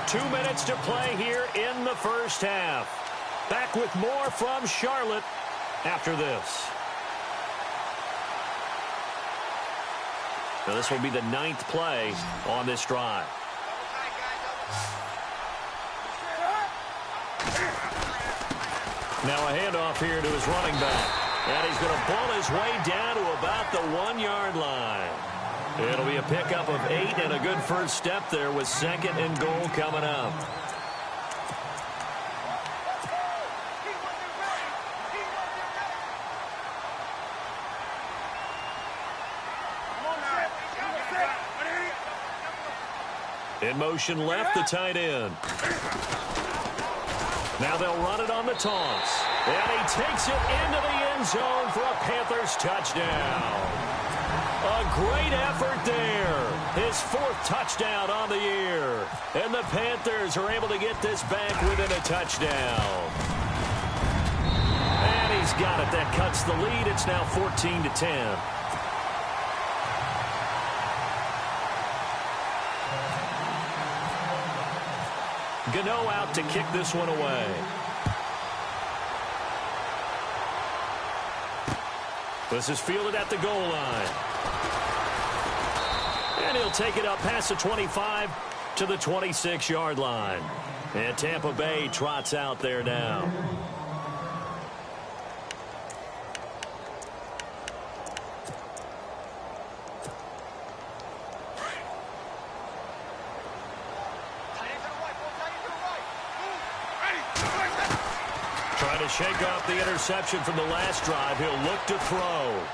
2 minutes to play here in the first half. Back with more from Charlotte after this. Now this will be the 9th play on this drive. Now a handoff here to his running back. And he's going to ball his way down to about the 1-yard line. It'll be a pickup of 8 and a good first step there with 2nd and goal coming up. In motion left, the tight end. Now they'll run it on the toss. And he takes it into the end zone for a Panthers touchdown. A great effort there. His 4th touchdown on the year. And the Panthers are able to get this back within a touchdown. And he's got it. That cuts the lead. It's now 14-10. Gano out to kick this one away. This is fielded at the goal line. And he'll take it up past the 25 to the 26-yard line. And Tampa Bay trots out there now. Trying to shake off the interception from the last drive. He'll look to throw.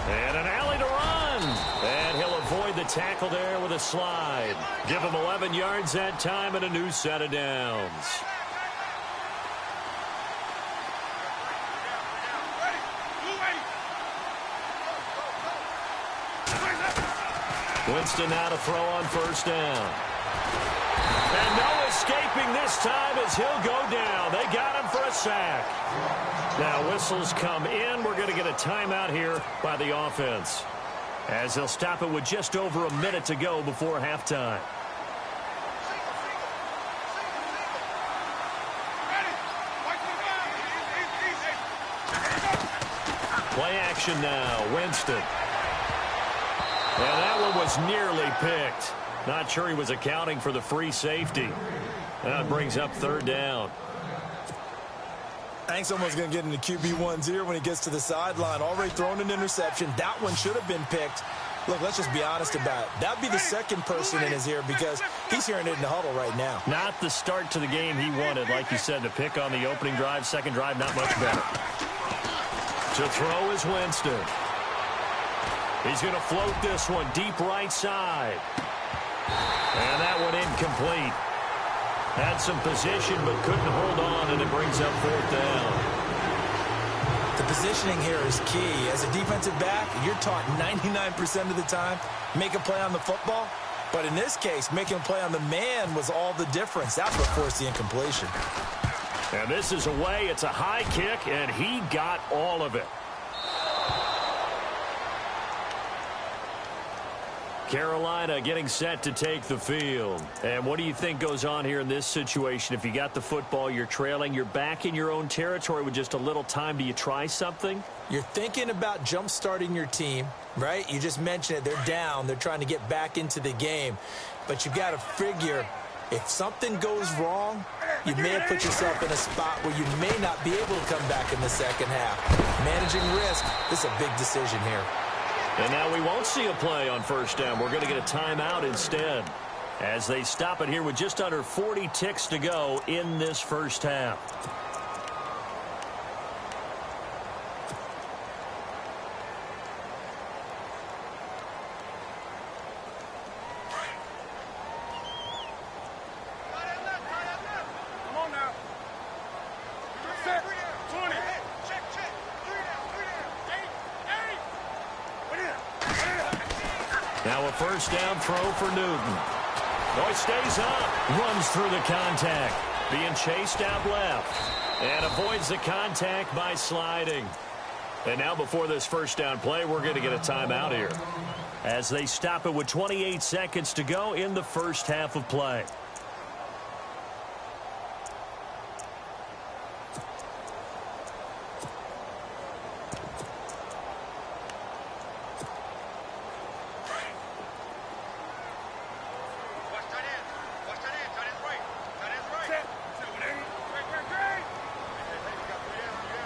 And an alley to run. And he'll avoid the tackle there with a slide. Give him 11 yards that time and a new set of downs. Winston now to throw on first down. And no escaping this time as he'll go down. They got him for a sack. Now whistles come in. We're going to get a timeout here by the offense, as they'll stop it with just over a minute to go before halftime. Play action now. Winston. And that one was nearly picked. Not sure he was accounting for the free safety. That brings up third down. I think someone's going to get into QB1's ear when he gets to the sideline. Already thrown an interception. That one should have been picked. Look, let's just be honest about it. That would be the second person in his ear because he's hearing it in the huddle right now. Not the start to the game he wanted. Like you said, to pick on the opening drive, second drive, not much better. To throw is Winston. He's going to float this one deep right side. And that one incomplete. Had some position but couldn't hold on, and it brings up fourth down. The positioning here is key. As a defensive back, you're taught 99% of the time, make a play on the football. But in this case, making a play on the man was all the difference. That's what forced the incompletion. And this is away. It's a high kick, and he got all of it. Carolina getting set to take the field. And what do you think goes on here in this situation? If you got the football, you're trailing, you're back in your own territory with just a little time. Do you try something? You're thinking about jump-starting your team, right? You just mentioned it. They're down. They're trying to get back into the game. But you've got to figure, if something goes wrong, you may have put yourself in a spot where you may not be able to come back in the second half. Managing risk, this is a big decision here. And now we won't see a play on first down. We're going to get a timeout instead, as they stop it here with just under 40 ticks to go in this first half. Come on now. Set. 20. Check. 3 down. 8. Now a first down throw for Newton. Oh, he stays up. Runs through the contact. Being chased out left. And avoids the contact by sliding. And now before this first down play, we're going to get a timeout here, as they stop it with 28 seconds to go in the first half of play.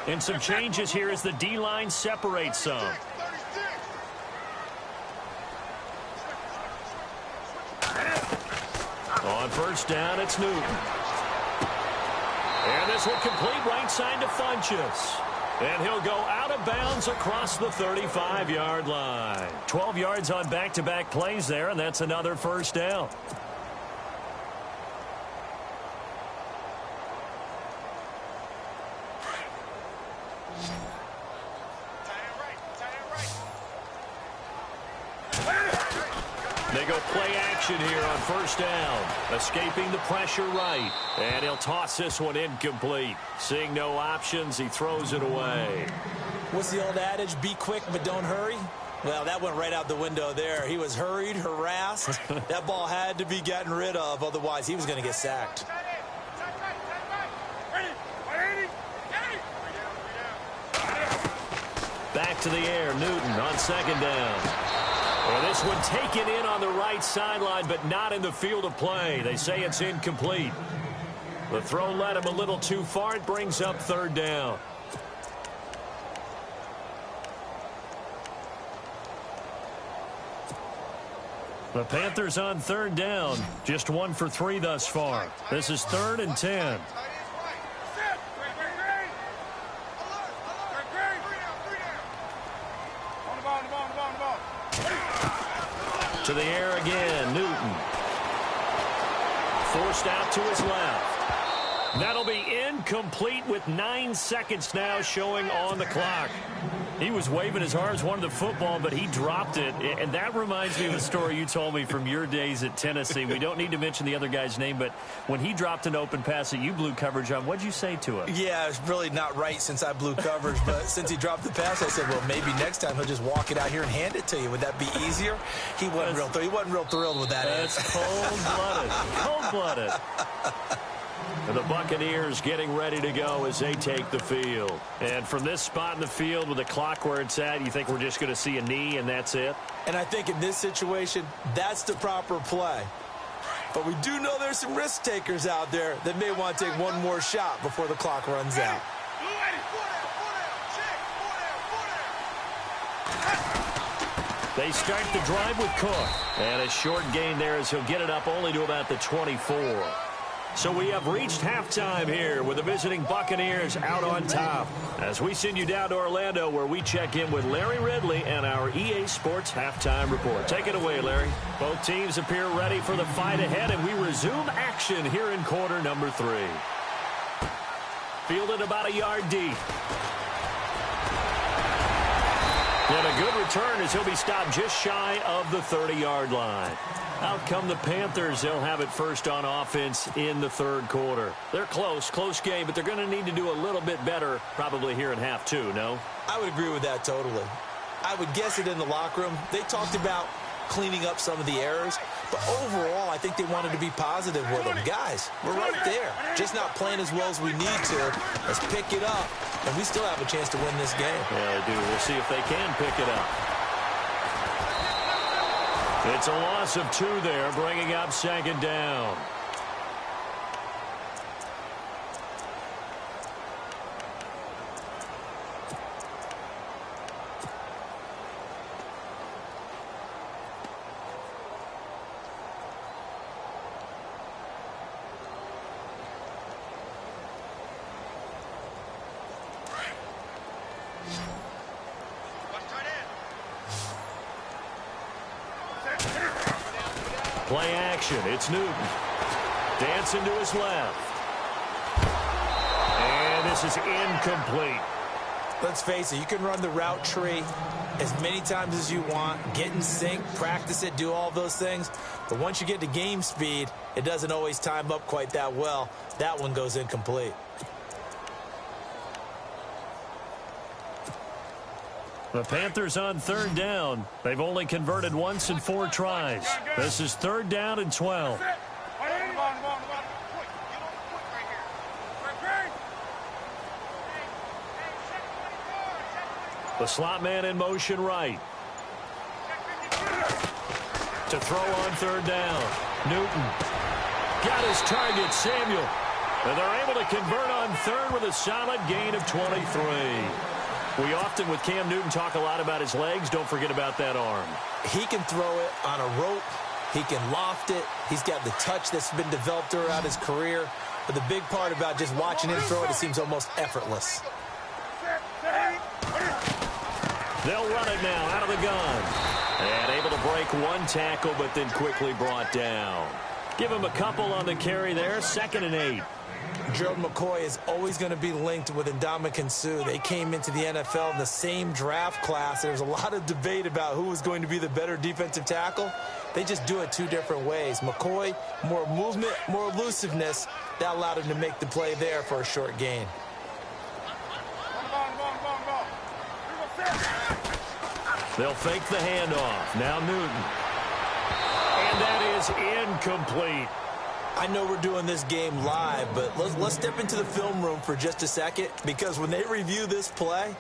And some changes here as the D-line separates some. On first down, it's Newton. And this will complete right side to Funchess. And he'll go out of bounds across the 35-yard line. 12 yards on back-to-back plays there, and that's another first down. They go play action here on first down. Escaping the pressure right. And he'll toss this one incomplete. Seeing no options, he throws it away. What's the old adage? Be quick, but don't hurry? Well, that went right out the window there. He was hurried, harassed. That ball had to be gotten rid of. Otherwise, he was going to get sacked. Back to the air, Newton on second down. Well, this one taken in on the right sideline, but not in the field of play. They say it's incomplete. The throw led him a little too far. It brings up third down. The Panthers on third down. Just 1 for 3 thus far. This is 3rd and 10. To the air again, Newton. Forced out to his left. That'll be incomplete with 9 seconds now showing on the clock. He was waving his arms, wanted the football, but he dropped it. And that reminds me of a story you told me from your days at Tennessee. We don't need to mention the other guy's name, but when he dropped an open pass that you blew coverage on, what'd you say to him? Yeah, it's really not right since I blew coverage, but since he dropped the pass, I said, well, maybe next time he'll just walk it out here and hand it to you. Would that be easier? He wasn't real thrilled with that. That's cold-blooded. Cold-blooded. The Buccaneers getting ready to go as they take the field. And from this spot in the field with the clock where it's at, you think we're just going to see a knee and that's it? And I think in this situation, that's the proper play. But we do know there's some risk takers out there that may want to take one more shot before the clock runs out. They start the drive with Cook. And a short gain there as he'll get it up only to about the 24. So we have reached halftime here with the visiting Buccaneers out on top. As we send you down to Orlando where we check in with Larry Ridley and our EA Sports Halftime Report. Take it away, Larry. Both teams appear ready for the fight ahead, and we resume action here in quarter number 3. Fielded about a yard deep. And a good return as he'll be stopped just shy of the 30-yard line. Out come the Panthers. They'll have it first on offense in the third quarter. They're close game, but they're going to need to do a little bit better probably here in half 2, no? I would agree with that totally. I would guess it in the locker room. They talked about cleaning up some of the errors, but overall, I think they wanted to be positive with them. Guys, we're right there. Just not playing as well as we need to. Let's pick it up, and we still have a chance to win this game. Yeah, they do. We'll see if they can pick it up. It's a loss of 2 there, bringing up second down. Play action. It's Newton. Dancing to his left. And this is incomplete. Let's face it, you can run the route tree as many times as you want, get in sync, practice it, do all those things. But once you get to game speed, it doesn't always time up quite that well. That one goes incomplete. The Panthers on third down. They've only converted once in 4 tries. This is 3rd down and 12. The slot man in motion right. To throw on 3rd down. Newton got his target, Samuel. And they're able to convert on 3rd with a solid gain of 23. We often, with Cam Newton, talk a lot about his legs. Don't forget about that arm. He can throw it on a rope. He can loft it. He's got the touch that's been developed throughout his career. But the big part about just watching him throw it seems almost effortless. They'll run it now out of the gun. And able to break 1 tackle, but then quickly brought down. Give him a couple on the carry there. 2nd and 8. Gerald McCoy is always going to be linked with Ndamukong Suh. They came into the NFL in the same draft class. There was a lot of debate about who was going to be the better defensive tackle. They just do it 2 different ways. McCoy, more movement, more elusiveness. That allowed him to make the play there for a short gain. They'll fake the handoff. Now Newton. And that is incomplete. I know we're doing this game live, but let's step into the film room for just a second, because when they review this play,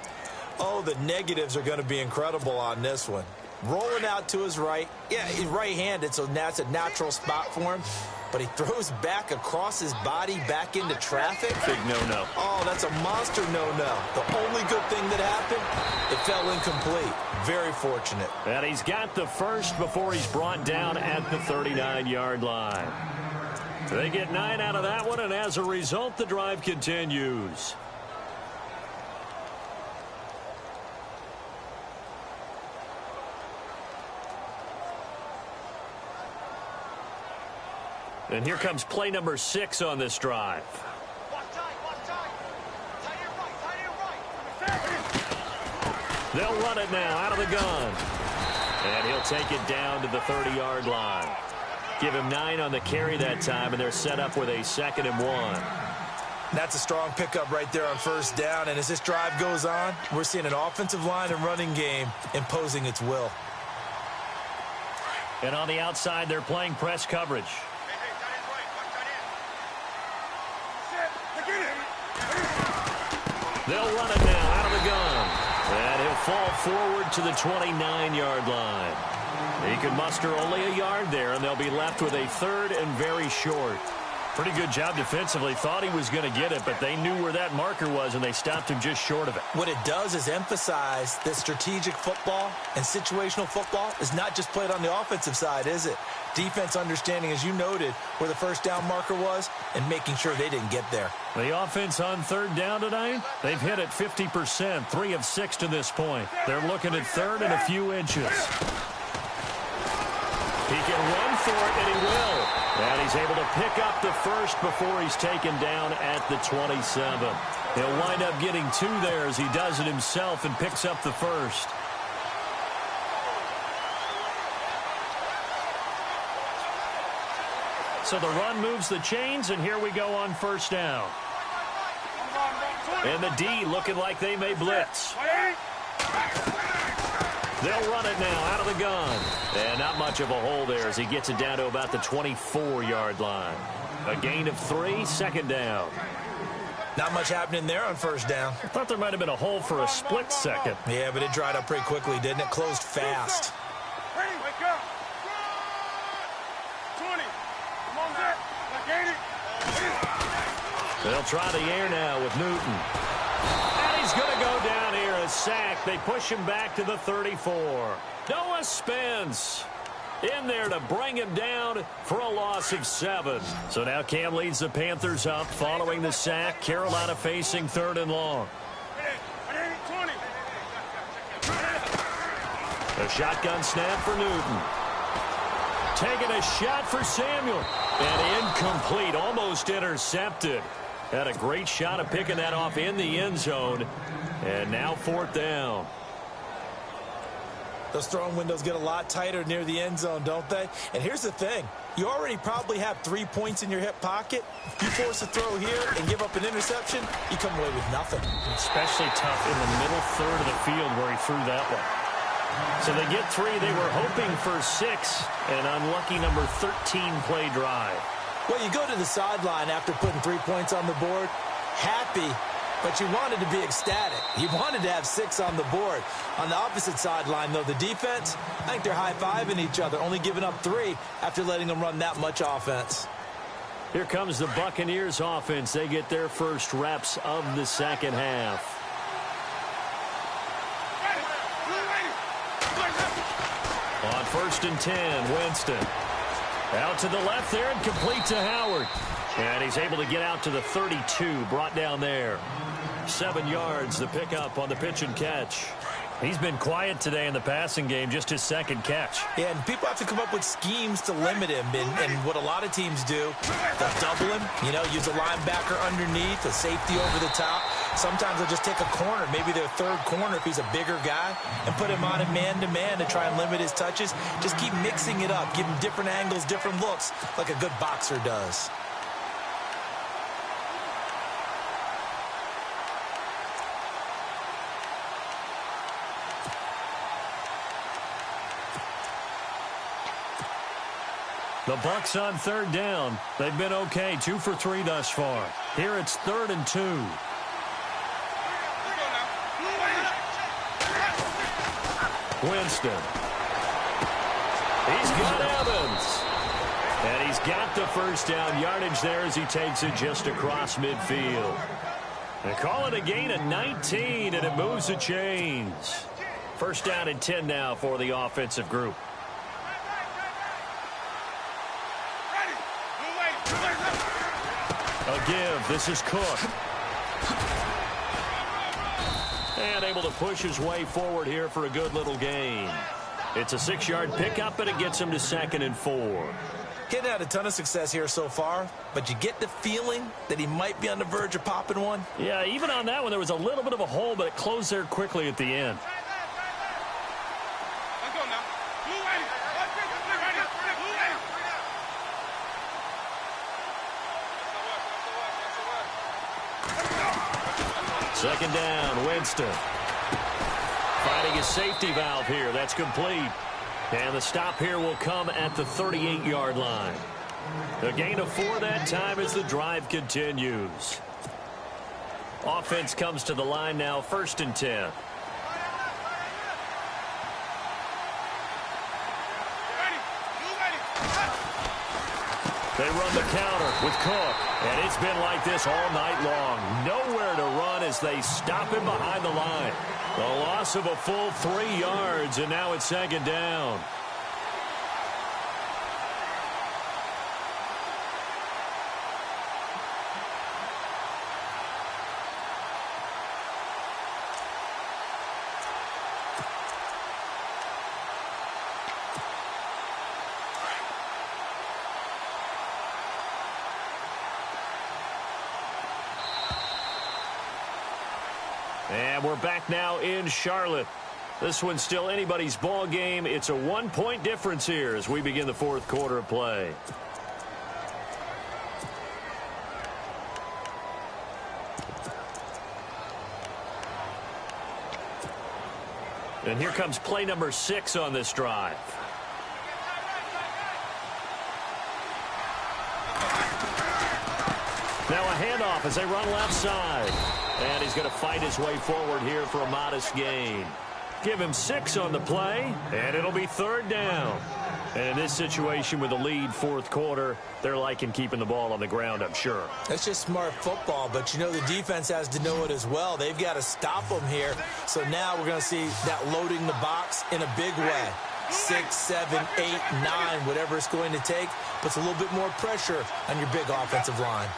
oh, the negatives are going to be incredible on this one. rolling out to his right. Yeah, he's right-handed, so that's a natural spot for him. But he throws back across his body back into traffic. Big no-no. Oh, that's a monster no-no. The only good thing that happened, it fell incomplete. Very fortunate. And he's got the first before he's brought down at the 39-yard line. They get 9 out of that one, and as a result, the drive continues. And here comes play number 6 on this drive. They'll run it now out of the gun. And he'll take it down to the 30-yard line. Give him 9 on the carry that time, and they're set up with a 2nd and 1. That's a strong pickup right there on first down. And as this drive goes on, we're seeing an offensive line and running game imposing its will. And on the outside, they're playing press coverage. They'll run it now out of the gun. And he'll fall forward to the 29-yard line. He can muster only a yard there, and they'll be left with a 3rd and very short. Pretty good job defensively. Thought he was going to get it, but they knew where that marker was, and they stopped him just short of it. What it does is emphasize that strategic football and situational football is not just played on the offensive side, is it? Defense understanding, as you noted, where the first down marker was and making sure they didn't get there. The offense on 3rd down tonight, they've hit it 50%, 3 of 6 to this point. They're looking at 3rd and a few inches. He can run for it, and he will. And he's able to pick up the first before he's taken down at the 27. He'll wind up getting 2 there as he does it himself and picks up the first. So the run moves the chains, and here we go on first down. And the D looking like they may blitz. They'll run it now out of the gun. And not much of a hole there as he gets it down to about the 24-yard line. A gain of 3, 2nd down. Not much happening there on first down. I thought there might have been a hole for a split second. Yeah, but it dried up pretty quickly, didn't it? Closed fast. Wake up. 20. Come on, Zach. They'll try the air now with Newton. And he's going to go down here, a sack. They push him back to the 34. Noah Spence in there to bring him down for a loss of 7. So now Cam leads the Panthers up following the sack. Carolina facing 3rd and long. A shotgun snap for Newton. Taking a shot for Samuel. And incomplete, almost intercepted. Had a great shot of picking that off in the end zone. And now 4th down. Those throwing windows get a lot tighter near the end zone, don't they? And here's the thing. You already probably have 3 points in your hip pocket. You force a throw here and give up an interception, you come away with nothing. Especially tough in the middle 3rd of the field where he threw that one. So they get 3. They were hoping for 6. An unlucky number 13 play drive. Well, you go to the sideline after putting 3 points on the board, happy, but you wanted to be ecstatic. You wanted to have 6 on the board. On the opposite sideline, though, the defense, I think they're high-fiving each other, only giving up 3 after letting them run that much offense. Here comes the Buccaneers offense. They get their first reps of the second half. On 1st and 10, Winston. Out to the left there and complete to Howard. And he's able to get out to the 32, brought down there. 7 yards, the pickup on the pitch and catch. He's been quiet today in the passing game, just his 2nd catch. Yeah, and people have to come up with schemes to limit him. And what a lot of teams do, they'll double him, use a linebacker underneath, a safety over the top. Sometimes they'll just take a corner, maybe their 3rd corner if he's a bigger guy, and put him on a man-to-man to try and limit his touches. Just keep mixing it up, give him different angles, different looks, like a good boxer does. The Bucs on 3rd down. They've been okay, 2 for 3 thus far. Here it's 3rd and 2. Winston He's got Evans. And he's got the first down yardage there as he takes it just across midfield. They call it a gain of 19, and it moves the chains. First down and 10 now for the offensive group. A give. This is Cook. And able to push his way forward here for a good little gain. It's a 6-yard pickup, and it gets him to 2nd and 4. Getting had a ton of success here so far, but you get the feeling that he might be on the verge of popping one. Yeah, even on that one, there was a little bit of a hole, but it closed there quickly at the end. Let's go now. Second down, Winston. Finding a safety valve here. That's complete. And the stop here will come at the 38-yard line. A gain of 4 that time as the drive continues. Offense comes to the line now, 1st and 10. They run the counter with Cook. And it's been like this all night long. Nowhere to run as they stop him behind the line. A loss of a full 3 yards, and now it's 2nd down. And we're back now in Charlotte. This one's still anybody's ball game. It's a 1-point difference here as we begin the 4th quarter of play. And here comes play number 6 on this drive. Now a handoff as they run left side. And he's going to fight his way forward here for a modest gain. Give him 6 on the play, and it'll be 3rd down. And in this situation with the lead 4th quarter, they're liking keeping the ball on the ground, I'm sure. That's just smart football, but you know the defense has to know it as well. They've got to stop them here. So now we're going to see that loading the box in a big way. 6, 7, 8, 9, whatever it's going to take, puts a little bit more pressure on your big offensive line.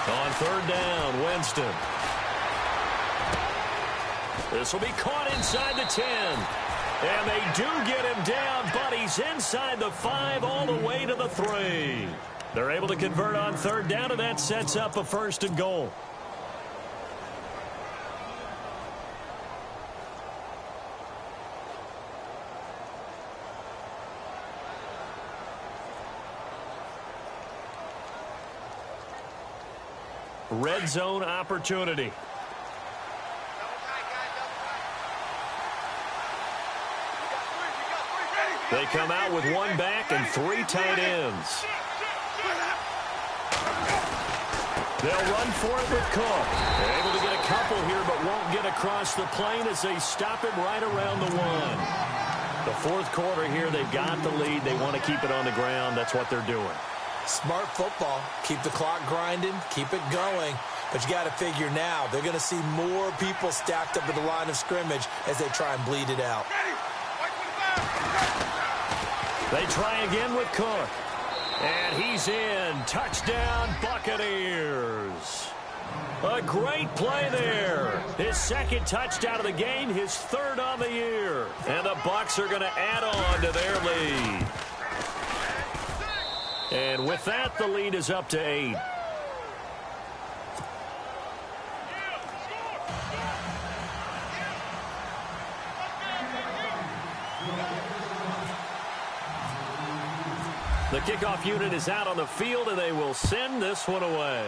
On 3rd down, Winston. This will be caught inside the 10. And they do get him down, but he's inside the 5 all the way to the 3. They're able to convert on 3rd down, and that sets up a 1st and goal. Red zone opportunity. They come out with 1 back and 3 tight ends. They'll run for it with Cook. They're able to get a couple here, but won't get across the plane as they stop him right around the 1. The 4th quarter here, they've got the lead. They want to keep it on the ground. That's what they're doing. Smart football. Keep the clock grinding. Keep it going. But you got to figure now, they're going to see more people stacked up at the line of scrimmage as they try and bleed it out. They try again with Cook. And he's in. Touchdown, Buccaneers. A great play there. His 2nd touchdown of the game, his 3rd on the year. And the Bucs are going to add on to their lead. And with that, the lead is up to 8. The kickoff unit is out on the field, and they will send this one away.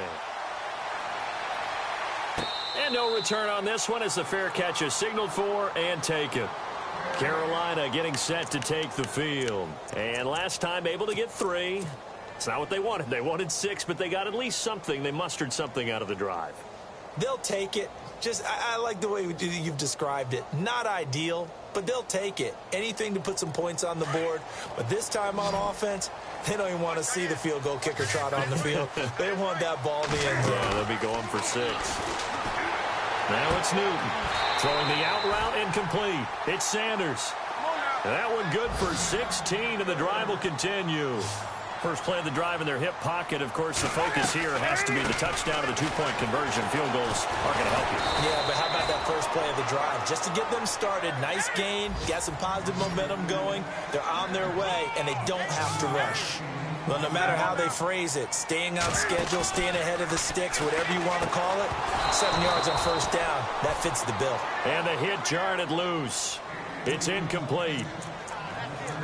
And no return on this one as the fair catch is signaled for and taken. Carolina getting set to take the field. And last time able to get 3. It's not what they wanted. They wanted 6, but they got at least something. They mustered something out of the drive. They'll take it. I like the way you've described it. Not ideal, but they'll take it. Anything to put some points on the board. But this time on offense, they don't even want to see the field goal kicker trot on the field. They want that ball in the end zone. Yeah, they'll be going for 6. Now it's Newton. Throwing the out route incomplete. It's Sanders. That one good for 16, and the drive will continue. First play of the drive in their hip pocket. Of course, the focus here has to be the touchdown or the 2-point conversion. Field goals are going to help you. Yeah, but how about that first play of the drive? Just to get them started, nice gain, got some positive momentum going. They're on their way, and they don't have to rush. Well, no matter how they phrase it, staying on schedule, staying ahead of the sticks, whatever you want to call it, 7 yards on first down, that fits the bill. And the hit jarred loose. It's incomplete.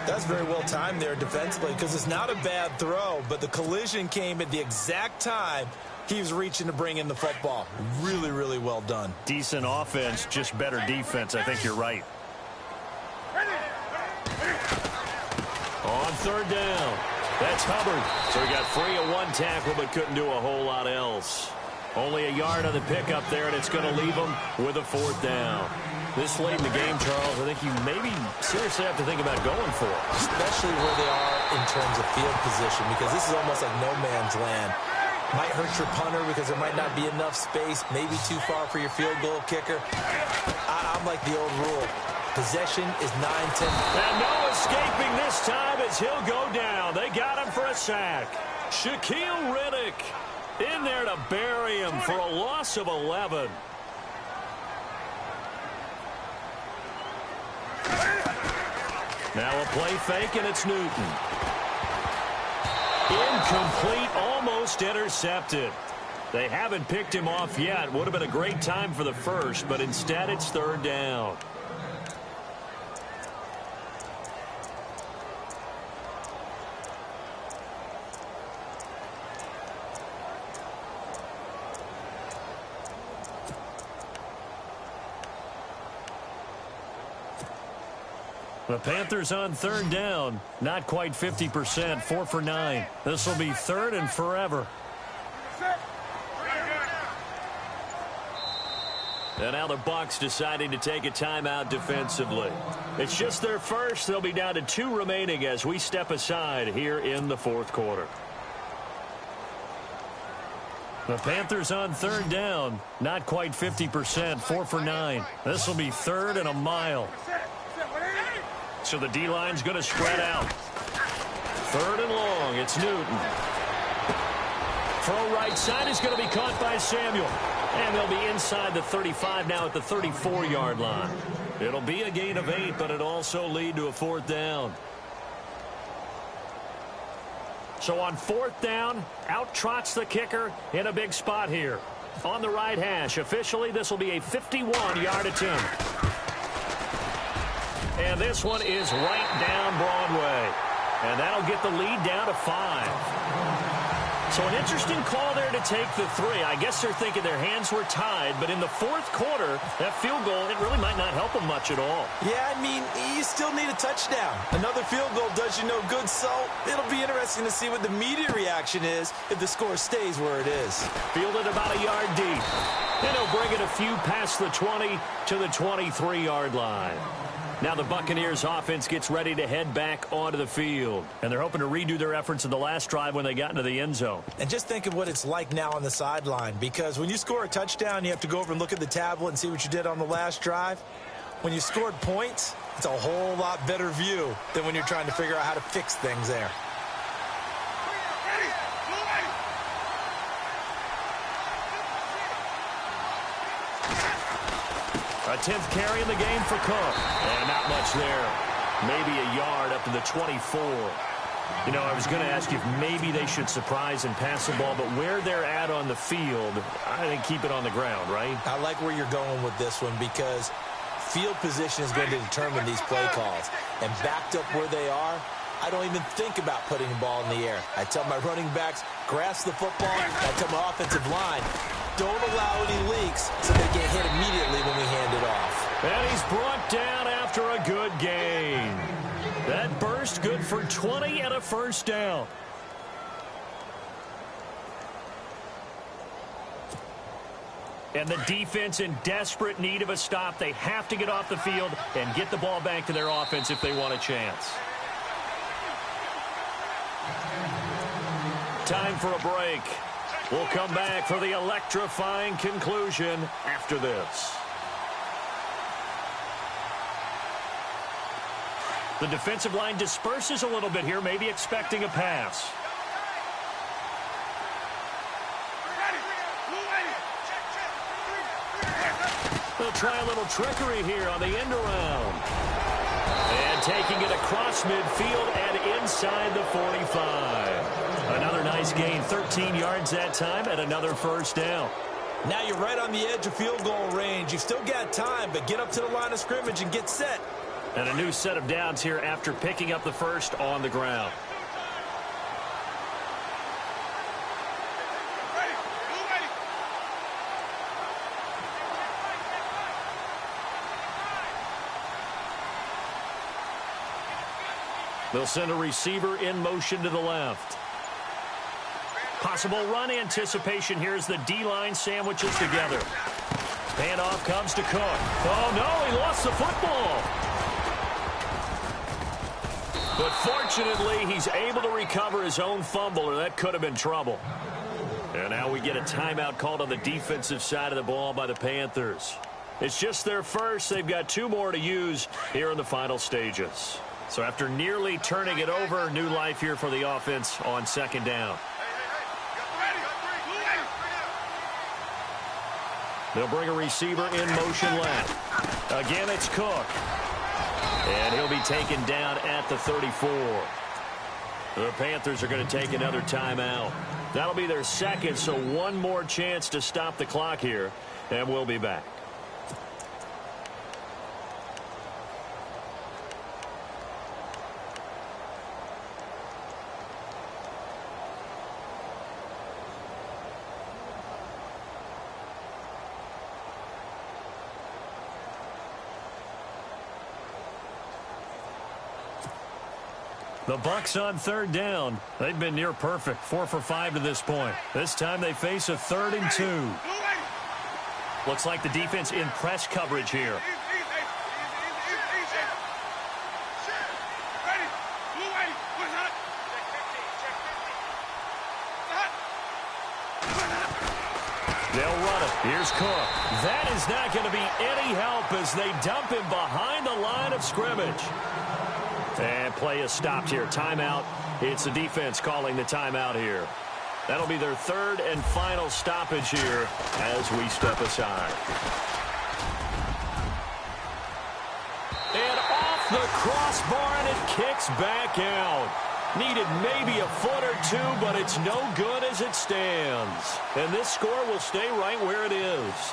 That's very well timed there defensively because it's not a bad throw, but the collision came at the exact time he was reaching to bring in the football. Really, really well done. Decent offense, just better defense. I think you're right. On third down, that's Hubbard. So he got free of 1 tackle but couldn't do a whole lot else. Only a yard on the pickup there, and it's going to leave him with a 4th down. This late in the game, Charles, I think you maybe seriously have to think about going for it. Especially where they are in terms of field position, because this is almost like no man's land. Might hurt your punter because there might not be enough space, maybe too far for your field goal kicker. I'm like the old rule. Possession is 9-10. And no escaping this time as he'll go down. They got him for a sack. Shaquille Riddick in there to bury him for a loss of 11. Now a play fake, and it's Newton. Incomplete, almost intercepted. They haven't picked him off yet. Would have been a great time for the first, but instead it's 3rd down. The Panthers on 3rd down. Not quite 50%. 4 for 9. This will be 3rd and forever. And now the Bucs deciding to take a timeout defensively. It's just their first. They'll be down to 2 remaining as we step aside here in the 4th quarter. The Panthers on 3rd down. Not quite 50%. 4 for 9. This will be 3rd and a mile. So the D-line's going to spread out. 3rd and long. It's Newton. Throw right side is going to be caught by Samuel. And they'll be inside the 35 now at the 34-yard line. It'll be a gain of 8, but it'll also lead to a 4th down. So on 4th down, out trots the kicker in a big spot here. On the right hash. Officially, this will be a 51-yard attempt. And this one is right down Broadway. And that'll get the lead down to 5. So an interesting call there to take the 3. I guess they're thinking their hands were tied, but in the 4th quarter, that field goal, it really might not help them much at all. Yeah, I mean, you still need a touchdown. Another field goal does you no good, so it'll be interesting to see what the media reaction is if the score stays where it is. Fielded about a yard deep. And he'll bring it a few past the 20 to the 23-yard line. Now the Buccaneers offense gets ready to head back onto the field. And they're hoping to redo their efforts in the last drive when they got into the end zone. And just think of what it's like now on the sideline. Because when you score a touchdown, you have to go over and look at the tablet and see what you did on the last drive. When you scored points, it's a whole lot better view than when you're trying to figure out how to fix things there. A 10th carry in the game for Cook. And not much there. Maybe a yard up to the 24. You know, I was going to ask you if maybe they should surprise and pass the ball, but where they're at on the field, I think keep it on the ground, right? I like where you're going with this one because field position is going to determine these play calls. And backed up where they are, I don't even think about putting the ball in the air. I tell my running backs, grasp the football. I tell my offensive line, don't allow any leaks so they get hit immediately when we hand it off. And he's brought down after a good gain. That burst good for 20 and a first down. And the defense in desperate need of a stop. They have to get off the field and get the ball back to their offense if they want a chance. Time for a break. We'll come back for the electrifying conclusion after this. The defensive line disperses a little bit here, maybe expecting a pass. They'll try a little trickery here on the end around. And taking it across midfield and inside the 45. Another nice gain, 13 yards that time, and another first down. Now you're right on the edge of field goal range. You've still got time, but get up to the line of scrimmage and get set. And a new set of downs here after picking up the first on the ground. They'll send a receiver in motion to the left. Possible run anticipation here as the D-line sandwiches together. Handoff comes to Cook. Oh, no, he lost the football. But fortunately, he's able to recover his own fumble, or that could have been trouble. And now we get a timeout called on the defensive side of the ball by the Panthers. It's just their first. They've got 2 more to use here in the final stages. So after nearly turning it over, new life here for the offense on second down. They'll bring a receiver in motion left. Again, it's Cook. And he'll be taken down at the 34. The Panthers are going to take another timeout. That'll be their second, so one more chance to stop the clock here, and we'll be back. The Bucs on third down. They've been near perfect, 4 for 5 to this point. This time they face a 3rd and 2. Looks like the defense in press coverage here. They'll run it. Here's Cook. That is not going to be any help as they dump him behind the line of scrimmage. And play is stopped here. Timeout. It's the defense calling the timeout here. That'll be their 3rd and final stoppage here as we step aside. And off the crossbar, and it kicks back out. Needed maybe a foot or 2, but it's no good as it stands. And this score will stay right where it is.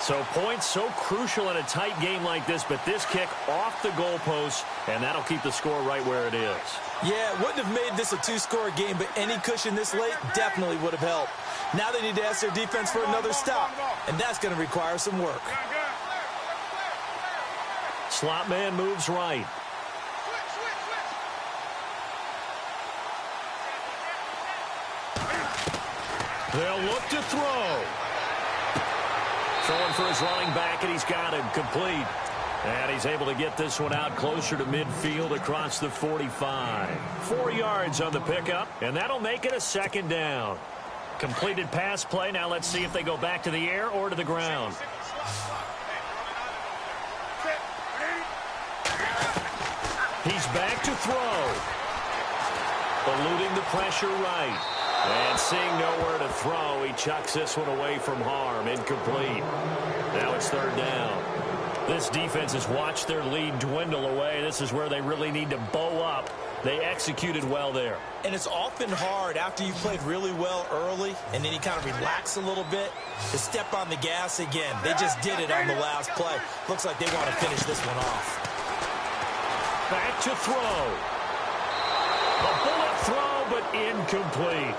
So points so crucial in a tight game like this, but this kick off the goalpost, and that'll keep the score right where it is. Yeah, it wouldn't have made this a 2-score game, but any cushion this late definitely would have helped. Now they need to ask their defense for another stop, and that's going to require some work. Slot man moves right. They'll look to throw. Throwing for his running back, and he's got him complete. And he's able to get this one out closer to midfield across the 45. 4 yards on the pickup, and that'll make it a 2nd down. Completed pass play. Now let's see if they go back to the air or to the ground. He's back to throw. Eluding the pressure right. And seeing nowhere to throw, he chucks this one away from harm. Incomplete. Now it's 3rd down. This defense has watched their lead dwindle away. This is where they really need to bow up. They executed well there. And it's often hard after you've played really well early and then you kind of relax a little bit to step on the gas again. They just did it on the last play. Looks like they want to finish this one off. Back to throw. A bullet throw, but incomplete.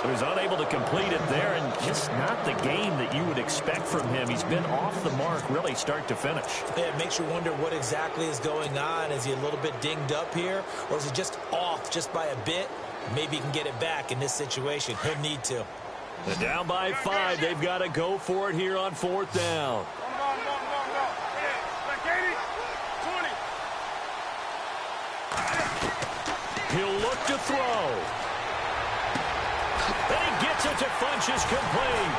So he's unable to complete it there, and just not the game that you would expect from him. He's been off the mark really start to finish. Yeah, it makes you wonder what exactly is going on. Is he a little bit dinged up here, or is he just off just by a bit? Maybe he can get it back in this situation. He'll need to. And down by 5. They've got to go for it here on 4th down. He'll look to throw. And he gets it to Funchess complete.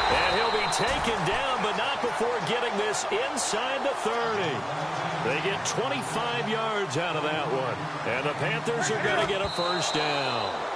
And he'll be taken down, but not before getting this inside the 30. They get 25 yards out of that one. And the Panthers are going to get a first down.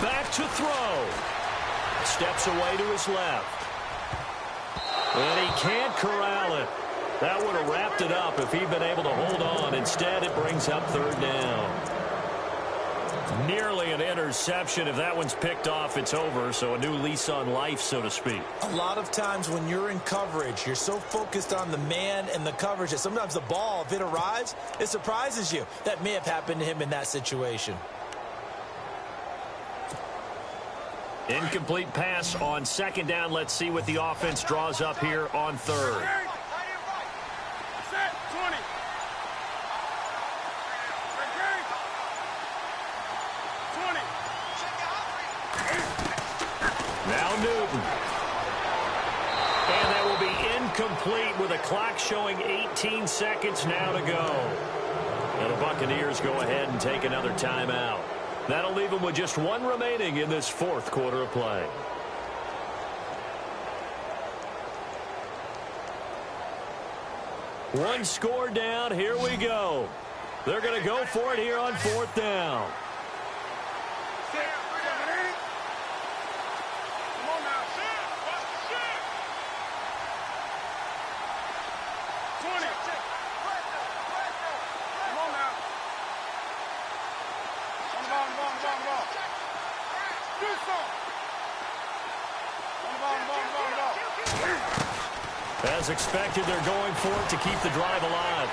Back to throw. Steps away to his left. And he can't corral it. That would have wrapped it up if he'd been able to hold on. Instead, it brings up 3rd down. Nearly an interception. If that one's picked off, it's over. So a new lease on life, so to speak. A lot of times when you're in coverage, you're so focused on the man and the coverage that sometimes the ball, if it arrives, it surprises you. That may have happened to him in that situation. Incomplete pass on 2nd down. Let's see what the offense draws up here on 3rd. Now Newton. And that will be incomplete with a clock showing 18 seconds now to go. And the Buccaneers go ahead and take another timeout. That'll leave them with just 1 remaining in this 4th quarter of play. One score down. Here we go. They're going to go for it here on 4th down. As expected, they're going for it to keep the drive alive.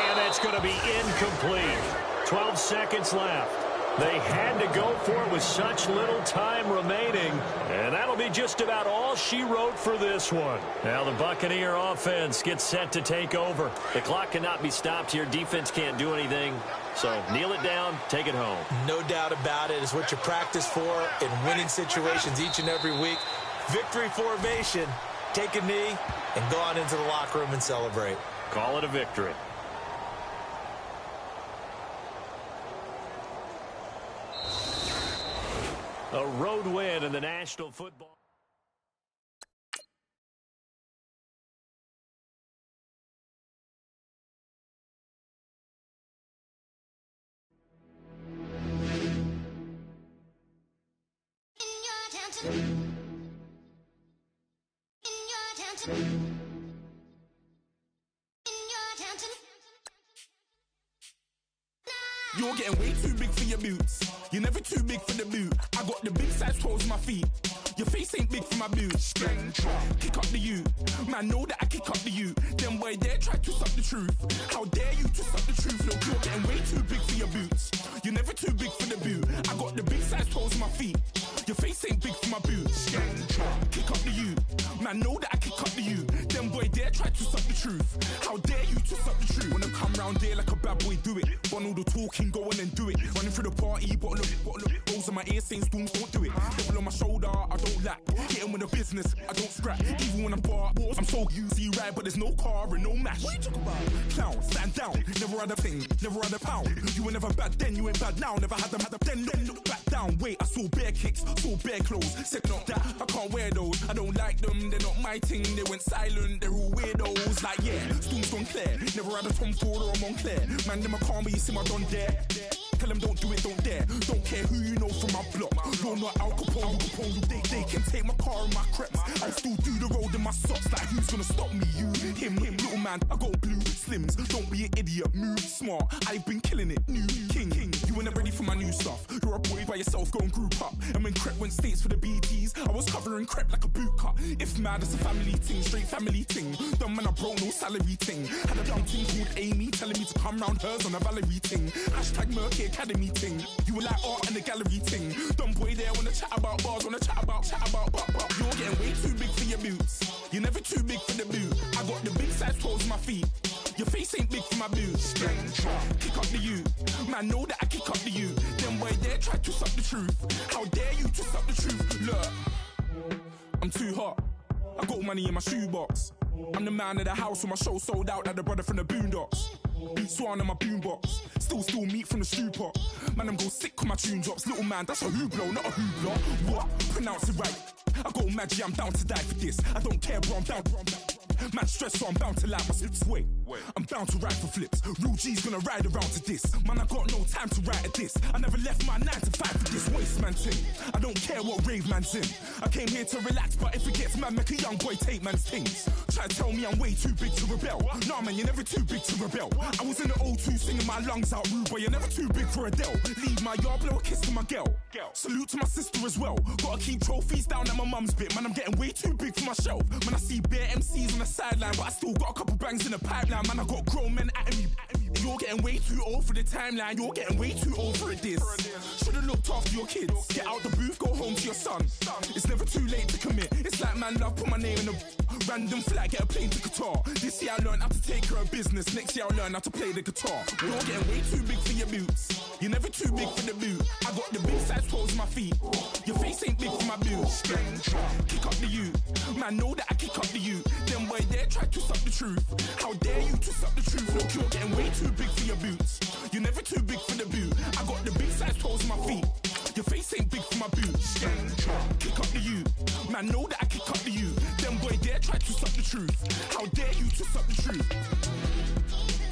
And it's going to be incomplete. 12 seconds left. They had to go for it with such little time remaining. And that'll be just about all she wrote for this one. Now the Buccaneer offense gets set to take over. The clock cannot be stopped here. Defense can't do anything. So kneel it down, take it home. No doubt about it. It's what you practice for in winning situations each and every week. Victory formation. Take a knee and go on into the locker room and celebrate. Call it a victory. A road win in the National Football. You're getting way too big for your boots. You're never too big for the boot. I got the big size toes on my feet. Your face ain't big for my boots. Kick up the you. Man, know that I kick up the you. Them boy dare try to suck the truth. How dare you to suck the truth? Look, you're getting way too big for your boots. You're never too big for the boot. I got the big size toes on my feet. Your face ain't big for my boots. Kick up the you. Man, know that I kick up the you. Them boy dare try to suck the truth. How dare you to suck the truth? Wanna come round there like a bad boy, do it. Want all the talking, go on and do it. Running through the party, bottle up. Rolls on my ear saying storms, don't do it. Double on my shoulder, I don't lack. Hitting with the business, I don't scrap. Even when I'm bar, I'm so easy right, but there's no car and no mash. What you talk about? Clown, stand down. Never had a thing, never had a pound. You were never bad then, you ain't bad now. Never had them, then look back down. Wait, I saw bare kicks, saw bare clothes. Said not that, I can't wear those. I don't like them, they're not my thing. They went silent, they're all weirdos. Like yeah, storms don't clear. Never had a Tom Ford or a Montclair. Man, them a call me, you see my don there. Tell them don't do it, don't dare. Don't care who you know from my block. You're not Al Capone Al Capone, they can take my car and my creps. I'll still do the road in my socks, like who's gonna stop me? You, him, little man, I got blue slims. Don't be an idiot, move smart. I've been killing it, new king. You weren't ready for my new stuff. You're a boy by yourself, go and group up. And when Crep went states for the BTs, I was covering Crep like a boot cut. If mad, it's a family ting, straight family ting. Dumb man, I broke no salary ting. Had a young ting called Amy telling me to come round hers on a Valerie ting. Hashtag Murky Academy ting. You were like art and a gallery ting. Dumb boy there wanna chat about bars, wanna chat about. You're getting way too big for your boots. You're never too big for the boot. I got the big size toes on my feet. Your face ain't big for my boots. Kick up the you. Man, know that I kick up the you. Then boy there try to suck the truth. How dare you to suck the truth? Look, I'm too hot. I got money in my shoebox. I'm the man of the house when my show sold out like the brother from the Boondocks. Beat Swan in my boombox. Still meat from the stew pot. Man, I'm go sick when my tune drops. Little man, that's a hooplo, not a hoopla. What? Pronounce it right. I got magic, I'm down to die for this. I don't care, bro, I'm down. Man stressed, so I'm bound to lie my slips. Wait, I'm bound to ride for flips. Real G's gonna ride around to this. Man, I got no time to write at this. I never left my 9 to 5 for this waste man thing. I don't care what rave man's in. I came here to relax, but if it gets mad, make a young boy take man's things. Try to tell me I'm way too big to rebel. Nah, man, you're never too big to rebel. I was in the O2 singing my lungs out, rude boy, you're never too big for Adele. Leave my yard, blow a kiss to my girl. Salute to my sister as well. Gotta keep trophies down at my mum's bit. Man, I'm getting way too big for my shelf. Man, I see bare MCs on the sideline, but I still got a couple bangs in the pipeline. Man, I got grown men at me. You're getting way too old for the timeline. You're getting way too old for this. Should've looked after your kids. Get out the booth, go home to your son. It's never too late to commit. It's like man love, put my name in a random flat, get a plane to Qatar. This year I learned how to take care of business. Next year I'll learn how to play the guitar. You're getting way too big for your boots. You're never too big for the boot. I got the big size toes on my feet. Your face ain't big for my boots. Kick up the you. Man, know that I kick up the you. Then boy there try to suck the truth. How dare you to suck the truth? Look, you're getting way too big for your boots. You're never too big for the boot. I got the big size toes on my feet. Your face ain't big for my boots. Kick up the you. Man, know that I kick up the you. Then boy there try to suck the truth. How dare you to suck the truth?